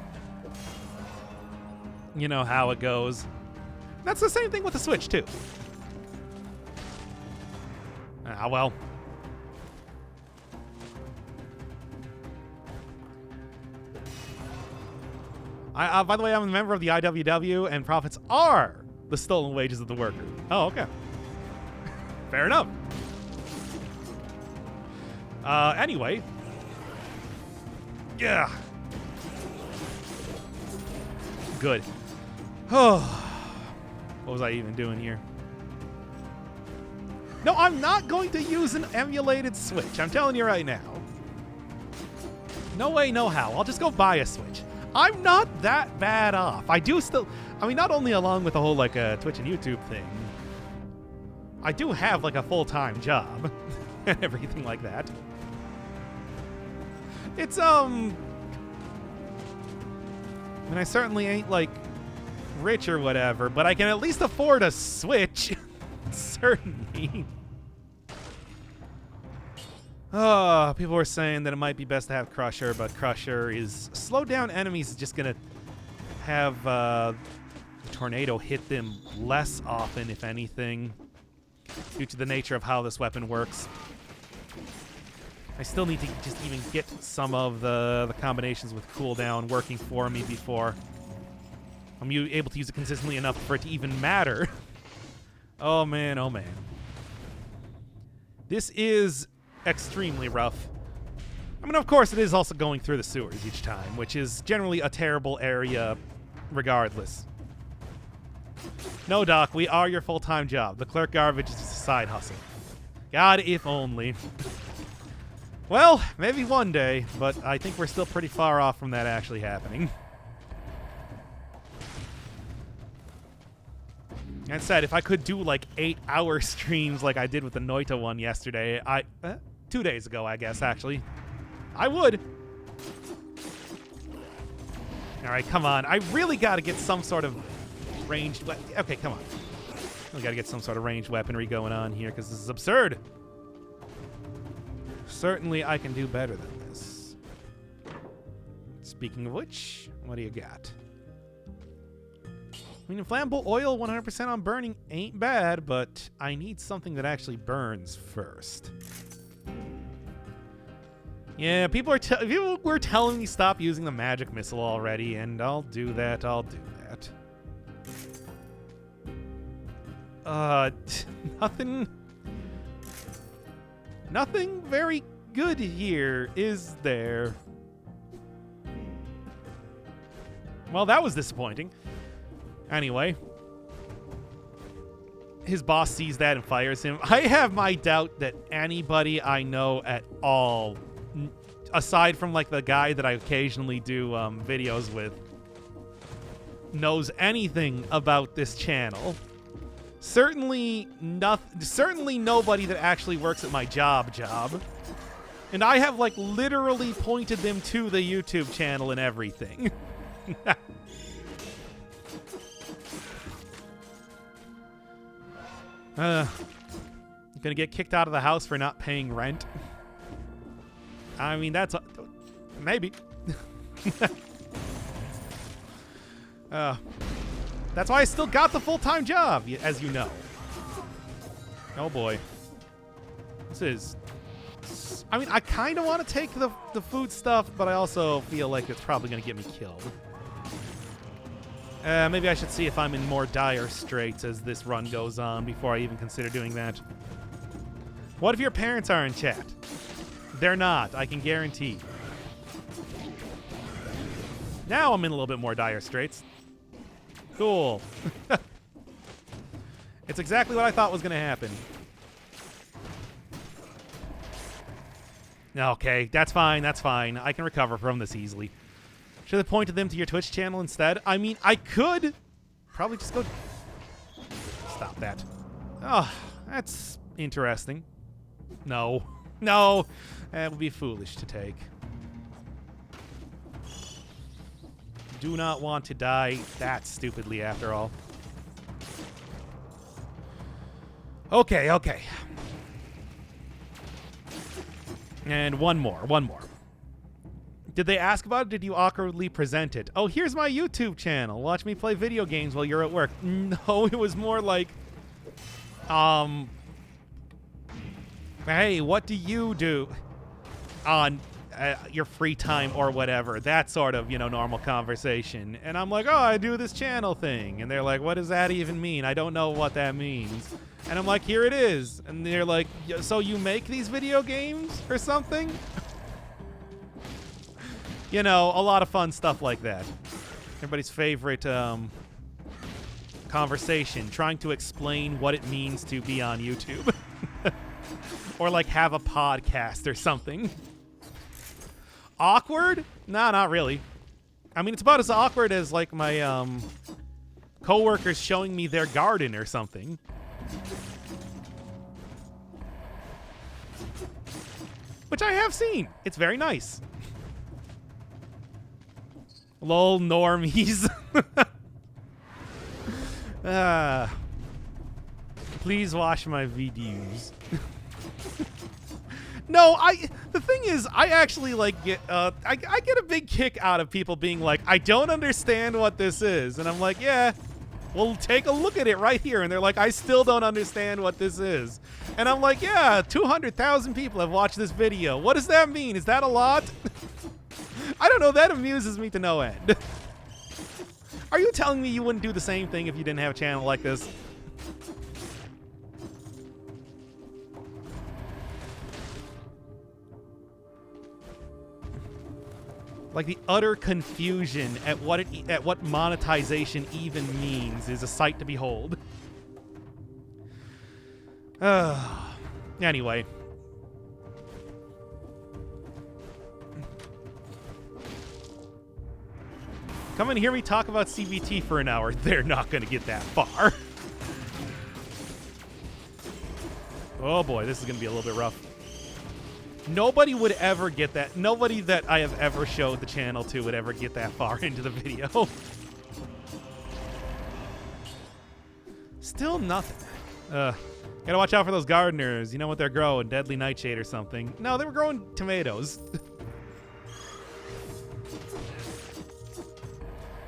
You know how it goes. That's the same thing with the Switch too. Ah, well. By the way, I'm a member of the IWW, and profits are the stolen wages of the worker. Oh, okay. Fair enough. Anyway. Yeah. Good. Oh. What was I even doing here? No, I'm not going to use an emulated Switch. I'm telling you right now. No way, no how. I'll just go buy a Switch. I'm not that bad off. I mean, not only along with the whole, like, Twitch and YouTube thing, I do have, like, a full-time job and everything like that. It's, I mean, I certainly ain't, like, rich or whatever, but I can at least afford a Switch. Certainly. Oh, people were saying that it might be best to have Crusher, but Crusher is slowed down enemies, is just going to have the tornado hit them less often, if anything, due to the nature of how this weapon works. I still need to just even get some of the combinations with cooldown working for me before I'm able to use it consistently enough for it to even matter. Oh, man, oh, man. This is extremely rough. I mean, of course, it is also going through the sewers each time, which is generally a terrible area regardless. No, Doc, we are your full-time job. The clerk garbage is just a side hustle. God, if only. Well, maybe one day, but I think we're still pretty far off from that actually happening. That said, if I could do like 8-hour streams like I did with the Noita one yesterday, 2 days ago, I guess, actually, I would. All right, come on. I really got to get some sort of ranged okay, come on. We got to get some sort of ranged weaponry going on here because this is absurd. Certainly, I can do better than this. Speaking of which, what do you got? I mean, flammable oil 100% on burning ain't bad, but I need something that actually burns first. Yeah, people were telling me stop using the magic missile already, and I'll do that. Nothing very good here, is there? Well, that was disappointing. Anyway, his boss sees that and fires him. I have my doubt that anybody I know at all, aside from like the guy that I occasionally do videos with, knows anything about this channel. Certainly nobody that actually works at my job. And I have like literally pointed them to the YouTube channel and everything. Gonna get kicked out of the house for not paying rent. I mean, that's maybe. That's why I still got the full-time job, as you know. Oh boy. This is... I mean, I kind of want to take the food stuff, but I also feel like it's probably going to get me killed. Maybe I should see if I'm in more dire straits as this run goes on before I even consider doing that. What if your parents are in chat? They're not, I can guarantee. Now I'm in a little bit more dire straits. Cool. It's exactly what I thought was going to happen. Okay, that's fine, that's fine. I can recover from this easily. Should have pointed them to your Twitch channel instead. I mean, I could probably just go... Stop that. Oh, that's interesting. No. No. That would be foolish to take. Do not want to die that stupidly after all. Okay, okay. And one more. Did they ask about it? Did you awkwardly present it? Oh, here's my YouTube channel. Watch me play video games while you're at work. No, it was more like, hey, what do you do on your free time or whatever? That sort of, normal conversation. And I'm like, oh, I do this channel thing. And they're like, what does that even mean? I don't know what that means. And I'm like, here it is. And they're like, so you make these video games or something? A lot of fun stuff like that. Everybody's favorite conversation, trying to explain what it means to be on YouTube. Or like have a podcast or something. Awkward? Nah, not really. I mean, it's about as awkward as like my coworkers showing me their garden or something. Which I have seen. It's very nice. Lol, normies. Please watch my videos. No, the thing is, I actually get I get a big kick out of people being like, I don't understand what this is. And I'm like, yeah, well, take a look at it right here. And they're like, I still don't understand what this is. And I'm like, yeah, 200,000 people have watched this video. What does that mean? Is that a lot? I don't know. That amuses me to no end. Are you telling me you wouldn't do the same thing if you didn't have a channel like this? Like, the utter confusion at what monetization even means is a sight to behold. Anyway. Come and hear me talk about CBT for an hour. They're not going to get that far. Oh boy, this is going to be a little bit rough. Nobody would ever get that. Nobody that I have ever showed the channel to would ever get that far into the video. Still nothing. Gotta watch out for those gardeners. You know what they're growing? Deadly nightshade or something. No, they were growing tomatoes.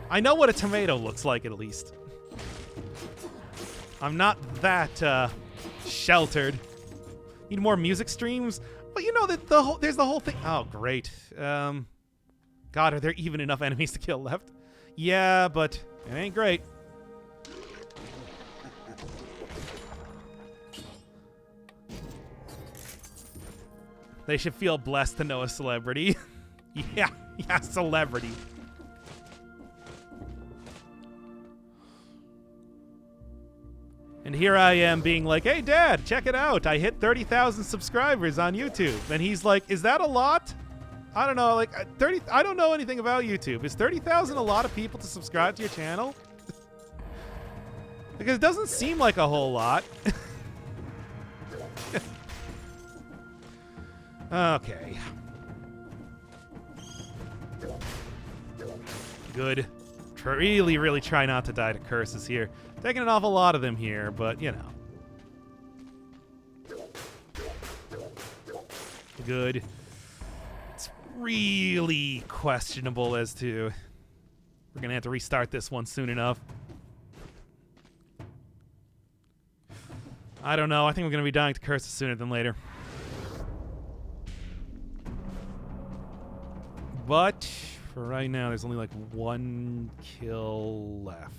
I know what a tomato looks like, at least. I'm not that sheltered. Need more music streams? But you know that there's the whole thing. Oh, great. God, are there even enough enemies to kill left? Yeah, but it ain't great. They should feel blessed to know a celebrity. Yeah, celebrity. And here I am being like, hey, Dad, check it out. I hit 30,000 subscribers on YouTube. And he's like, is that a lot? I don't know. Like, 30. I don't know anything about YouTube. Is 30,000 a lot of people to subscribe to your channel? Because it doesn't seem like a whole lot. Okay. Good. Really, really try not to die to curses here. Taking an awful lot of them here, but, you know. Good. It's really questionable as to... We're going to have to restart this one soon enough. I don't know. I think we're going to be dying to curses sooner than later. But for right now, there's only like one kill left.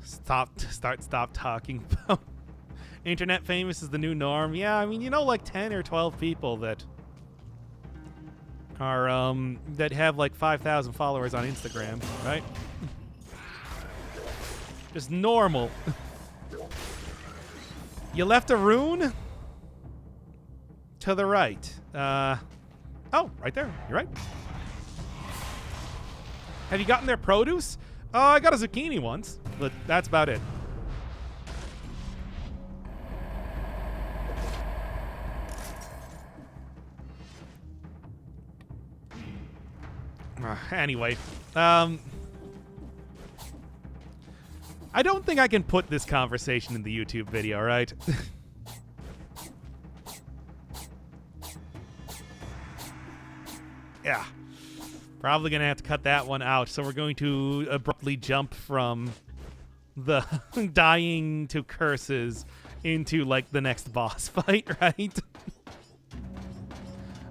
Stop talking about internet famous is the new norm. Yeah, I mean, you know, like 10 or 12 people that are that have like 5,000 followers on Instagram, right? Just normal. You left a rune to the right. Oh, right there. You're right. Have you gotten their produce? Oh, I got a zucchini once, but that's about it. Anyway, I don't think I can put this conversation in the YouTube video, right? Yeah. Probably going to have to cut that one out. So we're going to abruptly jump from the dying to curses into, like, the next boss fight, right?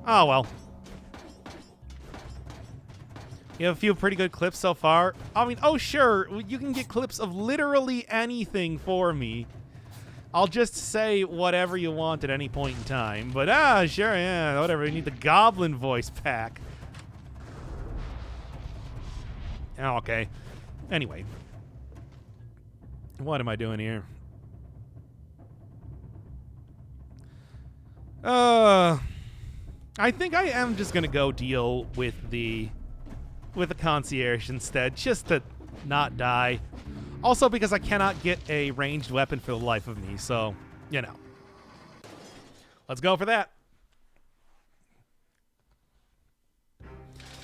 Oh, well. You have a few pretty good clips so far. I mean, oh, sure. You can get clips of literally anything for me. I'll just say whatever you want at any point in time. But, sure, yeah, whatever. You need the goblin voice pack. Oh, okay. Anyway. What am I doing here? I think I am just going to go deal with the concierge instead, just to not die. Also because I cannot get a ranged weapon for the life of me, so, you know. Let's go for that.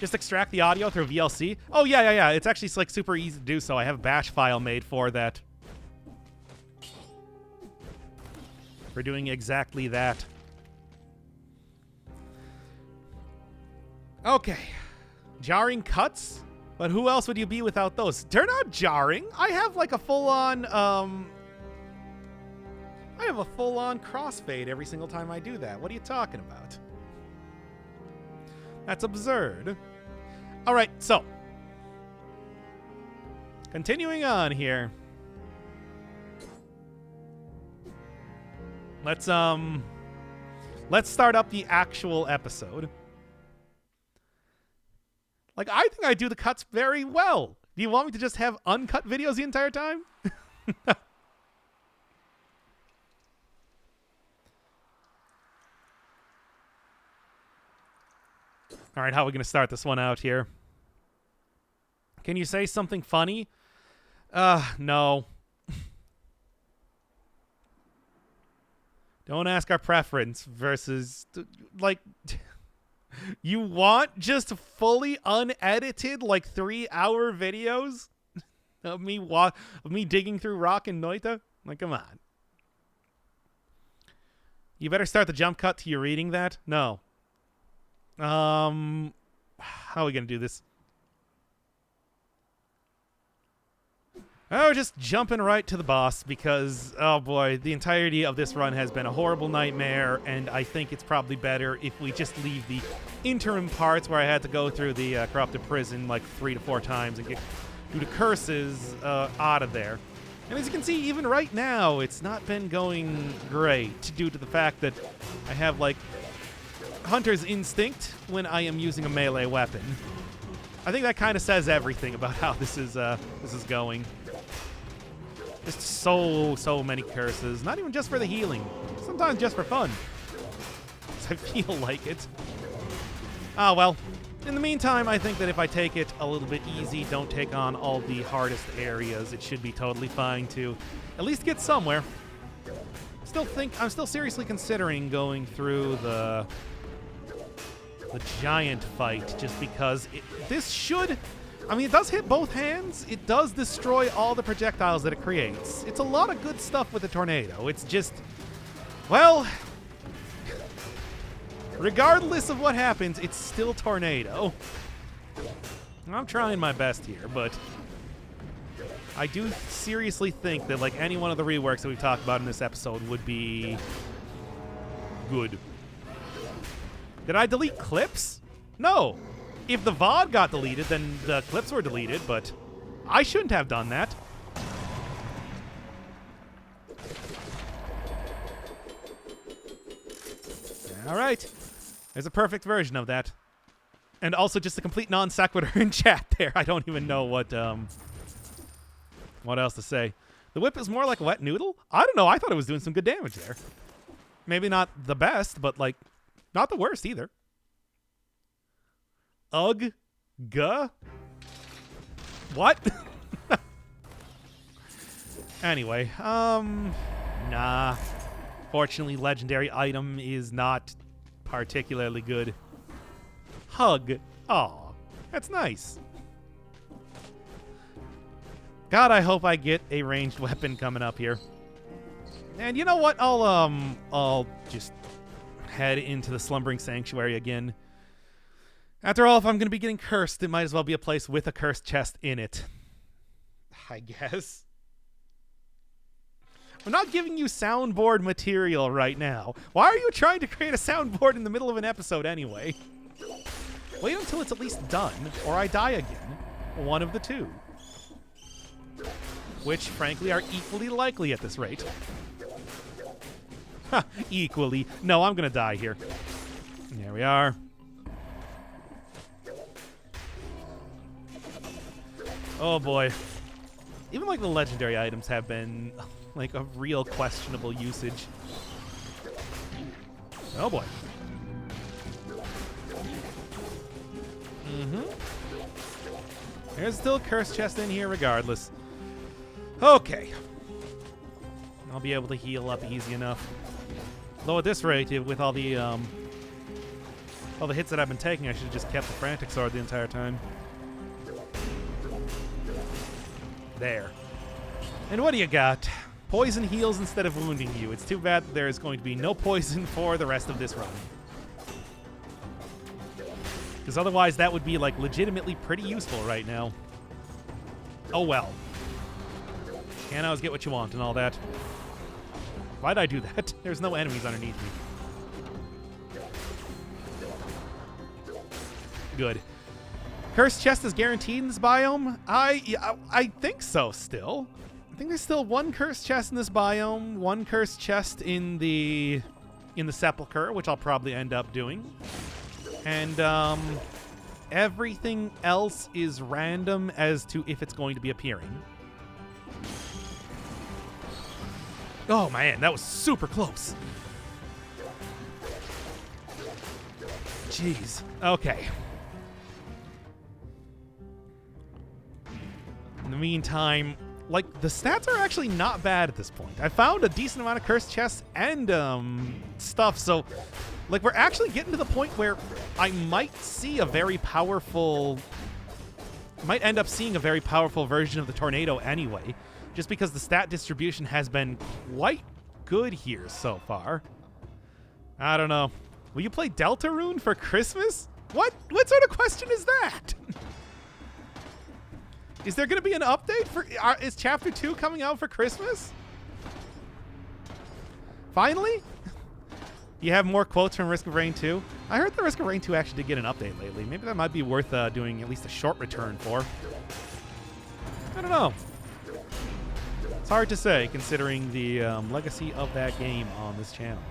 Just extract the audio through VLC. Oh, yeah. It's actually like super easy to do so. I have a bash file made for that. For doing exactly that. Okay. Jarring cuts? But who else would you be without those? They're not jarring. I have like a full-on, I have a full-on crossfade every single time I do that. What are you talking about? That's absurd. All right, so. Continuing on here. Let's start up the actual episode. Like, I think I do the cuts very well. Do you want me to just have uncut videos the entire time? All right, how are we going to start this one out here? Can you say something funny? No. Don't ask our preference versus, like, you want just fully unedited, like, 3-hour videos of me digging through rock and Noita? Like, come on. You better start the jump cut to you reading that? No. How are we gonna do this? Oh, just jumping right to the boss because, oh boy, the entirety of this run has been a horrible nightmare, and I think it's probably better if we just leave the interim parts where I had to go through the corrupted prison like 3 to 4 times and get due to curses out of there. And as you can see, even right now, it's not been going great due to the fact that I have, like, Hunter's Instinct when I am using a melee weapon. I think that kind of says everything about how this is going. Just so many curses. Not even just for the healing. Sometimes just for fun. I feel like it. Ah, well. In the meantime, I think that if I take it a little bit easy, don't take on all the hardest areas, it should be totally fine to at least get somewhere. I'm still seriously considering going through the giant fight, just because this should... I mean, it does hit both hands. It does destroy all the projectiles that it creates. It's a lot of good stuff with the tornado. It's just... Well... Regardless of what happens, it's still tornado. I'm trying my best here, but... I do seriously think that, like, any one of the reworks that we've talked about in this episode would be... good. Did I delete clips? No. If the VOD got deleted, then the clips were deleted, but I shouldn't have done that. All right. There's a perfect version of that. And also just a complete non sequitur in chat there. I don't even know what else to say. The whip is more like a wet noodle? I don't know. I thought it was doing some good damage there. Maybe not the best, but, like, not the worst either. Ugh. Guh. What? Anyway, nah. Fortunately, legendary item is not particularly good. Hug. Aw, that's nice. God, I hope I get a ranged weapon coming up here. And you know what? I'll just head into the Slumbering Sanctuary again. After all, if I'm going to be getting cursed, it might as well be a place with a cursed chest in it. I guess. I'm not giving you soundboard material right now. Why are you trying to create a soundboard in the middle of an episode anyway? Wait until it's at least done, or I die again. One of the two. Which, frankly, are equally likely at this rate. Ha, equally. No, I'm going to die here. There we are. Oh, boy. Even, like, the legendary items have been, like, a real questionable usage. Oh, boy. Mm-hmm. There's still a curse chest in here regardless. Okay. I'll be able to heal up easy enough. Though at this rate, with all the hits that I've been taking, I should have just kept the Frantic Sword the entire time. There. And what do you got? Poison heals instead of wounding you. It's too bad that there is going to be no poison for the rest of this run. Because otherwise that would be, like, legitimately pretty useful right now. Oh well. Can't always get what you want and all that. Why'd I do that? There's no enemies underneath me. Good. Cursed chest is guaranteed in this biome? I think so still. I think there's still one cursed chest in this biome, one cursed chest in the Sepulchre, which I'll probably end up doing. And Everything else is random as to if it's going to be appearing. Oh man, that was super close. Jeez. Okay. In the meantime, like, the stats are actually not bad at this point. I found a decent amount of cursed chests and stuff, so like we're actually getting to the point where I might see a very powerful, might end up seeing a very powerful version of the tornado anyway, just because the stat distribution has been quite good here so far. I don't know. Will you play Deltarune for Christmas? What sort of question is that? Is there going to be an update for... is Chapter 2 coming out for Christmas? Finally? You have more quotes from Risk of Rain 2? I heard the Risk of Rain 2 actually did get an update lately. Maybe that might be worth doing at least a short return for. I don't know. It's hard to say, considering the legacy of that game on this channel.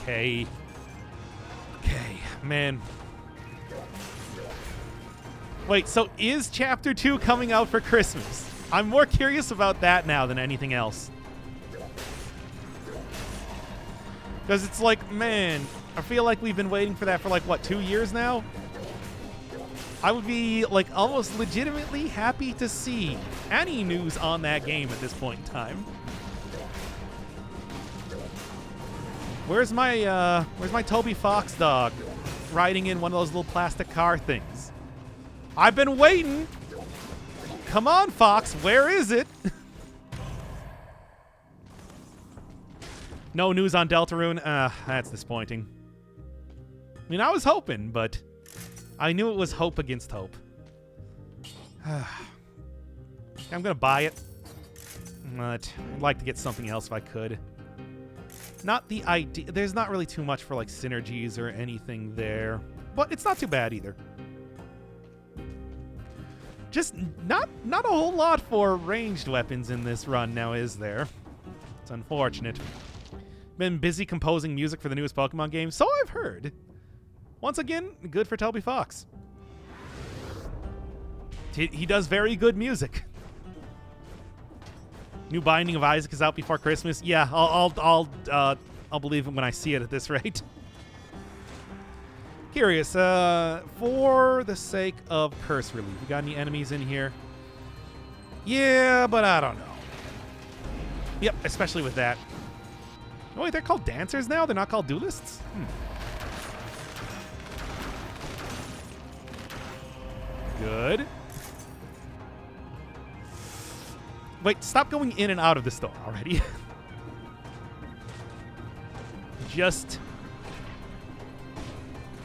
Okay. Okay, man. Wait, so is Chapter 2 coming out for Christmas? I'm more curious about that now than anything else. Because it's like, man, I feel like we've been waiting for that for like, what, 2 years now? I would be like almost legitimately happy to see any news on that game at this point in time. Where's my Toby Fox dog riding in one of those little plastic car things? I've been waiting. Come on, Fox. Where is it? No news on Deltarune. That's disappointing. I mean, I was hoping, but I knew it was hope against hope. I'm going to buy it. But I'd like to get something else if I could. Not the idea. There's not really too much for like synergies or anything there. But it's not too bad either. Just not a whole lot for ranged weapons in this run now, is there? It's unfortunate. Been busy composing music for the newest Pokemon game, so I've heard. Once again, good for Toby Fox. He does very good music. New Binding of Isaac is out before Christmas. Yeah, I'll believe it when I see it at this rate. Curious, for the sake of curse relief, you got any enemies in here? Yeah, but I don't know. Yep, especially with that. Oh wait, they're called dancers now? They're not called duelists? Good. Wait, stop going in and out of the store already. Just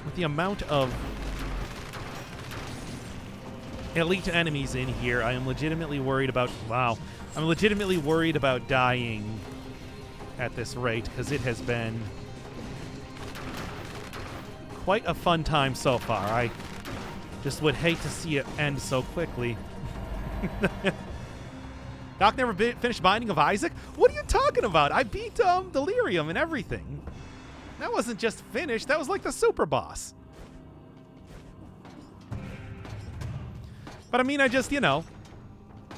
with the amount of elite enemies in here, I am legitimately worried about... Wow. I'm legitimately worried about dying at this rate, because it has been quite a fun time so far. I just would hate to see it end so quickly. Doc never finished Binding of Isaac? What are you talking about? I beat Delirium and everything. That wasn't just finished. That was like the super boss. But I mean, I just, you know.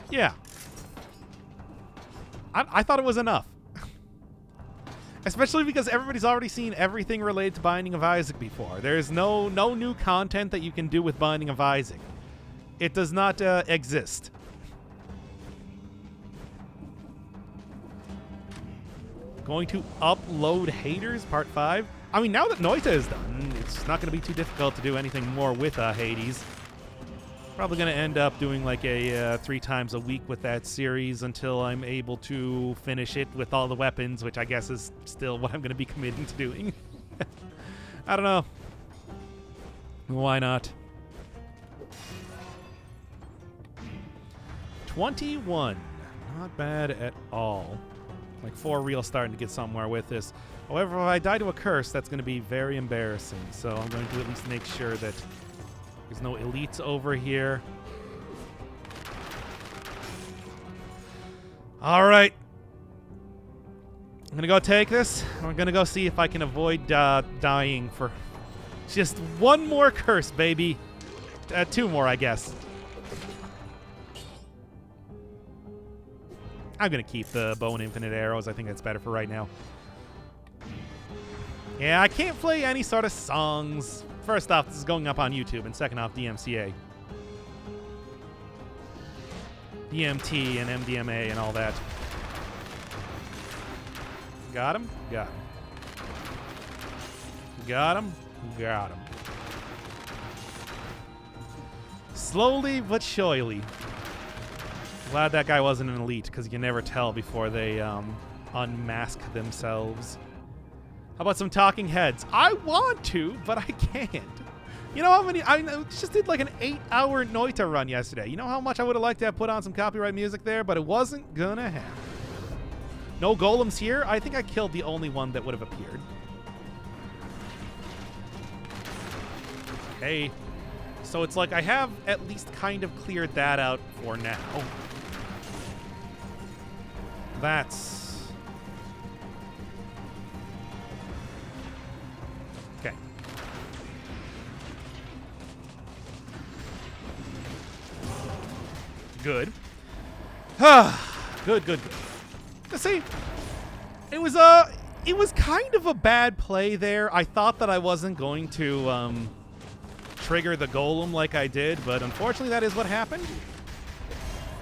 Yeah. I thought it was enough. Especially because everybody's already seen everything related to Binding of Isaac before. There's no new content that you can do with Binding of Isaac. It does not exist. Going to upload Haters Part 5. I mean, now that Noita is done, it's not going to be too difficult to do anything more with Hades. Probably going to end up doing like a 3 times a week with that series until I'm able to finish it with all the weapons, which I guess is still what I'm going to be committing to doing. I don't know. Why not? 21. Not bad at all. Like 4 real starting to get somewhere with this. However, if I die to a curse, that's going to be very embarrassing. So I'm going to at least make sure that there's no elites over here. All right. I'm gonna go take this. I'm gonna go see if I can avoid dying for just one more curse, baby. 2 more, I guess. I'm gonna keep the bow and infinite arrows. I think that's better for right now. Yeah, I can't play any sort of songs. First off, this is going up on YouTube, and second off, DMCA. DMT and MDMA and all that. Got him? Got him. Got him? Got him. Slowly but surely. Glad that guy wasn't an elite, because you can never tell before they unmask themselves. How about some talking heads? I want to, but I can't. You know how many? I just did like an 8-hour Noita run yesterday. You know how much I would have liked to have put on some copyright music there, but it wasn't gonna happen. No golems here. I think I killed the only one that would have appeared. Okay. So it's like I have at least kind of cleared that out for now. That's... okay. Good. Good, good, good. See, it was kind of a bad play there. I thought that I wasn't going to trigger the golem like I did, but unfortunately that is what happened.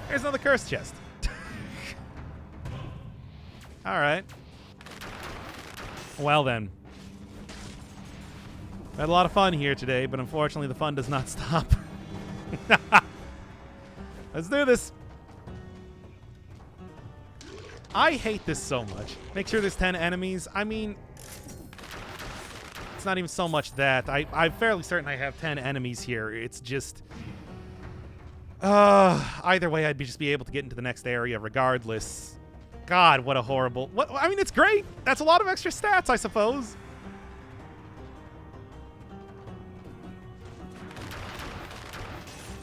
There's another curse chest. All right. Well then. I had a lot of fun here today, but unfortunately the fun does not stop. Let's do this. I hate this so much. Make sure there's 10 enemies. I mean, it's not even so much that. I'm fairly certain I have 10 enemies here. It's just... either way, I'd just be able to get into the next area regardless. God, what a horrible... What? I mean, it's great. That's a lot of extra stats, I suppose.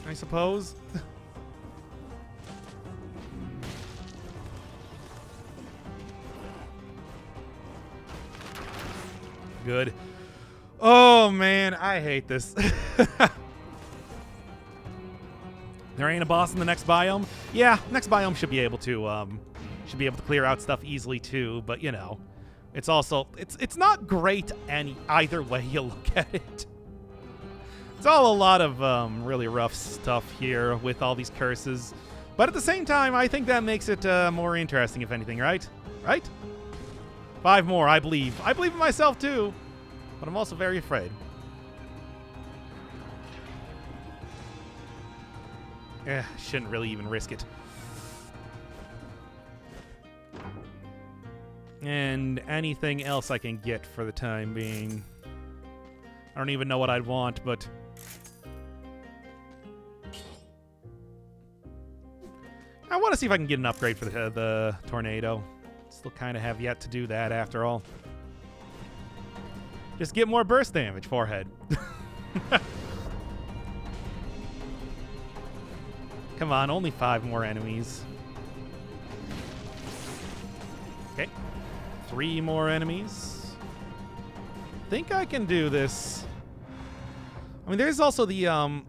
I suppose. Good. Oh, man, I hate this. There ain't a boss in the next biome? Yeah, next biome should be able to clear out stuff easily too, but you know, it's also it's not great either way you look at it. It's all a lot of really rough stuff here with all these curses. But at the same time, I think that makes it more interesting, if anything, right? Right? 5 more, I believe. I believe in myself, too. But I'm also very afraid. Shouldn't really even risk it. And anything else I can get for the time being. I don't even know what I'd want, but... I want to see if I can get an upgrade for the tornado. Still kind of have yet to do that, after all. Just get more burst damage, forehead. Come on, only 5 more enemies. Okay. 3 more enemies. Think I can do this. I mean, there's also the,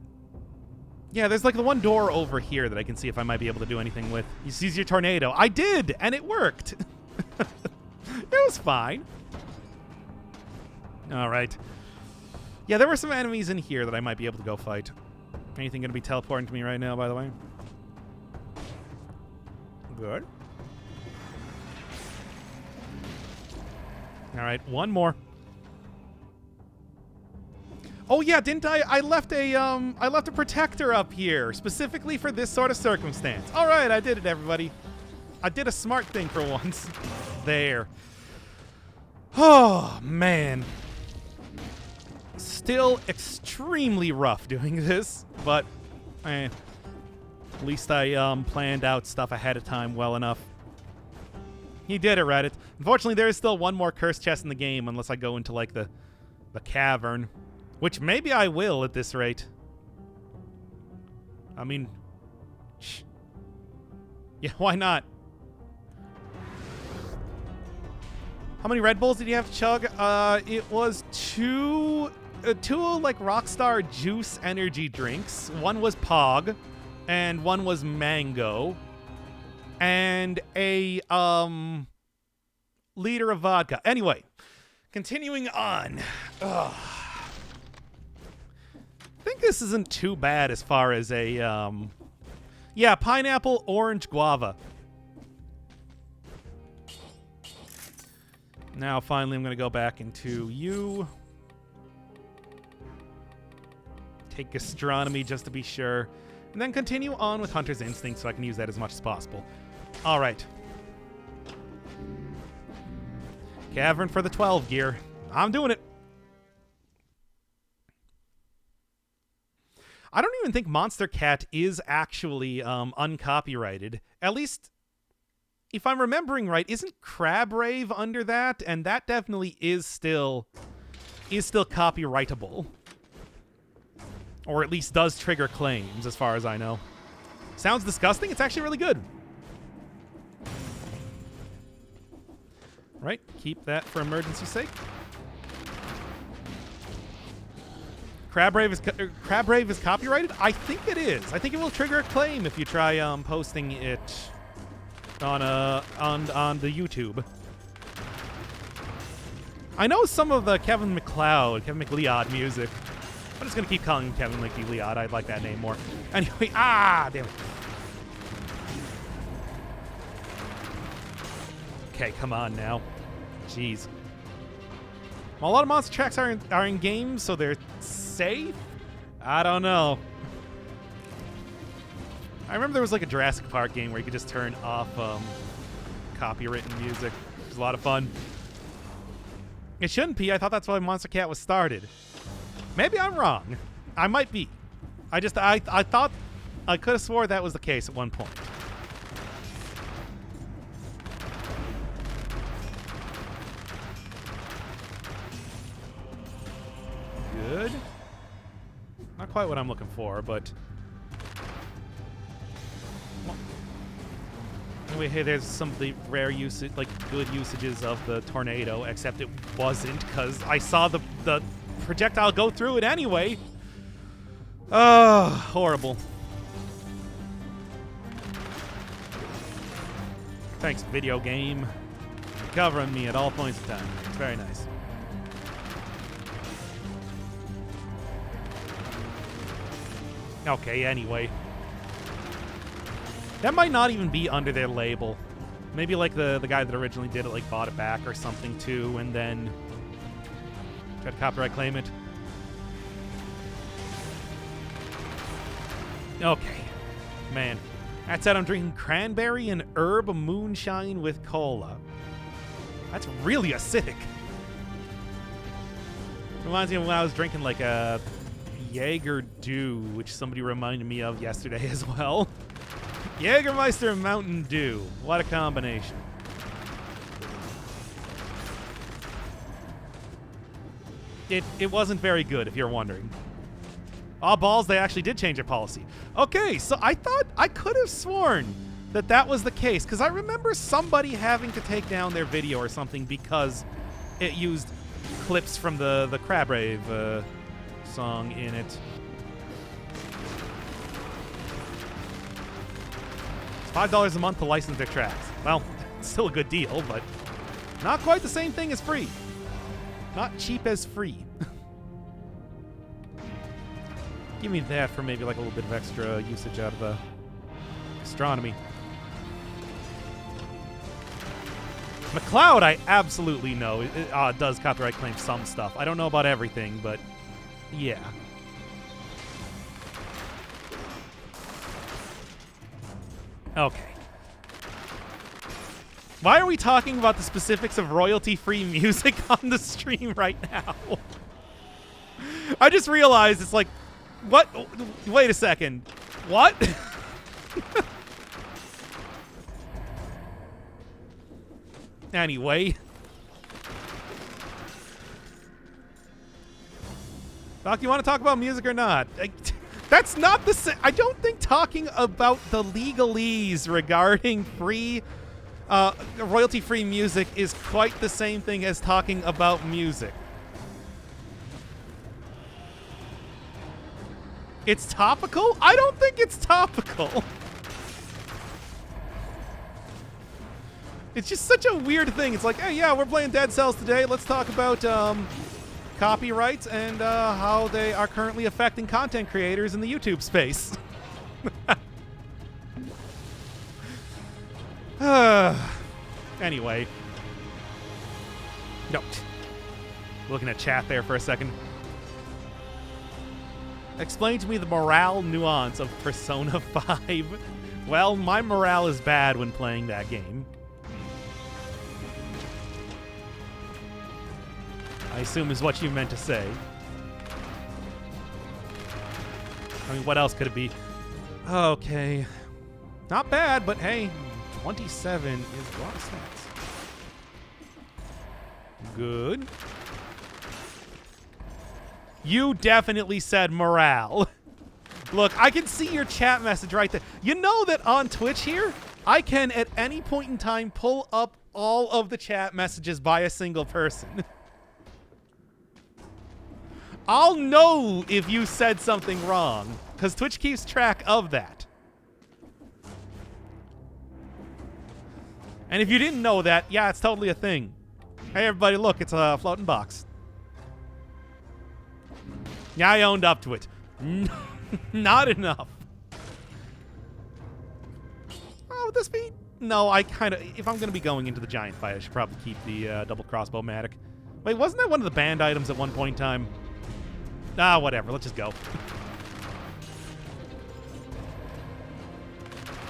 yeah, there's like the one door over here that I can see if I might be able to do anything with. You seize your tornado. I did, and it worked. It was fine. All right. Yeah, there were some enemies in here that I might be able to go fight. Anything going to be teleporting to me right now, by the way? Good. All right, 1 more. Oh yeah, didn't I? I left a protector up here specifically for this sort of circumstance. All right, I did it, everybody. I did a smart thing for once. There. Oh man. Still extremely rough doing this, but at least I planned out stuff ahead of time well enough. You did it, Reddit. Unfortunately, there is still 1 more curse chest in the game unless I go into like the cavern, which maybe I will at this rate. I mean, yeah, why not? How many Red Bulls did you have to chug? It was two like Rockstar Juice energy drinks. One was Pog, and one was Mango, and a liter of vodka. Anyway, continuing on. Ugh. I think this isn't too bad as far as a yeah, pineapple, orange, guava. Now, finally, I'm going to go back into you. Take gastronomy just to be sure. And then continue on with Hunter's Instinct so I can use that as much as possible. All right. Cavern for the 12 gear. I'm doing it. I don't even think Monster Cat is actually uncopyrighted. At least, if I'm remembering right, isn't Crab Rave under that? And that definitely is still copyrightable. Or at least does trigger claims, as far as I know. Sounds disgusting. It's actually really good. Right, keep that for emergency sake. Crab Rave is copyrighted? I think it is. I think it will trigger a claim if you try posting it on the YouTube. I know some of the Kevin MacLeod music. I'm just gonna keep calling him Kevin MacLeod. I like that name more. Anyway, damn it. Okay, come on now. Jeez. Well, a lot of monster tracks are in games, so they're safe? I don't know. I remember there was like a Jurassic Park game where you could just turn off copywritten music. It was a lot of fun. It shouldn't be. I thought that's why Monster Cat was started. Maybe I'm wrong. I might be. I thought I could have swore that was the case at one point. Good. Not quite what I'm looking for, but anyway, hey, there's some of the rare usage, like good usages of the tornado, except it wasn't because I saw the projectile go through it anyway. Oh, horrible. Thanks, video game. Covering me at all points of time. It's very nice. Okay, anyway. That might not even be under their label. Maybe like the guy that originally did it like bought it back or something too, and then tried to copyright claim it. Okay. Man. That said, I'm drinking cranberry and herb moonshine with cola. That's really acidic. Reminds me of when I was drinking like a Jaeger Dew, which somebody reminded me of yesterday as well. Jägermeister and Mountain Dew. What a combination. It wasn't very good, if you're wondering. Oh, balls, they actually did change their policy. Okay, so I thought I could have sworn that was the case, because I remember somebody having to take down their video or something because it used clips from the Crab Rave song in it. It's $5 a month to license their tracks. Well, it's still a good deal, but not quite the same thing as free. Not cheap as free. Give me that for maybe like a little bit of extra usage out of the astronomy. MacLeod, I absolutely know. It does copyright claim some stuff. I don't know about everything, but yeah. Okay. Why are we talking about the specifics of royalty-free music on the stream right now? I just realized it's like, what? Wait a second. What? Anyway. Doc, you want to talk about music or not? That's not the same. I don't think talking about the legalese regarding free Royalty-free music is quite the same thing as talking about music. It's topical? I don't think it's topical. It's just such a weird thing. It's like, hey, yeah, we're playing Dead Cells today. Let's talk about copyrights and how they are currently affecting content creators in the YouTube space. Anyway. No. Looking at chat there for a second. Explain to me the morale nuance of Persona 5. Well, my morale is bad when playing that game. I assume is what you meant to say. I mean, what else could it be? Okay. Not bad, but hey, 27 is a lot of stats. Good. You definitely said morale. Look, I can see your chat message right there. You know that on Twitch here, I can at any point in time pull up all of the chat messages by a single person. I'll know if you said something wrong, because Twitch keeps track of that. And if you didn't know that, yeah, it's totally a thing. Hey, everybody, look, it's a floating box. Yeah, I owned up to it. Not enough. Oh, would this be? No, I kind of... If I'm going to be going into the giant fight, I should probably keep the double crossbow-matic. Wait, wasn't that one of the banned items at one point in time? Ah, whatever. Let's just go.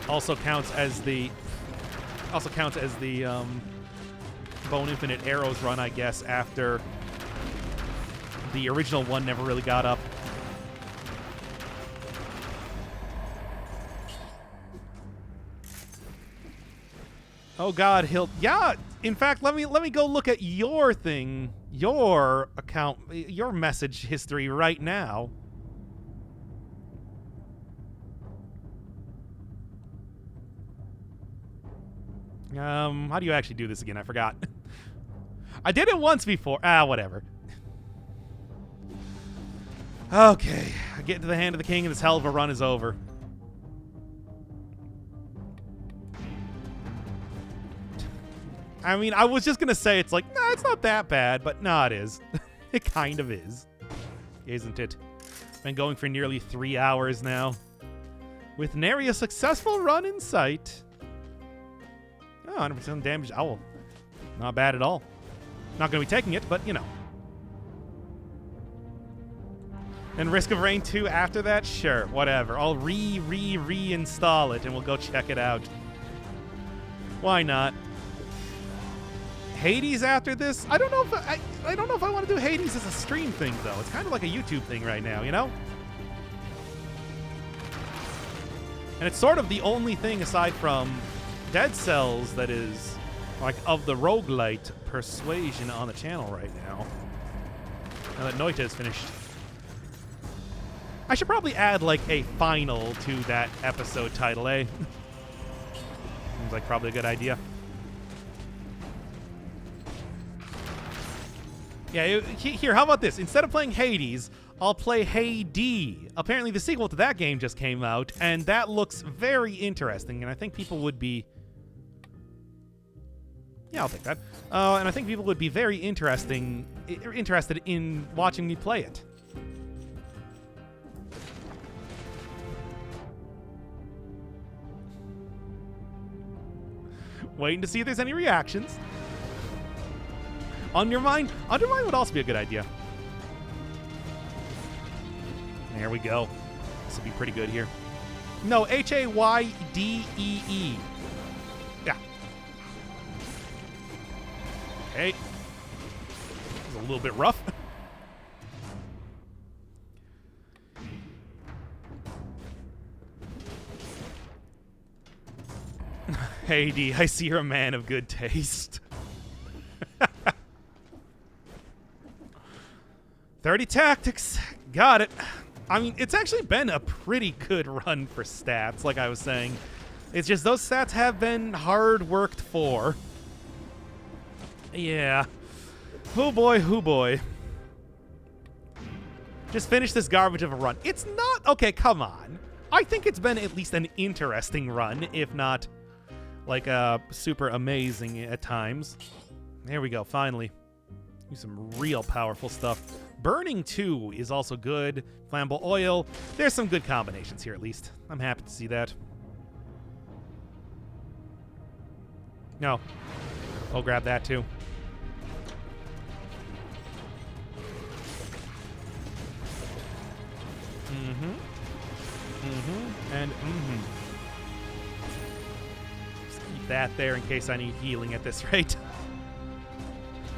Also counts as the Bone Infinite Arrows run, I guess, after the original one never really got up. Oh God, yeah. In fact, let me go look at your thing, your account, your message history right now. How do you actually do this again? I forgot. I did it once before. Ah, whatever. Okay, I get into the hand of the king and this hell of a run is over. I mean, I was just gonna say it's like, nah, it's not that bad, but nah, it is. It kind of is. Isn't it? Been going for nearly 3 hours now. With nary a successful run in sight. Oh, 100% damage owl. Not bad at all. Not gonna be taking it, but you know. And Risk of Rain 2 after that? Sure, whatever. I'll reinstall it and we'll go check it out. Why not? Hades after this? I don't know if I don't know if I want to do Hades as a stream thing though. It's kind of like a YouTube thing right now, you know? And it's sort of the only thing aside from Dead Cells that is like of the roguelite persuasion on the channel right now. Now that Noita is finished. I should probably add like a final to that episode title, eh? Seems like probably a good idea. Yeah, here, how about this? Instead of playing Hades, I'll play Hades. Apparently the sequel to that game just came out, and that looks very interesting, and I think people would be... Yeah, I'll take that. And I think people would be very interested in watching me play it. Waiting to see if there's any reactions. Undermine? Undermine would also be a good idea. There we go. This will be pretty good here. No, Haydee. Yeah. Okay. This is a little bit rough. Haydee, I see you're a man of good taste. 30 tactics. Got it. I mean, it's actually been a pretty good run for stats, like I was saying. It's just those stats have been hard worked for. Yeah. Oh boy, oh boy. Just finish this garbage of a run. It's not... Okay, come on. I think it's been at least an interesting run, if not, like, super amazing at times. There we go, finally. Do some real powerful stuff. Burning 2 is also good. Flammable oil. There's some good combinations here, at least. I'm happy to see that. No. I'll grab that, too. And just keep that there in case I need healing at this rate.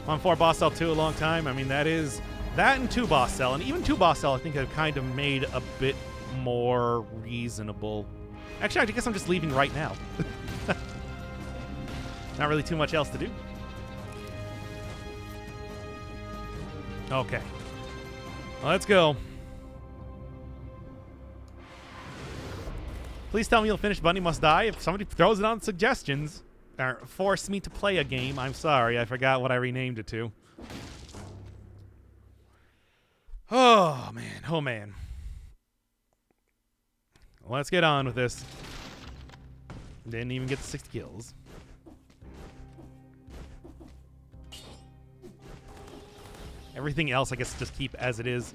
1-4 boss cell 2 a long time. I mean, that is that and 2 boss cell, and even 2 boss cell I think have kind of made a bit more reasonable. Actually, I guess I'm just leaving right now. Not really too much else to do. Okay. Let's go. Please tell me you'll finish Bunny Must Die. If somebody throws it on suggestions or force me to play a game, I'm sorry. I forgot what I renamed it to. Oh, man. Oh, man. Let's get on with this. Didn't even get the 6 kills. Everything else, I guess, just keep as it is.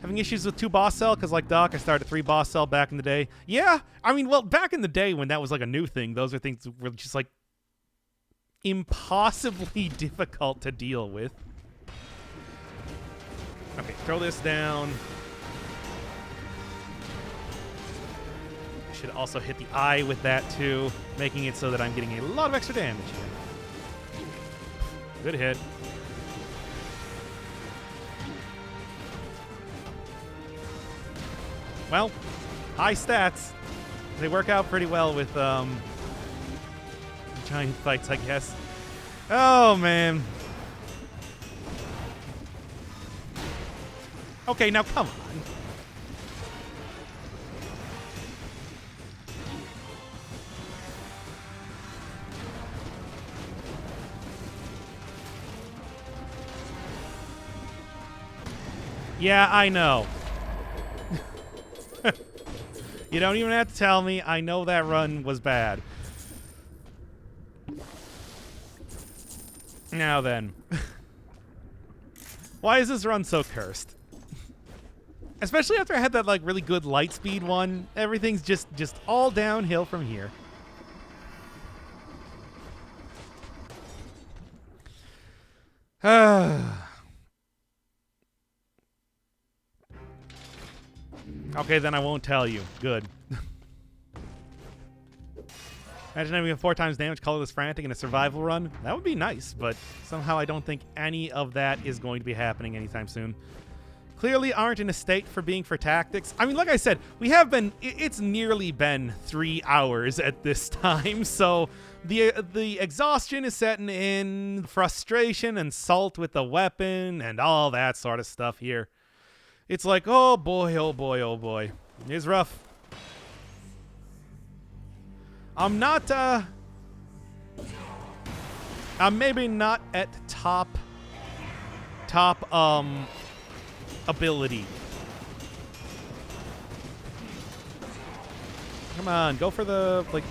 Having issues with 2 boss cell, because like Doc, I started 3 boss cell back in the day. Yeah, I mean, well, back in the day when that was like a new thing, those are things that were just like impossibly difficult to deal with. Okay, throw this down. I should also hit the eye with that too, making it so that I'm getting a lot of extra damage here. Good hit. Well, high stats. They work out pretty well with giant fights, I guess. Oh, man. Okay, now come on. Yeah, I know. You don't even have to tell me. I know that run was bad. Now then. Why is this run so cursed? Especially after I had that like really good light speed one. Everything's just all downhill from here. Okay, then I won't tell you. Good. Imagine having a 4 times damage, colorless frantic, in a survival run. That would be nice, but somehow I don't think any of that is going to be happening anytime soon. Clearly aren't in a state for being for tactics. I mean, like I said, we have been... It's nearly been 3 hours at this time, so the exhaustion is setting in, frustration and salt with the weapon, and all that sort of stuff here. It's like, oh boy, oh boy, oh boy. It's rough. I'm not, I'm maybe not at top ability. Come on, go for the, like,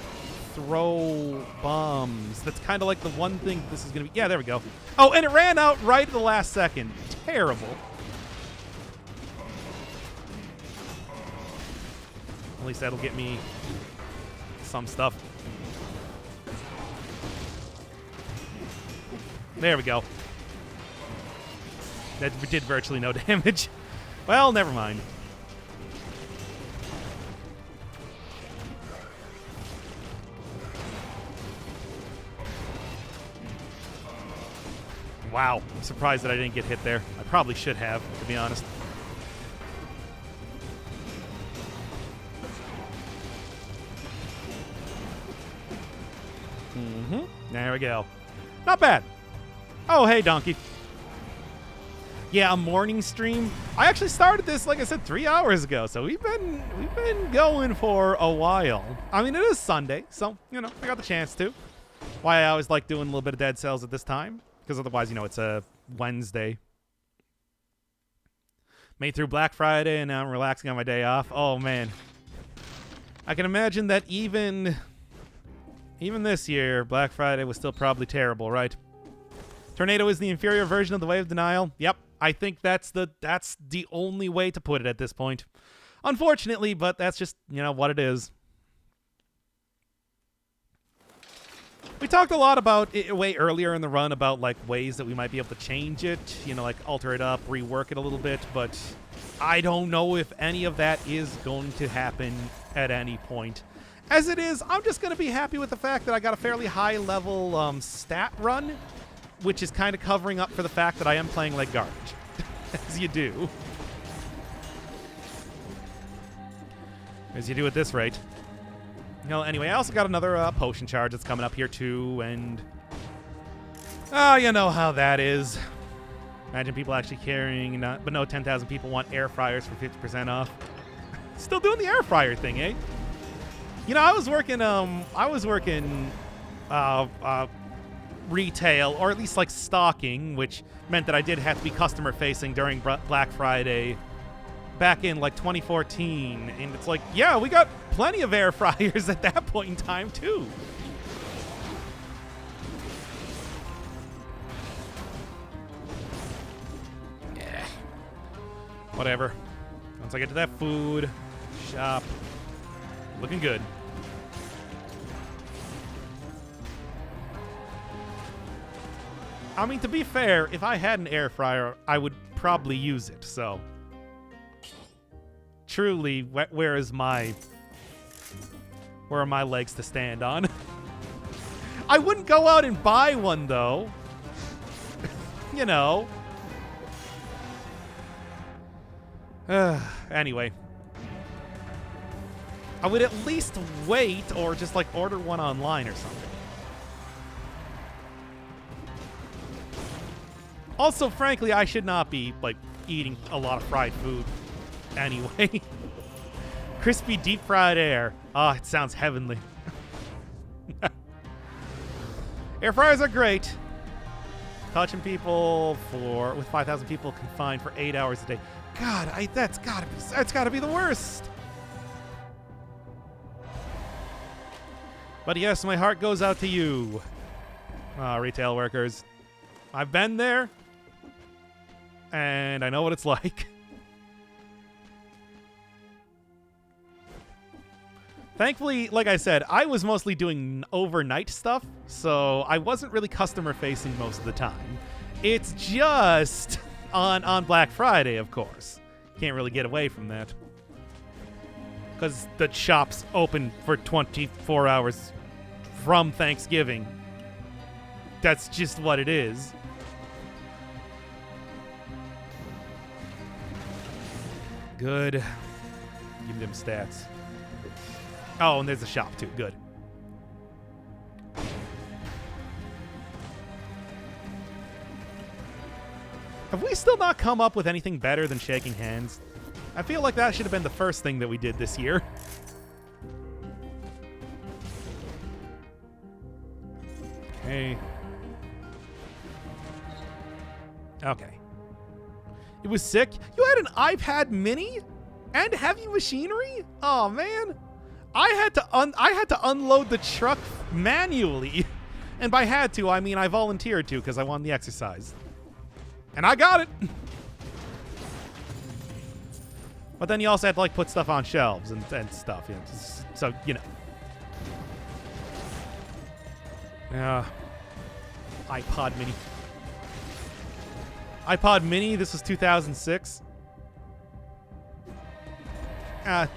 throw bombs. That's kind of like the one thing this is going to be. Yeah, there we go. Oh, and it ran out right at the last second. Terrible. At least that'll get me some stuff. There we go. That did virtually no damage. Well, never mind. Wow. I'm surprised that I didn't get hit there. I probably should have, to be honest. There we go. Not bad. Oh, hey, donkey. Yeah, a morning stream. I actually started this, like I said, 3 hours ago, so we've been going for a while. I mean, it is Sunday, so you know I got the chance to. Why I always like doing a little bit of Dead Cells at this time, because otherwise, you know, it's a Wednesday. Made through Black Friday, and now I'm relaxing on my day off. Oh man, I can imagine that even this year, Black Friday was still probably terrible, right? Tornado is the inferior version of the Wave of Denial. Yep. I think that's the only way to put it at this point. Unfortunately, but that's just, you know, what it is. We talked a lot about it way earlier in the run about like ways that we might be able to change it, you know, like alter it up, rework it a little bit, but I don't know if any of that is going to happen at any point. As it is, I'm just going to be happy with the fact that I got a fairly high level stat run, which is kind of covering up for the fact that I am playing like garbage, as you do. As you do at this rate. You know, anyway, I also got another potion charge that's coming up here too, and you know how that is. Imagine people actually caring, but no, 10,000 people want air fryers for 50% off. Still doing the air fryer thing, eh? You know, I was working retail, or at least like stocking, which meant that I did have to be customer facing during Black Friday back in like 2014, and it's like, yeah, we got plenty of air fryers at that point in time too. Yeah. Whatever. Once I get to that food shop, looking good. I mean, to be fair, if I had an air fryer, I would probably use it, so. Truly, where are my legs to stand on? I wouldn't go out and buy one, though. You know. Anyway. I would at least wait, or just, like, order one online or something. Also, frankly, I should not be, like, eating a lot of fried food anyway. Crispy deep-fried air. Ah, it sounds heavenly. Air fryers are great. Touching people with 5,000 people confined for 8 hours a day. God, that's gotta be the worst. But yes, my heart goes out to you, retail workers. I've been there, and I know what it's like. Thankfully, like I said, I was mostly doing overnight stuff, so I wasn't really customer-facing most of the time. It's just on Black Friday, of course. Can't really get away from that. Because the shop's open for 24 hours from Thanksgiving. That's just what it is. Good. Give them stats. Oh, and there's a shop too. Good. Have we still not come up with anything better than shaking hands? I feel like that should have been the first thing that we did this year. Okay. Okay. It was sick. You had an iPad mini and heavy machinery? Oh man. I had to unload the truck manually. And by had to, I mean I volunteered to because I wanted the exercise. And I got it. But then you also had to like put stuff on shelves and stuff. You know, so, you know. iPod mini. iPod mini, this was 2006. Yeah.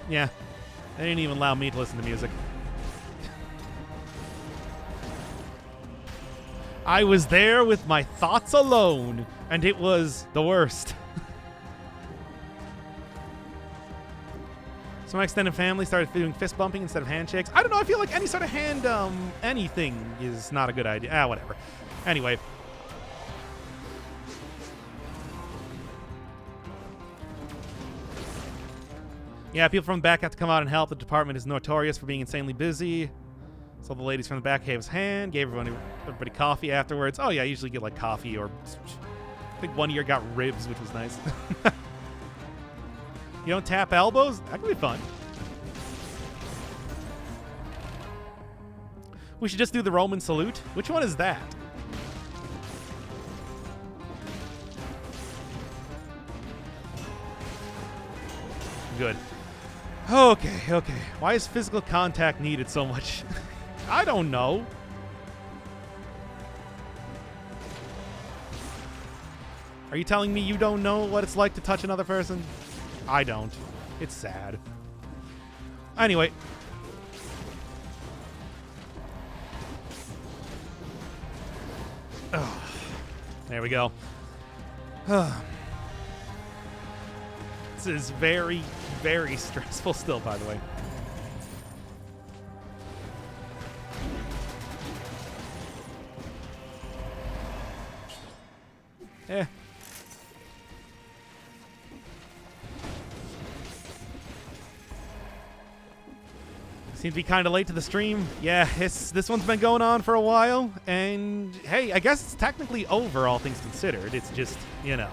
They didn't even allow me to listen to music. I was there with my thoughts alone, and it was the worst. So my extended family started doing fist bumping instead of handshakes. I don't know, I feel like any sort of hand anything is not a good idea. Whatever. Anyway. Yeah, people from the back have to come out and help. The department is notorious for being insanely busy. So the ladies from the back gave us a hand, gave everybody coffee afterwards. Oh yeah, I usually get like coffee, or I think one year got ribs, which was nice. You don't tap elbows? That could be fun. We should just do the Roman salute. Which one is that? Good. Okay. Why is physical contact needed so much? I don't know. Are you telling me you don't know what it's like to touch another person? I don't. It's sad. Anyway. Oh, there we go. This is very, very stressful still, by the way. Seems to be kind of late to the stream. Yeah, this one's been going on for a while, and hey, I guess it's technically over, all things considered. It's just, you know,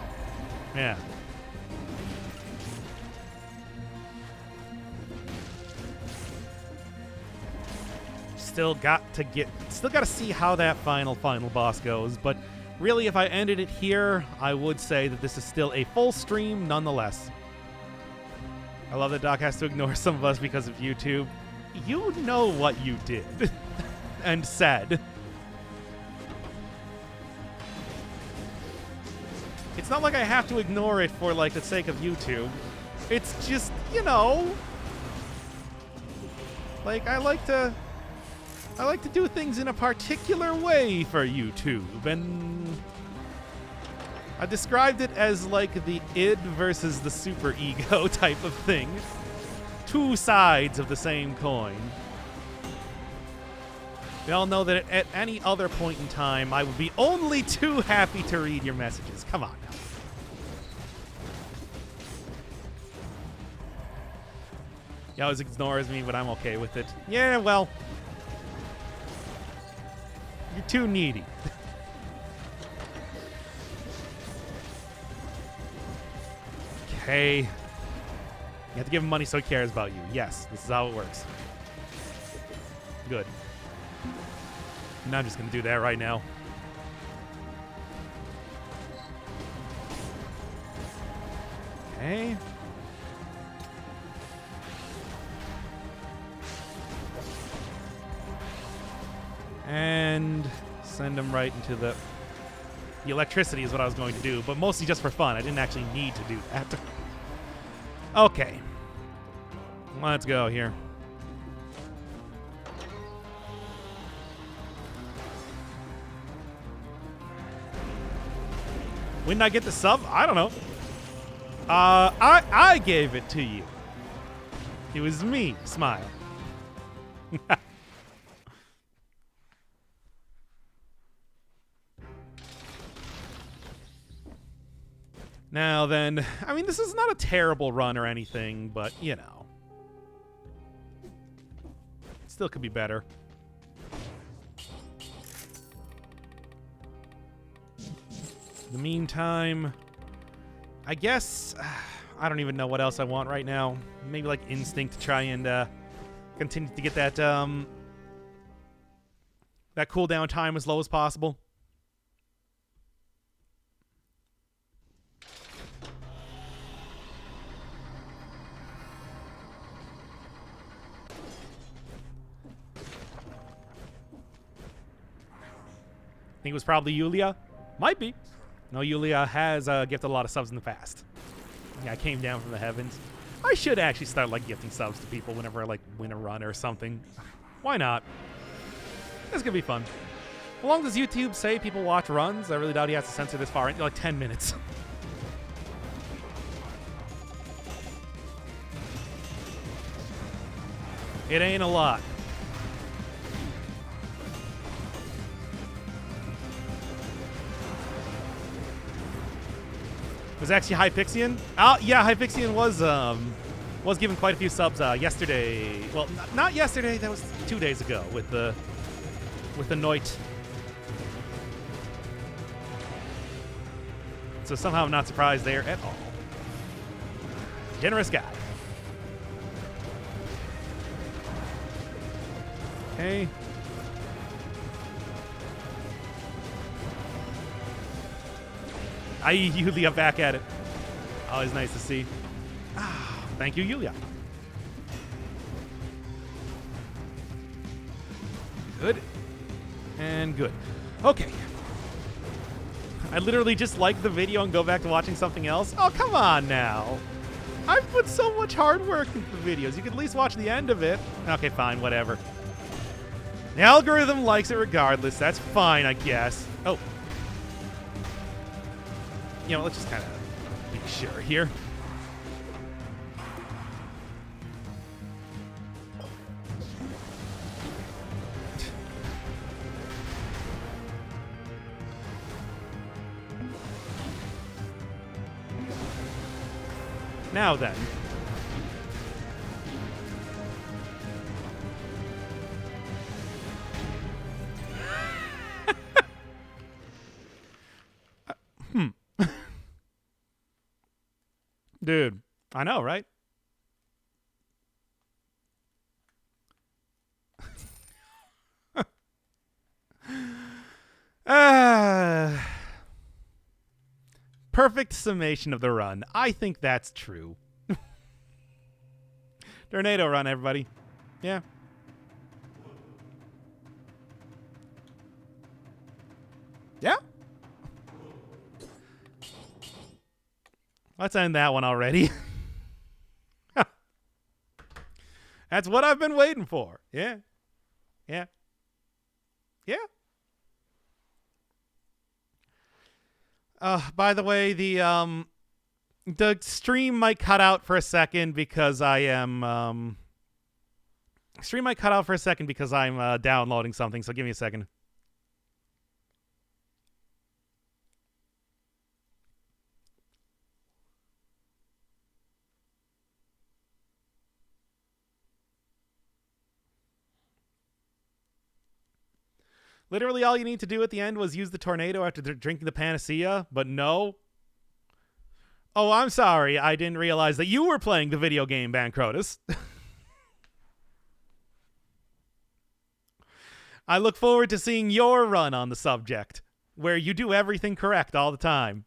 yeah. Still got to see how that final boss goes, but really, if I ended it here, I would say that this is still a full stream nonetheless. I love that Doc has to ignore some of us because of YouTube. You know what you did and said. It's not like I have to ignore it for like the sake of YouTube. It's just, you know, like I like to do things in a particular way for YouTube, and I described it as like the id versus the super ego type of thing. Two sides of the same coin. We all know that at any other point in time, I would be only too happy to read your messages. Come on now. He always ignores me, but I'm okay with it. Yeah, well, you're too needy. Okay. You have to give him money so he cares about you. Yes, this is how it works. Good. Now I'm just going to do that right now. Okay. And send him right into the electricity is what I was going to do, but mostly just for fun. I didn't actually need to do that. Okay. Let's go here. When did I get the sub? I don't know. I gave it to you. It was me. Smile. Now then, I mean, this is not a terrible run or anything, but, you know. Still could be better. In the meantime, I guess, I don't even know what else I want right now. Maybe like Instinct to try and continue to get that, that cooldown time as low as possible. I think it was probably Yulia. Might be. No, Yulia has gifted a lot of subs in the past. Yeah, I came down from the heavens. I should actually start like gifting subs to people whenever I like win a run or something. Why not? This could be fun. How long does YouTube say people watch runs? I really doubt he has to censor this far. Like 10 minutes. It ain't a lot. Was actually Hypixia? Oh, yeah, Hypixia was Was given quite a few subs yesterday. Well, not yesterday. That was 2 days ago with the Noit. So somehow I'm not surprised there at all. Generous guy. Okay. Yulia back at it. Always nice to see. Thank you, Yulia. Good. And good. Okay. I literally just like the video and go back to watching something else. Oh, come on now. I've put so much hard work into the videos. You could at least watch the end of it. Okay, fine, whatever. The algorithm likes it regardless. That's fine, I guess. Oh. You know, let's just kind of be sure here. Now then. Dude, I know, right? Perfect summation of the run. I think that's true. Tornado run, everybody. Yeah. Yeah? Let's end that one already. That's what I've been waiting for. Yeah. Yeah. Yeah. By the way, the stream might cut out for a second because I am stream might cut out for a second because I'm downloading something, so give me a second. Literally all you need to do at the end was use the tornado after drinking the panacea, but no. Oh, I'm sorry. I didn't realize that you were playing the video game, Bancrotus. I look forward to seeing your run on the subject, where you do everything correct all the time.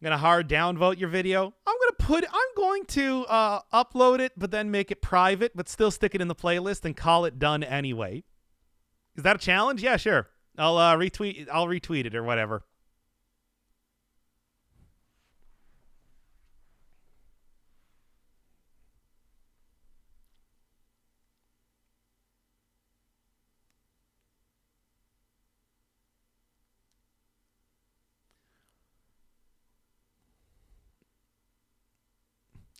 I'm gonna hard downvote your video. I'm going to upload it, but then make it private, but still stick it in the playlist and call it done anyway. Is that a challenge? Yeah, sure. I'll retweet it or whatever.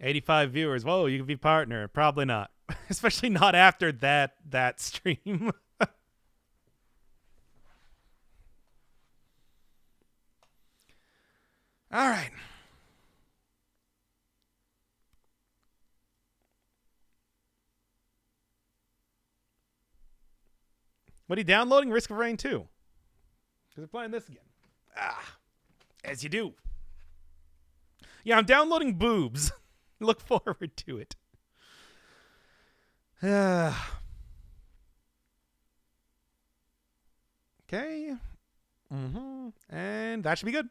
$85 viewers. Whoa, you can be partner. Probably not. Especially not after that stream. All right. What are you downloading? Risk of Rain 2. Because we're playing this again. As you do. Yeah, I'm downloading Boobs. Look forward to it. Okay. And that should be good.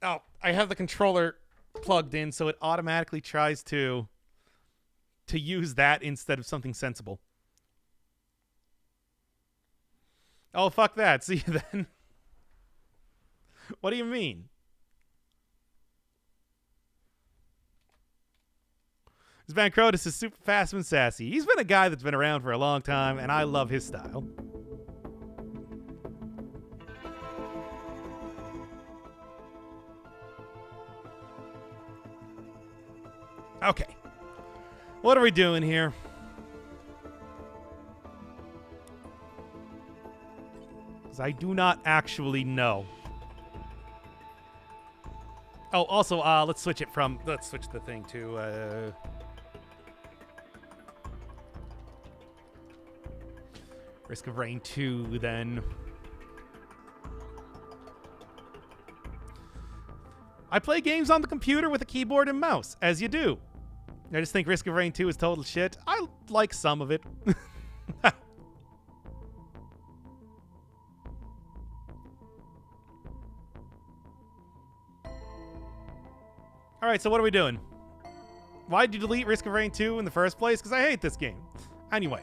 Oh, I have the controller plugged in, so it automatically tries to use that instead of something sensible. Oh, fuck that. See you then. What do you mean? This Bancrotus is super fast and sassy. He's been a guy that's been around for a long time, and I love his style. Okay. What are we doing here? Because I do not actually know. Oh, also, let's switch the thing to, Risk of Rain 2, then. I play games on the computer with a keyboard and mouse, as you do. I just think Risk of Rain 2 is total shit. I like some of it. Alright, so what are we doing? Why'd you delete Risk of Rain 2 in the first place? Because I hate this game. Anyway.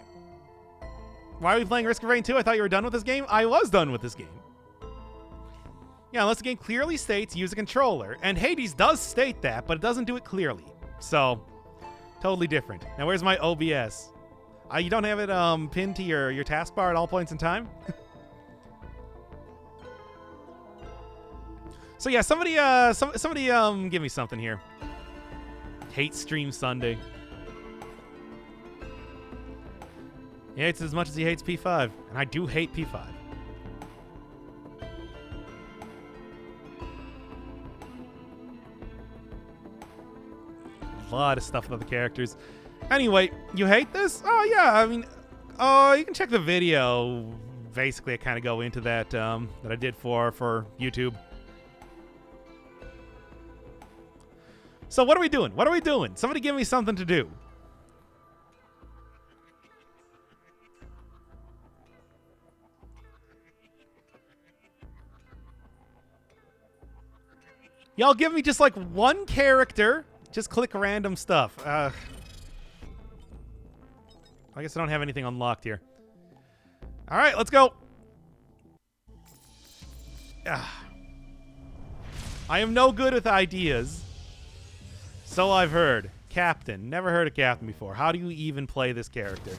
Why are we playing Risk of Rain 2? I thought you were done with this game. I was done with this game. Yeah, unless the game clearly states use a controller. And Hades does state that, but it doesn't do it clearly. So, totally different. Now, where's my OBS? You don't have it pinned to your taskbar at all points in time? So yeah, somebody give me something here. Hate Stream Sunday. He hates it as much as he hates P5. And I do hate P5. A lot of stuff about the characters. Anyway, you hate this? Oh yeah, I mean, you can check the video. Basically, I kind of go into that that I did for YouTube. So what are we doing? What are we doing? Somebody give me something to do. Y'all give me just like one character. Just click random stuff. I guess I don't have anything unlocked here. All right, let's go. I am no good with ideas. So I've heard. Captain. Never heard of Captain before. How do you even play this character?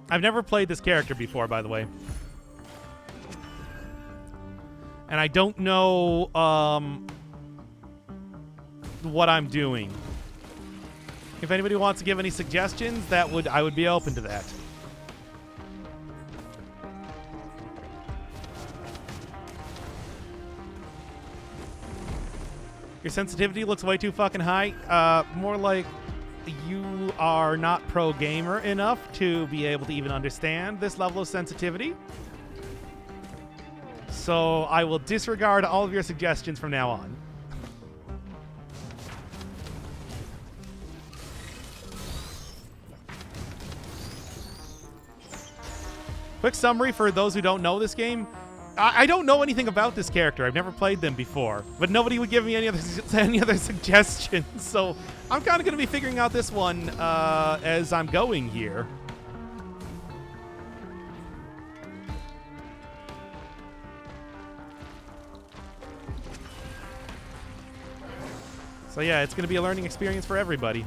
I've never played this character before, by the way. And I don't know what I'm doing. If anybody wants to give any suggestions, I would be open to that. Your sensitivity looks way too fucking high. More like you are not pro gamer enough to be able to even understand this level of sensitivity. So I will disregard all of your suggestions from now on. Quick summary for those who don't know this game. I don't know anything about this character. I've never played them before, but nobody would give me any other suggestions. So I'm kind of going to be figuring out this one as I'm going here. So yeah, it's going to be a learning experience for everybody.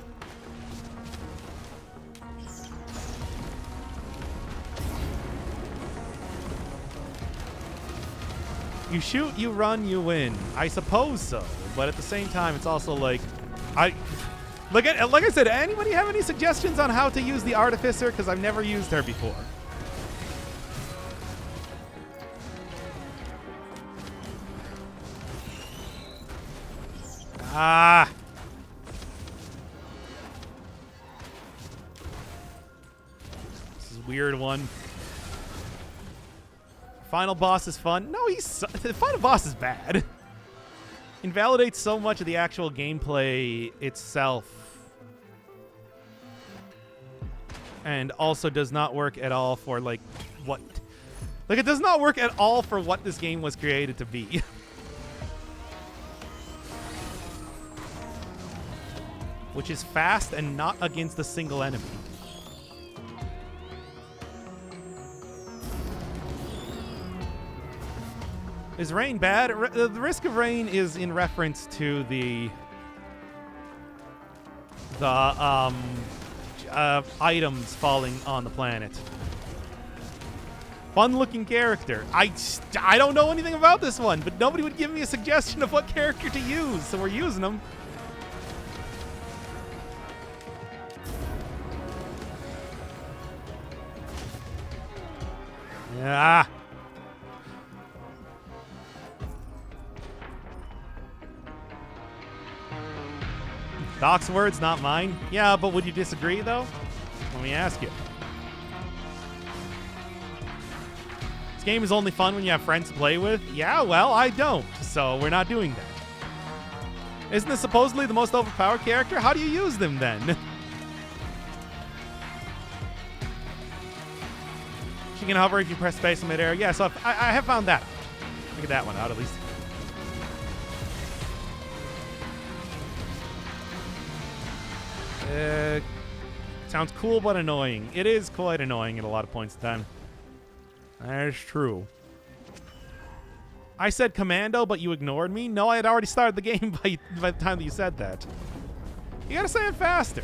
You shoot, you run, you win. I suppose so, but at the same time, it's also like, like I said, anybody have any suggestions on how to use the Artificer? Because I've never used her before. Ah. This is a weird one. Final boss is fun. No, the final boss is bad. Invalidates so much of the actual gameplay itself. And also does not work at all for, like, what... Like, it does not work at all for what this game was created to be. Which is fast and not against a single enemy. Is rain bad? The risk of rain is in reference to the items falling on the planet. Fun-looking character. I don't know anything about this one, but nobody would give me a suggestion of what character to use, so we're using them. Yeah. Doc's words, not mine. Yeah, but would you disagree, though? Let me ask you. This game is only fun when you have friends to play with? Yeah, well, I don't, so we're not doing that. Isn't this supposedly the most overpowered character? How do you use them, then? She can hover if you press space in midair. Yeah, so I have found that. Look at that one out, at least. Sounds cool but annoying. It is quite annoying at a lot of points in time. That's true. I said commando, but you ignored me? No, I had already started the game by the time that you said that. You gotta say it faster.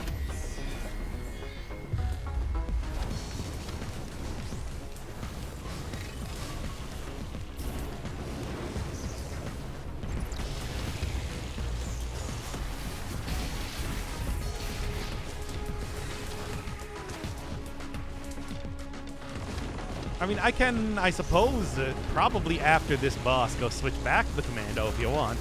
I mean, I can, I suppose, probably after this boss, go switch back to the commando if you want.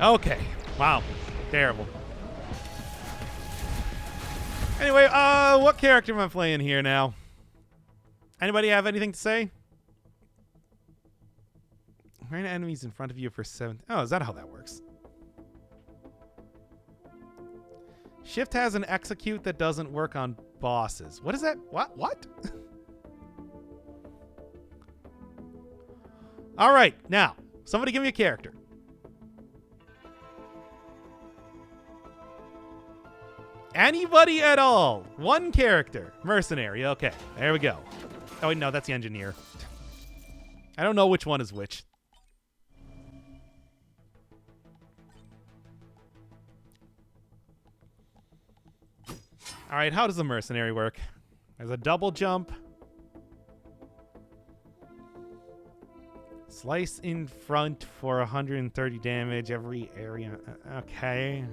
Okay. Wow. Terrible. Anyway, what character am I playing here now? Anybody have anything to say? Random enemies in front of you for 7... Oh, is that how that works? Shift has an execute that doesn't work on bosses. What is that? What? All right, now, somebody give me a character. Anybody at all. One character. Mercenary. Okay, there we go. Oh, wait, no, that's the engineer. I don't know which one is which. All right, how does the mercenary work? There's a double jump. Slice in front for 130 damage every area. Okay.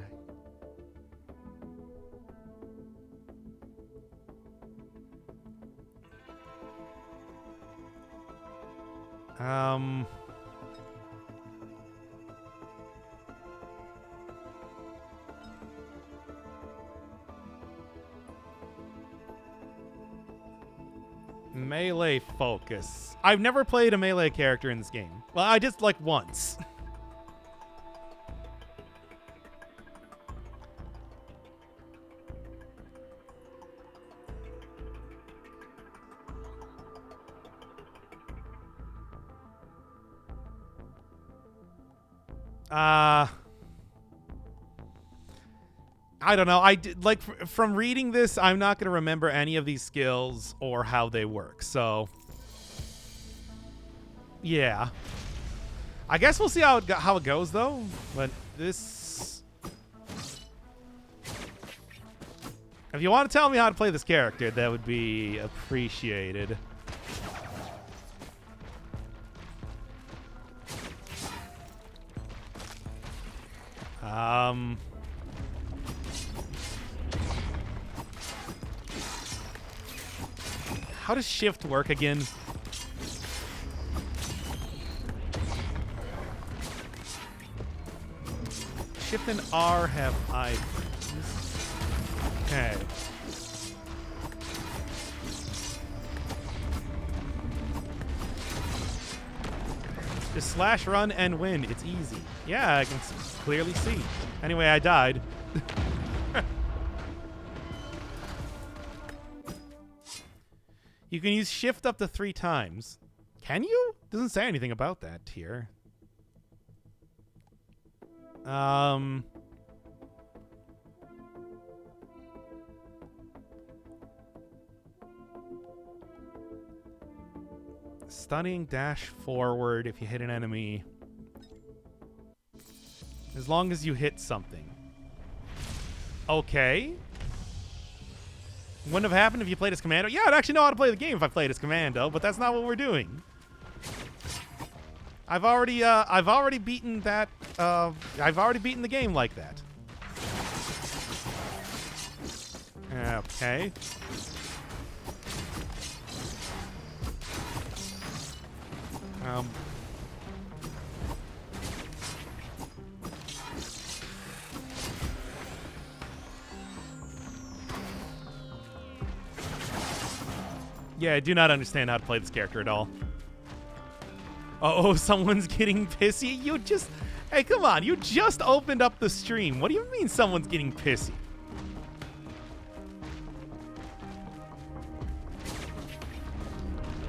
Melee focus. I've never played a melee character in this game. Well, I just like once. I don't know. Like from reading this, I'm not going to remember any of these skills or how they work. So, yeah. I guess we'll see how it goes though. But this, if you want to tell me how to play this character, that would be appreciated. How does shift work again? Shift and R have items. Okay. Just slash, run, and win. It's easy. Yeah, I can clearly see. Anyway, I died. You can use shift up to 3 times. Can you? Doesn't say anything about that here. Stunning dash forward if you hit an enemy. As long as you hit something. Okay. Wouldn't have happened if you played as Commando. Yeah, I'd actually know how to play the game if I played as Commando, but that's not what we're doing. I've already beaten that. I've already beaten the game like that. Okay. Yeah, I do not understand how to play this character at all. Oh, someone's getting pissy? You just... Hey, come on. You just opened up the stream. What do you mean someone's getting pissy?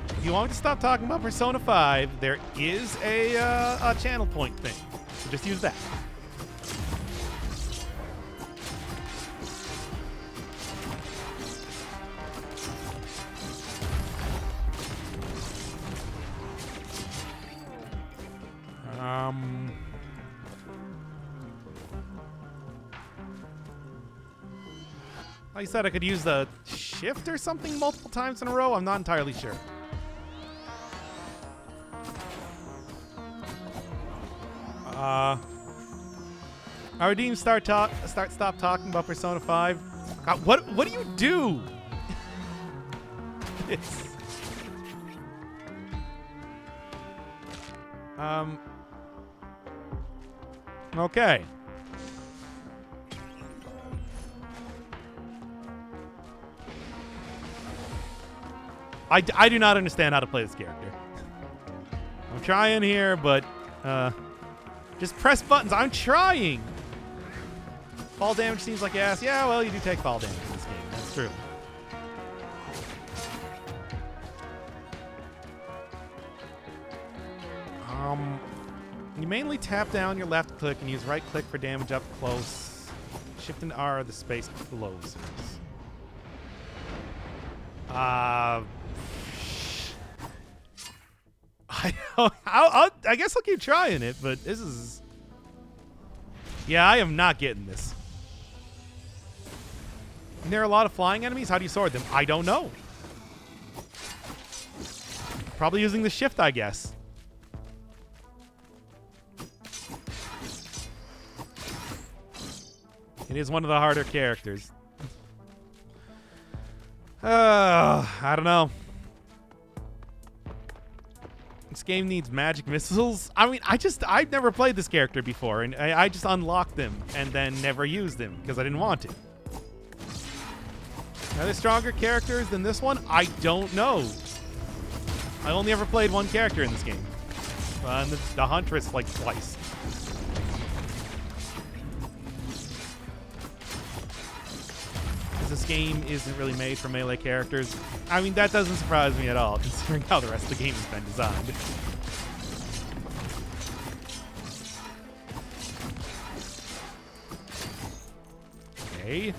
If you want me to stop talking about Persona 5, there is a channel point thing. So just use that. Like I said, I could use the shift or something multiple times in a row. I'm not entirely sure. Ardeem, stop talking about Persona 5. God, what do you do? It's okay. I do not understand how to play this character. I'm trying here, but just press buttons. I'm trying. Fall damage seems like ass. Yeah, well, you do take fall damage in this game. That's true. You mainly tap down your left click and use right click for damage up close. Shift and R are the space closers. I guess I'll keep trying it, but this is... Yeah, I am not getting this. And there are a lot of flying enemies. How do you sword them? I don't know. Probably using the shift, I guess. It is one of the harder characters. I don't know. This game needs magic missiles. I mean, I've never played this character before, and I just unlocked them and then never used them because I didn't want to. Are there stronger characters than this one? I don't know. I only ever played one character in this game. And the Huntress like twice. This game isn't really made for melee characters. I mean, that doesn't surprise me at all, considering how the rest of the game has been designed. Okay.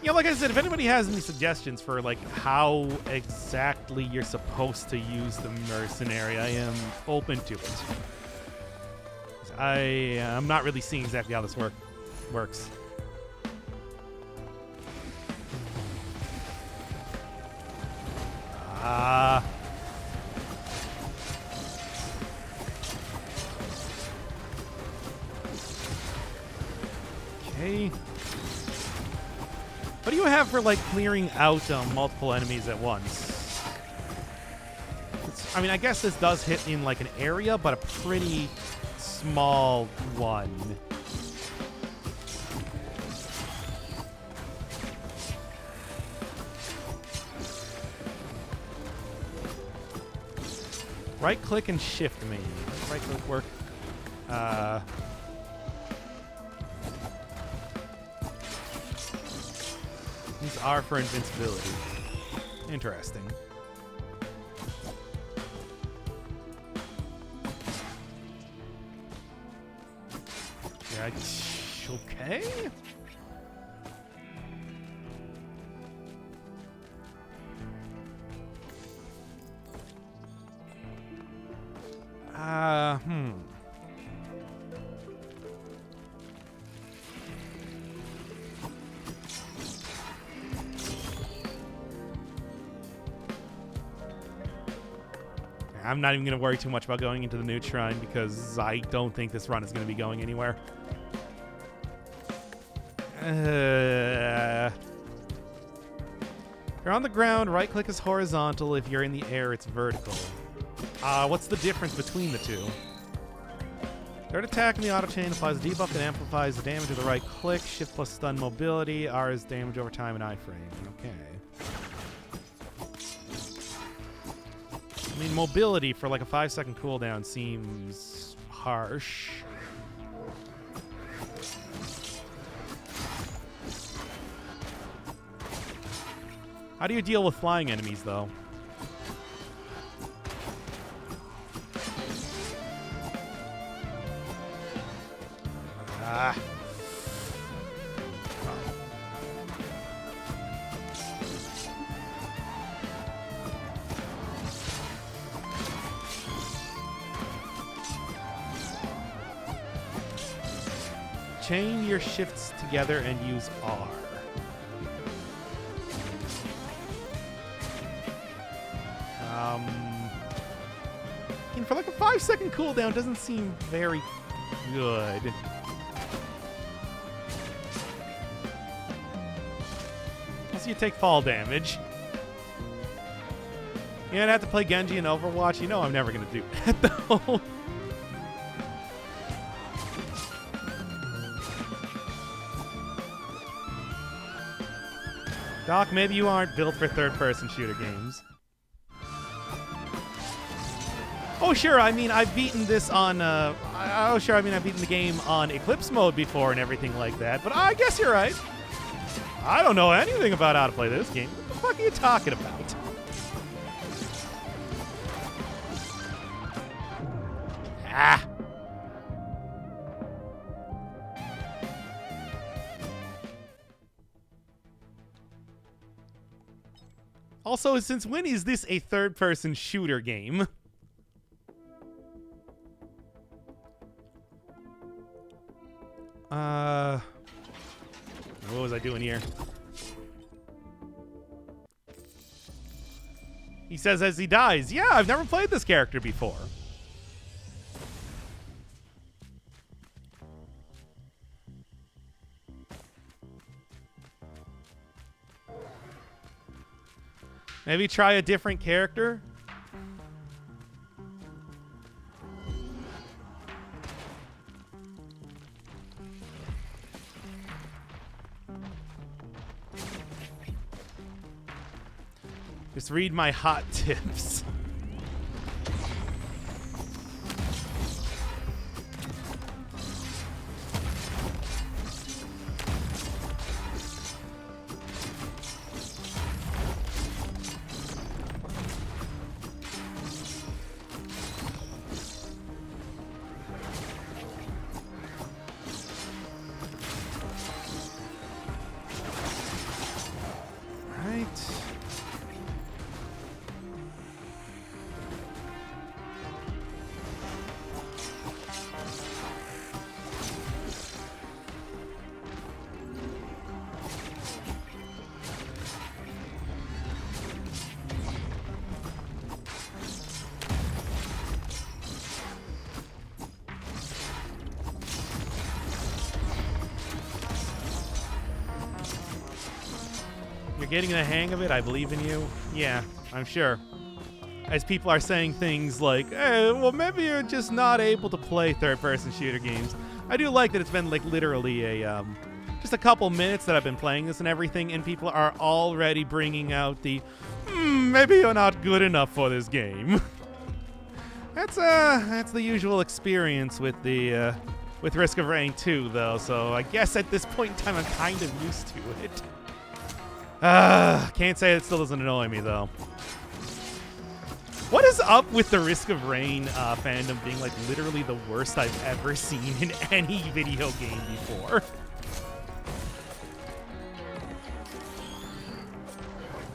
Yeah, like I said, if anybody has any suggestions for like how exactly you're supposed to use the mercenary, I am open to it. I'm not really seeing exactly how this works. Okay. What do you have for, like, clearing out multiple enemies at once? I mean, I guess this does hit in, like, an area, but a pretty small one. Right-click and shift, maybe. Right-click work. These are for invincibility. Interesting. Okay. I'm not even going to worry too much about going into the new shrine because I don't think this run is going to be going anywhere. If you're on the ground, right click is horizontal. If you're in the air, it's vertical. What's the difference between the two? Third attack in the auto chain applies a debuff and amplifies the damage of the right click. Shift plus stun mobility. R is damage over time and iframe. Okay. I mean, mobility for like a 5-second cooldown seems harsh. How do you deal with flying enemies, though? Chain your shifts together and use R. And for like a 5-second cooldown doesn't seem very good. Unless you take fall damage. You're gonna have to play Genji in Overwatch. You know I'm never gonna do that though. Doc, maybe you aren't built for third-person shooter games. Oh, sure, I mean, I've beaten this on, I've beaten the game on Eclipse mode before and everything like that, but I guess you're right. I don't know anything about how to play this game. What the fuck are you talking about? Ah. Also, since when is this a third-person shooter game? What was I doing here? He says as he dies, yeah, I've never played this character before. Maybe try a different character? Just read my hot tips. Getting the hang of it, I believe in you. Yeah, I'm sure. As people are saying things like, hey, well, maybe you're just not able to play third-person shooter games. I do like that it's been like literally a just a couple minutes that I've been playing this and everything, and people are already bringing out the maybe you're not good enough for this game. That's the usual experience with the with Risk of Rain 2, though. So I guess at this point in time, I'm kind of used to it. Can't say it still doesn't annoy me, though. What is up with the Risk of Rain fandom being like literally the worst I've ever seen in any video game before?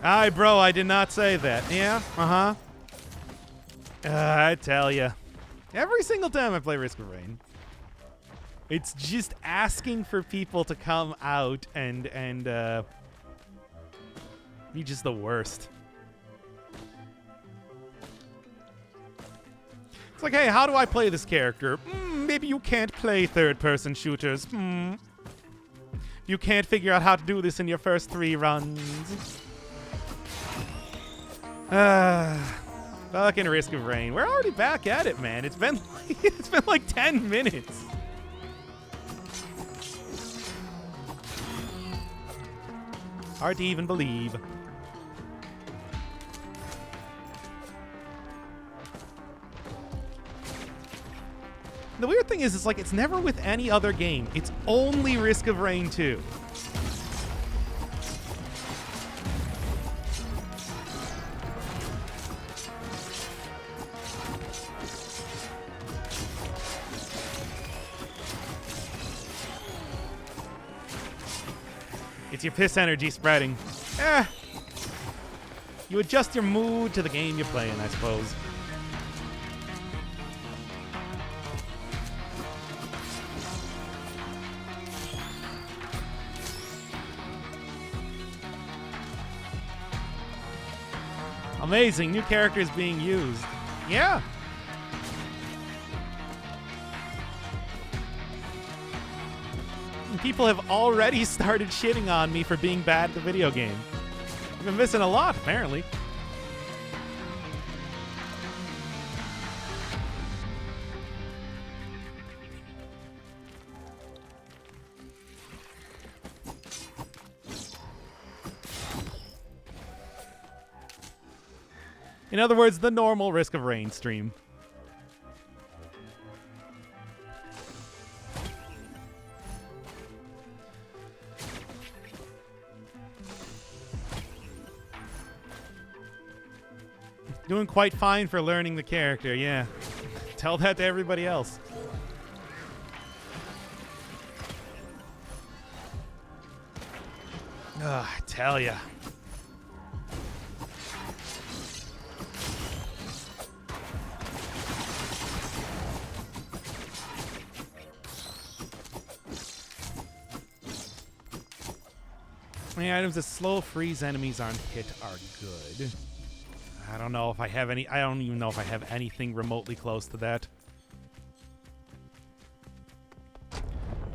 Aye, bro, I did not say that. Yeah, uh-huh. I tell ya. Every single time I play Risk of Rain, it's just asking for people to come out and be just the worst. It's like, hey, how do I play this character? Maybe you can't play third-person shooters. You can't figure out how to do this in your first 3 runs. Fucking Risk of Rain. We're already back at it, man. It's been like 10 minutes. Hard to even believe. The weird thing is, it's like it's never with any other game. It's only Risk of Rain 2. It's your piss energy spreading. You adjust your mood to the game you're playing, I suppose. Amazing, new characters being used. Yeah. And people have already started shitting on me for being bad at the video game. I've been missing a lot, apparently. In other words, the normal Risk of Rain stream. Doing quite fine for learning the character, yeah. Tell that to everybody else. I tell ya. The items that slow freeze enemies on hit are good. I don't know if I have any. I don't even know if I have anything remotely close to that.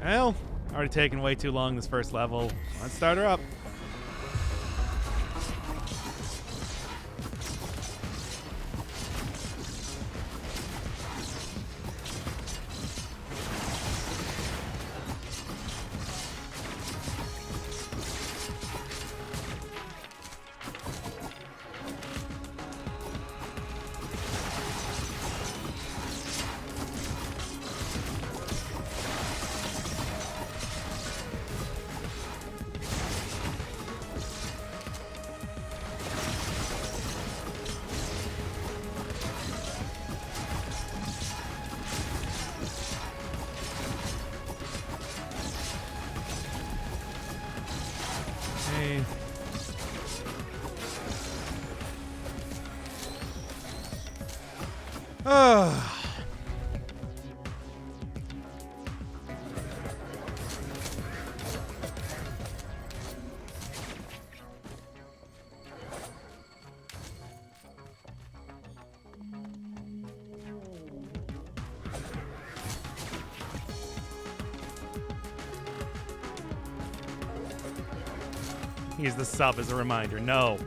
Well, already taken way too long this first level. Let's start her up. Use the sub as a reminder. No.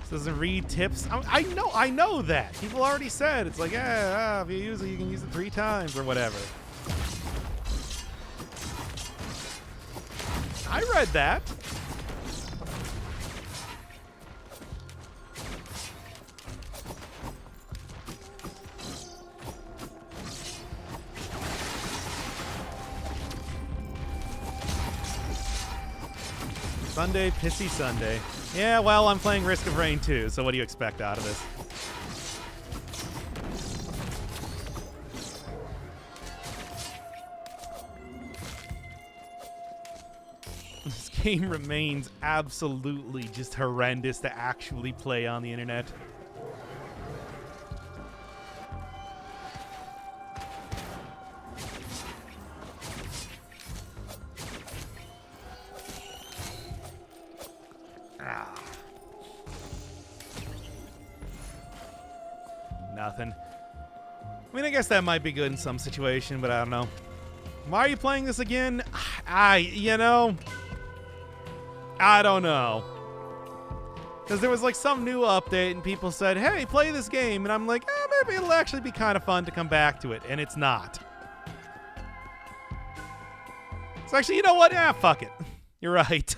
This doesn't read tips. I know that. People already said it's like, yeah, if you use it, you can use it 3 times or whatever. I read that. Sunday, pissy Sunday. Yeah, well, I'm playing Risk of Rain too, so what do you expect out of this? This game remains absolutely just horrendous to actually play on the internet. Nothing. I mean, I guess that might be good in some situation, but I don't know. Why are you playing this again? You know, I don't know. Because there was like some new update and people said, hey, play this game. And I'm like, maybe it'll actually be kind of fun to come back to it. And it's not. So actually, you know what? Fuck it. You're right.